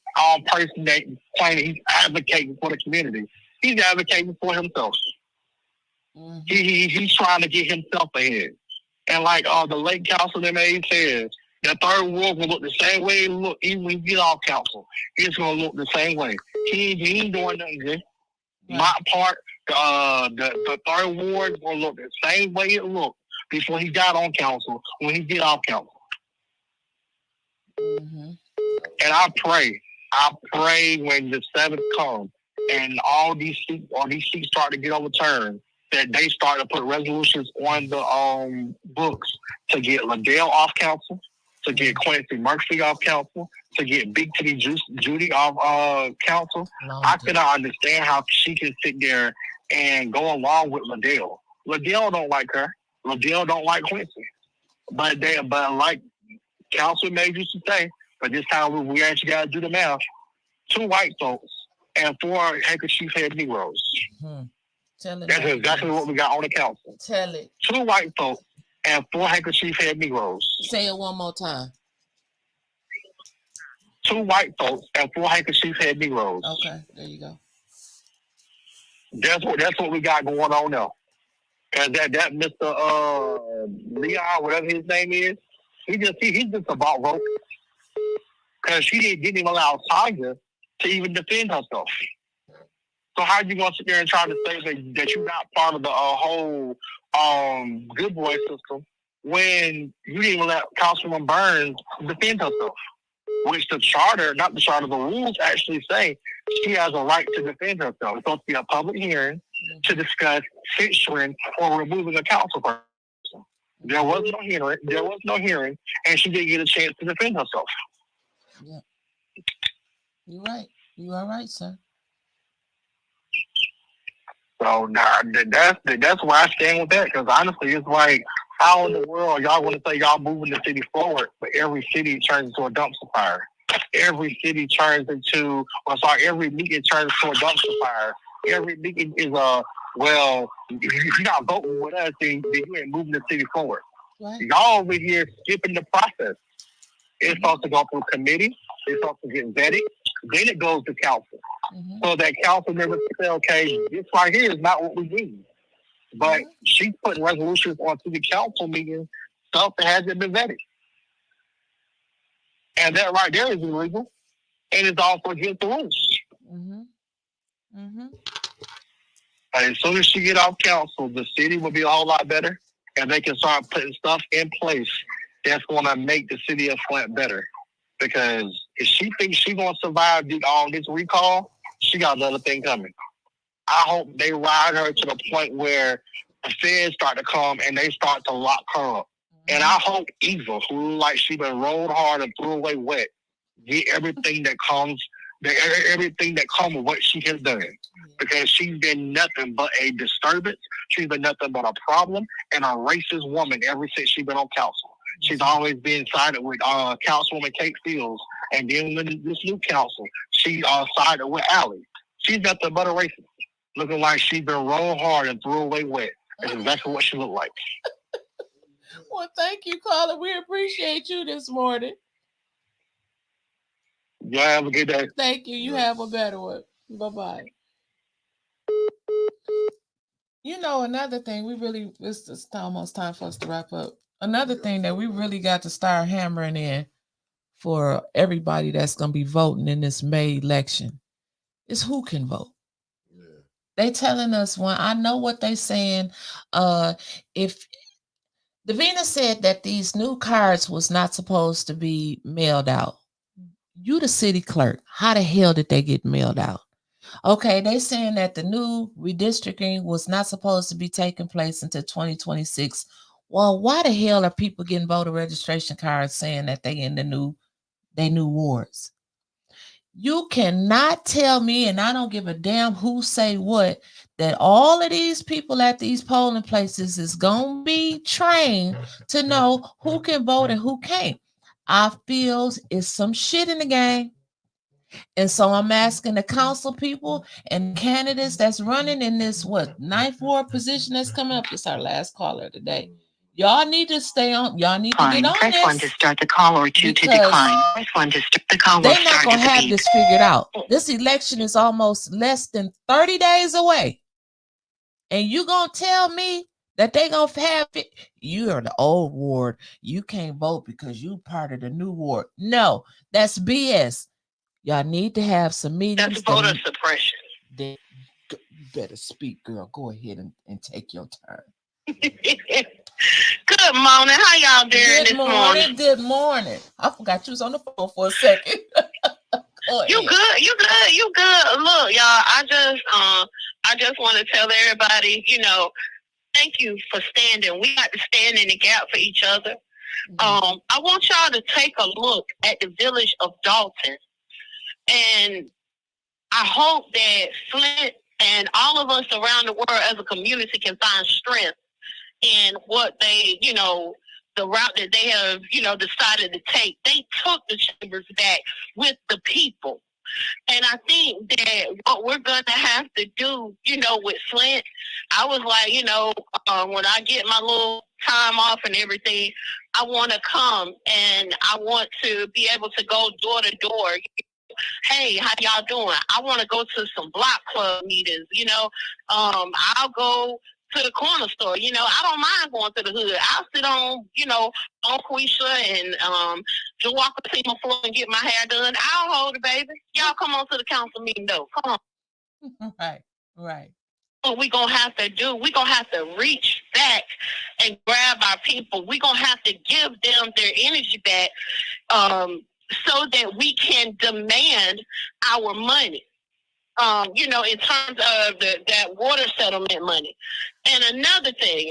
person that claiming he's advocating for the community. He's advocating for himself. He's trying to get himself ahead. And like the late councilman says, the third ward will look the same way it look even when you get off council. It's gonna look the same way. He ain't doing nothing good. Right. My part, the third ward will look the same way it looked before he got on council when he get off council. And I pray when the 7th comes and all these seats start to get overturned, that they start to put resolutions on the books to get Liddell off council, to get Quincy Murphy off council, to get Big Titty Judy off council. I cannot understand how she can sit there and go along with Liddell. Liddell don't like her. Liddell don't like Quincy. But like council made used to say, but this time we actually got to do the math. 2 white folks and 4 handkerchief head Negroes. That's exactly what we got on the council. Tell it. 2 white folks and 4 handkerchief head Negroes. Say it one more time. 2 white folks and 4 handkerchief head Negroes. Okay, there you go. That's what we got going on now. And that Mr. Leon, whatever his name is, he's just about vote. Because she didn't even allow Tanya to even defend herself. So how you gonna sit there and try to say that you're not part of the whole good boy system when you didn't even let Councilwoman Burns defend herself? Which the rules actually say she has a right to defend herself. It's supposed to be a public hearing to discuss censuring or removing a council person. There was no hearing, and she didn't get a chance to defend herself. Yeah. You're right. You are right, sir. So that's why I stand with that, because honestly, it's like, how in the world y'all want to say y'all moving the city forward, but every city turns into a dumpster fire. Every meeting turns into a dumpster fire. Every meeting is if you're not voting with us, then you ain't moving the city forward. Right. Y'all over here skipping the process. It's supposed to go through committee. It's supposed to get vetted. Then it goes to council. So that council members say, okay, this right here is not what we need. But she's putting resolutions onto the council meeting, stuff that hasn't been vetted. And that right there is illegal. And it's also against the rules. And as soon as she get off council, the city will be a whole lot better. And they can start putting stuff in place that's going to make the city of Flint better. Because if she thinks she's going to survive this recall, she got another thing coming. I hope they ride her to the point where the feds start to come and they start to lock her up. And I hope Eva, who like she been rolled hard and threw away wet, get everything that comes with what she has done. Because she's been nothing but a disturbance. She's been nothing but a problem and a racist woman ever since she's been on council. She's always been sided with Councilwoman Kate Fields, and then with this new council, she sided with Allie. She's nothing but a racist, looking like she's been rolled hard and threw away wet. That's exactly what she looked like. Well, thank you, caller. We appreciate you this morning. Y'all have a good day. Thank you. You have a better one. Bye-bye. You know, another thing, it's just almost time for us to wrap up. Another thing that we really got to start hammering in for everybody that's going to be voting in this May election is who can vote. Yeah. They telling us I know what they saying. If Davina said that these new cards was not supposed to be mailed out. You the city clerk. How the hell did they get mailed out? Okay, they saying that the new redistricting was not supposed to be taking place until 2026. Well, why the hell are people getting voter registration cards saying that they in their new wards? You cannot tell me, and I don't give a damn who say what, that all of these people at these polling places is going to be trained to know who can vote and who can't. I feel it's some shit in the game. And so I'm asking the council people and candidates that's running in this, ninth ward position that's coming up. It's our last caller today. Y'all need to stay on. Y'all need to get on Press this. 1 to start the call or 2 to decline. Press 1 to start the call. They're not going to have this figured out. This election is almost less than 30 days away. And you going to tell me that they going to have it? You are the old ward. You can't vote because you part of the new ward. No, that's BS. Y'all need to have some meetings. That's voter suppression. You better speak, girl. Go ahead and take your turn. Good morning. How y'all doing this morning? Good morning. I forgot you was on the phone for a second. You good. Look, y'all, I just want to tell everybody, thank you for standing. We got to stand in the gap for each other. I want y'all to take a look at the village of Dalton. And I hope that Flint and all of us around the world as a community can find strength in what they, the route that they have, decided to take. They took the chambers back with the people. And I think that what we're going to have to do, with Flint, I was like, when I get my little time off and everything, I want to come and I want to be able to go door to door. Hey, how y'all doing? I want to go to some block club meetings, I'll go to the corner store, I don't mind going to the hood. I'll sit on, on Quisha and Joe Walker Seymour floor and get my hair done. I'll hold it, baby. Y'all come on to the council meeting though. Come on. Right. What we're going to have to do, we're going to have to reach back and grab our people. We're going to have to give them their energy back so that we can demand our money. In terms of that water settlement money. And another thing,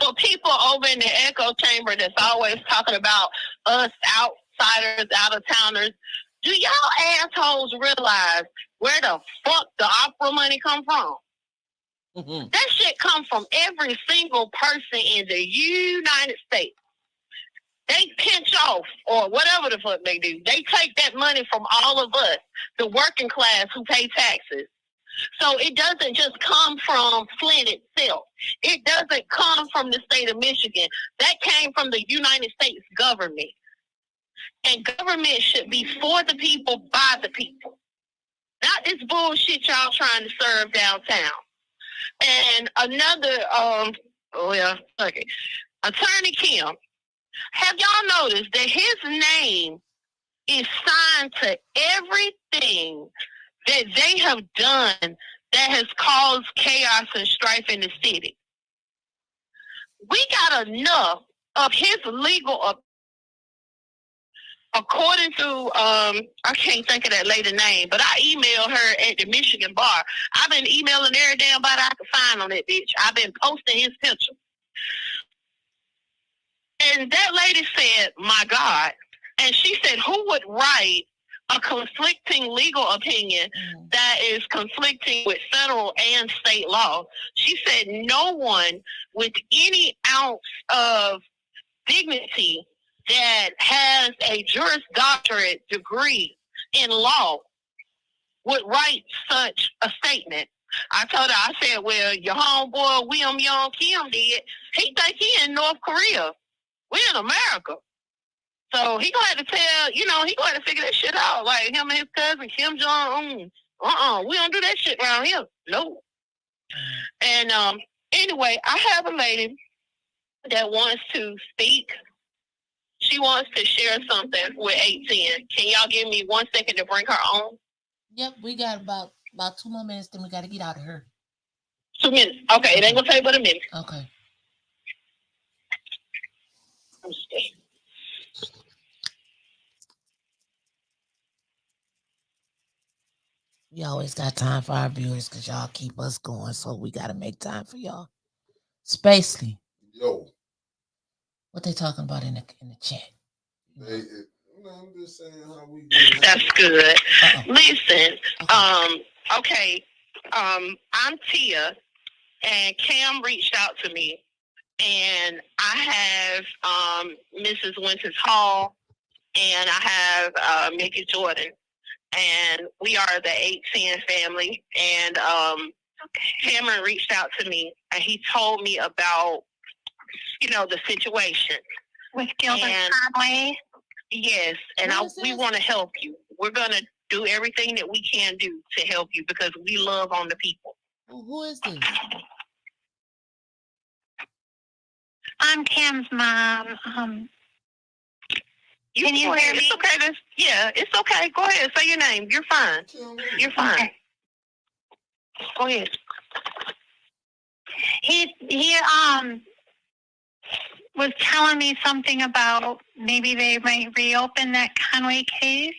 for people over in the echo chamber that's always talking about us outsiders, out-of-towners, do y'all assholes realize where the fuck the opera money come from? Mm-hmm. That shit comes from every single person in the United States. They pinch off or whatever the fuck they do. They take that money from all of us, the working class who pay taxes. So it doesn't just come from Flint itself. It doesn't come from the state of Michigan. That came from the United States government. And government should be for the people, by the people. Not this bullshit y'all trying to serve downtown. And another, Attorney Kim, have y'all noticed that his name is signed to everything that they have done that has caused chaos and strife in the city? We got enough of his legal according to I can't think of that lady name, but I emailed her at the Michigan bar. I've been emailing every damn body I can find on that bitch. I've been posting his picture. And that lady said, my God. And she said, who would write a conflicting legal opinion that is conflicting with federal and state law? She said, no one with any ounce of dignity that has a Juris Doctorate degree in law would write such a statement. I told her, I said, well, your homeboy William Young Kim did. He think he in North Korea. We're in America. So he gonna have to tell, he gonna have to figure that shit out. Like him and his cousin Kim Jong-un. We don't do that shit around here. No. And anyway, I have a lady that wants to speak. She wants to share something with 810. Can y'all give me 1 second to bring her on? Yep, we got about 2 more minutes, then we got to get out of here. 2 minutes. Okay, it ain't gonna take but a minute. Okay. We always got time for our viewers because y'all keep us going, so we got to make time for y'all. Spacely. Yo. What they talking about in the chat? I'm just saying how we. That's good. Listen. Okay. I'm Tia, and Cam reached out to me, and I have Mrs. Winters Hall, and I have Mickey Jordan, and we are the 810 family. And Cameron reached out to me, and he told me about, the situation with Gilbert Conway. Yes, and we want to help you. We're gonna do everything that we can do to help you because we love on the people. Who is this? I'm Cam's mom. Can you hear me? It's okay. It's okay. Go ahead. Say your name. You're fine. You're fine. Okay. Go ahead. He was telling me something about maybe they might reopen that Conway case.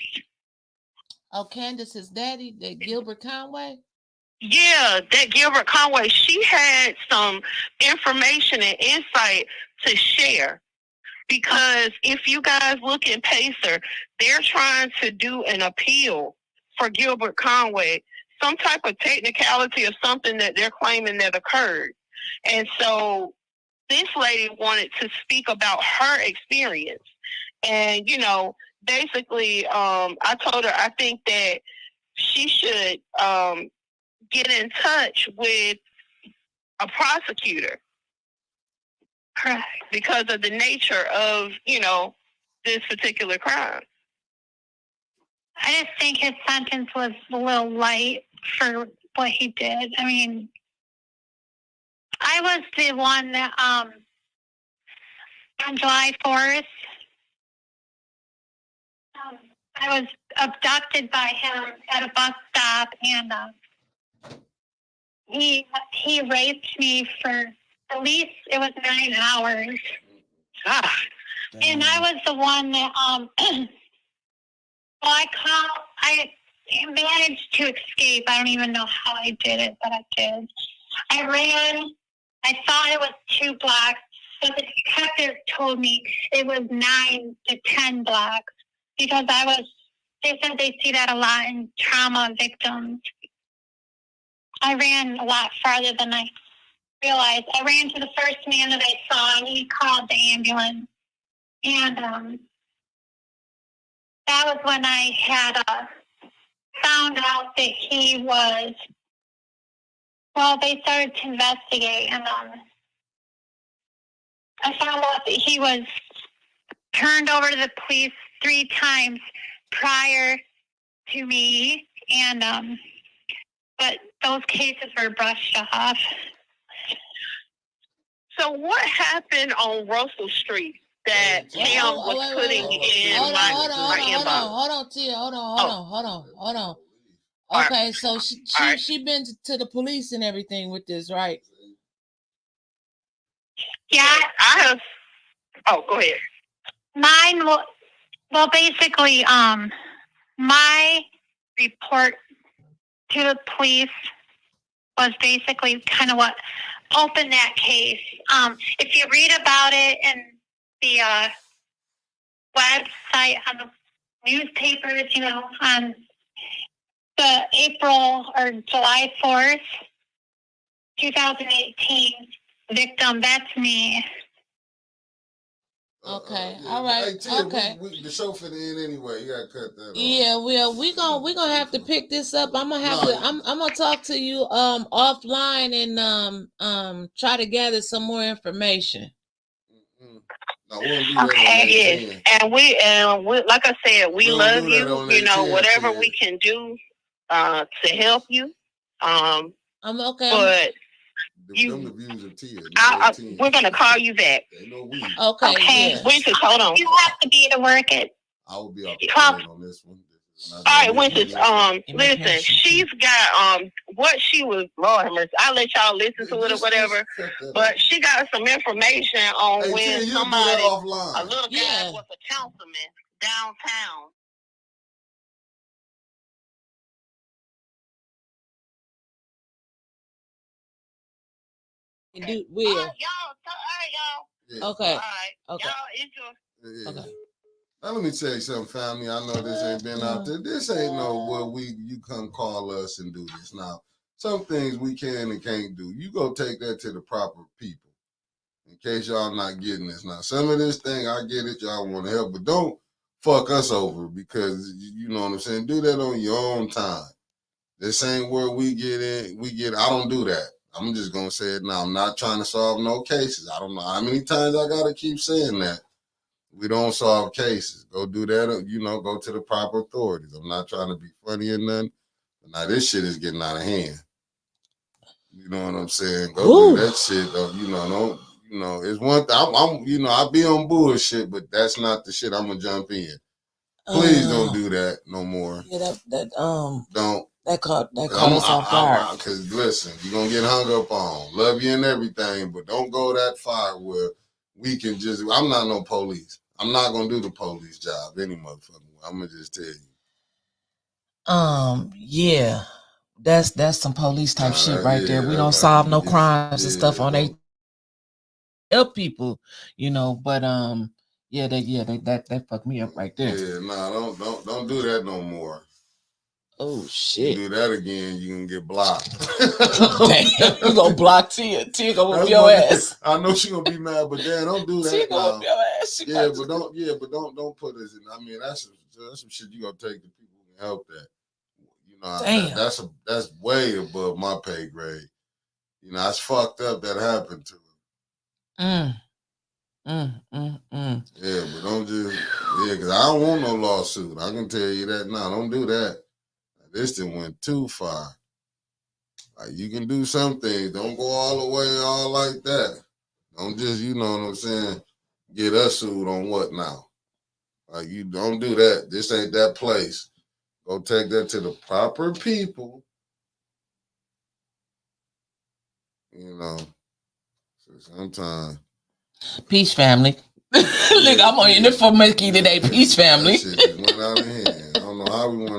Oh, Candace's daddy, that Gilbert Conway? Yeah, that Gilbert Conway. She had some information and insight to share. Because if you guys look in Pacer, they're trying to do an appeal for Gilbert Conway, some type of technicality of something that they're claiming that occurred. And so this lady wanted to speak about her experience. And, basically, I told her I think that she should get in touch with a prosecutor. Correct. Because of the nature of, this particular crime. I just think his sentence was a little light for what he did. I mean, I was the one that, on July 4th, I was abducted by him at a bus stop, and he raped me for at least, it was 9 hours. And I was the one that, I managed to escape. I don't even know how I did it, but I did. I ran. I thought it was 2 blocks, but the detective told me it was 9 to 10 blocks because they said they see that a lot in trauma victims. I ran a lot farther than I realized. I ran to the first man that I saw, and he called the ambulance. And that was when I had found out that he was, they started to investigate, and I found out that he was turned over to the police 3 times prior to me, and but those cases were brushed off. So what happened on Russell Street that Cam was putting in my inbox? Hold on, Tia. Hold on. Okay, so she been to the police and everything with this, right? Yeah, Oh, go ahead. Mine, well, basically, my report to the police was basically kind of what opened that case. If you read about it in the website, on the newspapers, on the April or July 4th, 2018 victim, that's me. Okay, all right. Hey, Tia, Okay. the show for the end anyway. You gotta cut that off. Yeah, well, we gonna have to pick this up. I'm gonna talk to you offline and try to gather some more information. No, we'll do Okay, yes. And we like I said, we love you. You know, whatever we can do to help you. I'm okay. But the views of Tia. We're gonna call you back. Okay. Yeah. Winston, hold on. You have to be to work at. I will be off the plane on this one. All right, Winston. Listen, she's got what she was. Lord have mercy. I'll let y'all listen to it or whatever. But she got some information on when somebody, a little guy, was a councilman downtown. Will. All right, y'all. Okay. All right. Okay. Y'all enjoy. Okay. Now let me tell you something, family. I know this ain't been out there. This ain't no where you come call us and do this. Now, some things we can and can't do. You go take that to the proper people. In case y'all not getting this. Now, some of this thing, I get it, y'all want to help, but don't fuck us over because you know what I'm saying. Do that on your own time. This ain't where we get in. I don't do that. I'm just gonna say it now. I'm not trying to solve no cases. I don't know how many times I gotta keep saying that. We don't solve cases. Go do that, go to the proper authorities. I'm not trying to be funny or nothing. But now this shit is getting out of hand. You know what I'm saying? Go do that shit though. It's one thing. I be on bullshit, but that's not the shit I'm gonna jump in. Please don't do that no more. Yeah, don't. That caught us off guard. Because listen, you're going to get hung up on. Love you and everything, but don't go that far where we can just, I'm not no police. I'm not going to do the police job any motherfucking way. I'm going to just tell you. Yeah. That's some police type shit right there. We don't solve no crimes and stuff on they help people, but that fucked me up right there. Yeah, don't do that no more. Oh shit! You do that again, you can get blocked. Damn, you gonna block Tia? Tia gonna whoop your ass. I know she gonna be mad, but damn, don't do that. Tia gonna whoop your ass. Don't put us in. I mean, that's some shit you gonna take to people who can help that. Damn. That's way above my pay grade. It's fucked up that happened to her. Yeah, but don't just because I don't want no lawsuit. I can tell you that now. Don't do that. This thing went too far. Like you can do some things. Don't go all the way all like that. Don't just, you know what I'm saying, get us sued on what now? Like you don't do that. This ain't that place. Go take that to the proper people. So sometimes. Peace family. Look, I'm on your for Mickey today. Peace family. That shit just went out of hand. I don't know how we want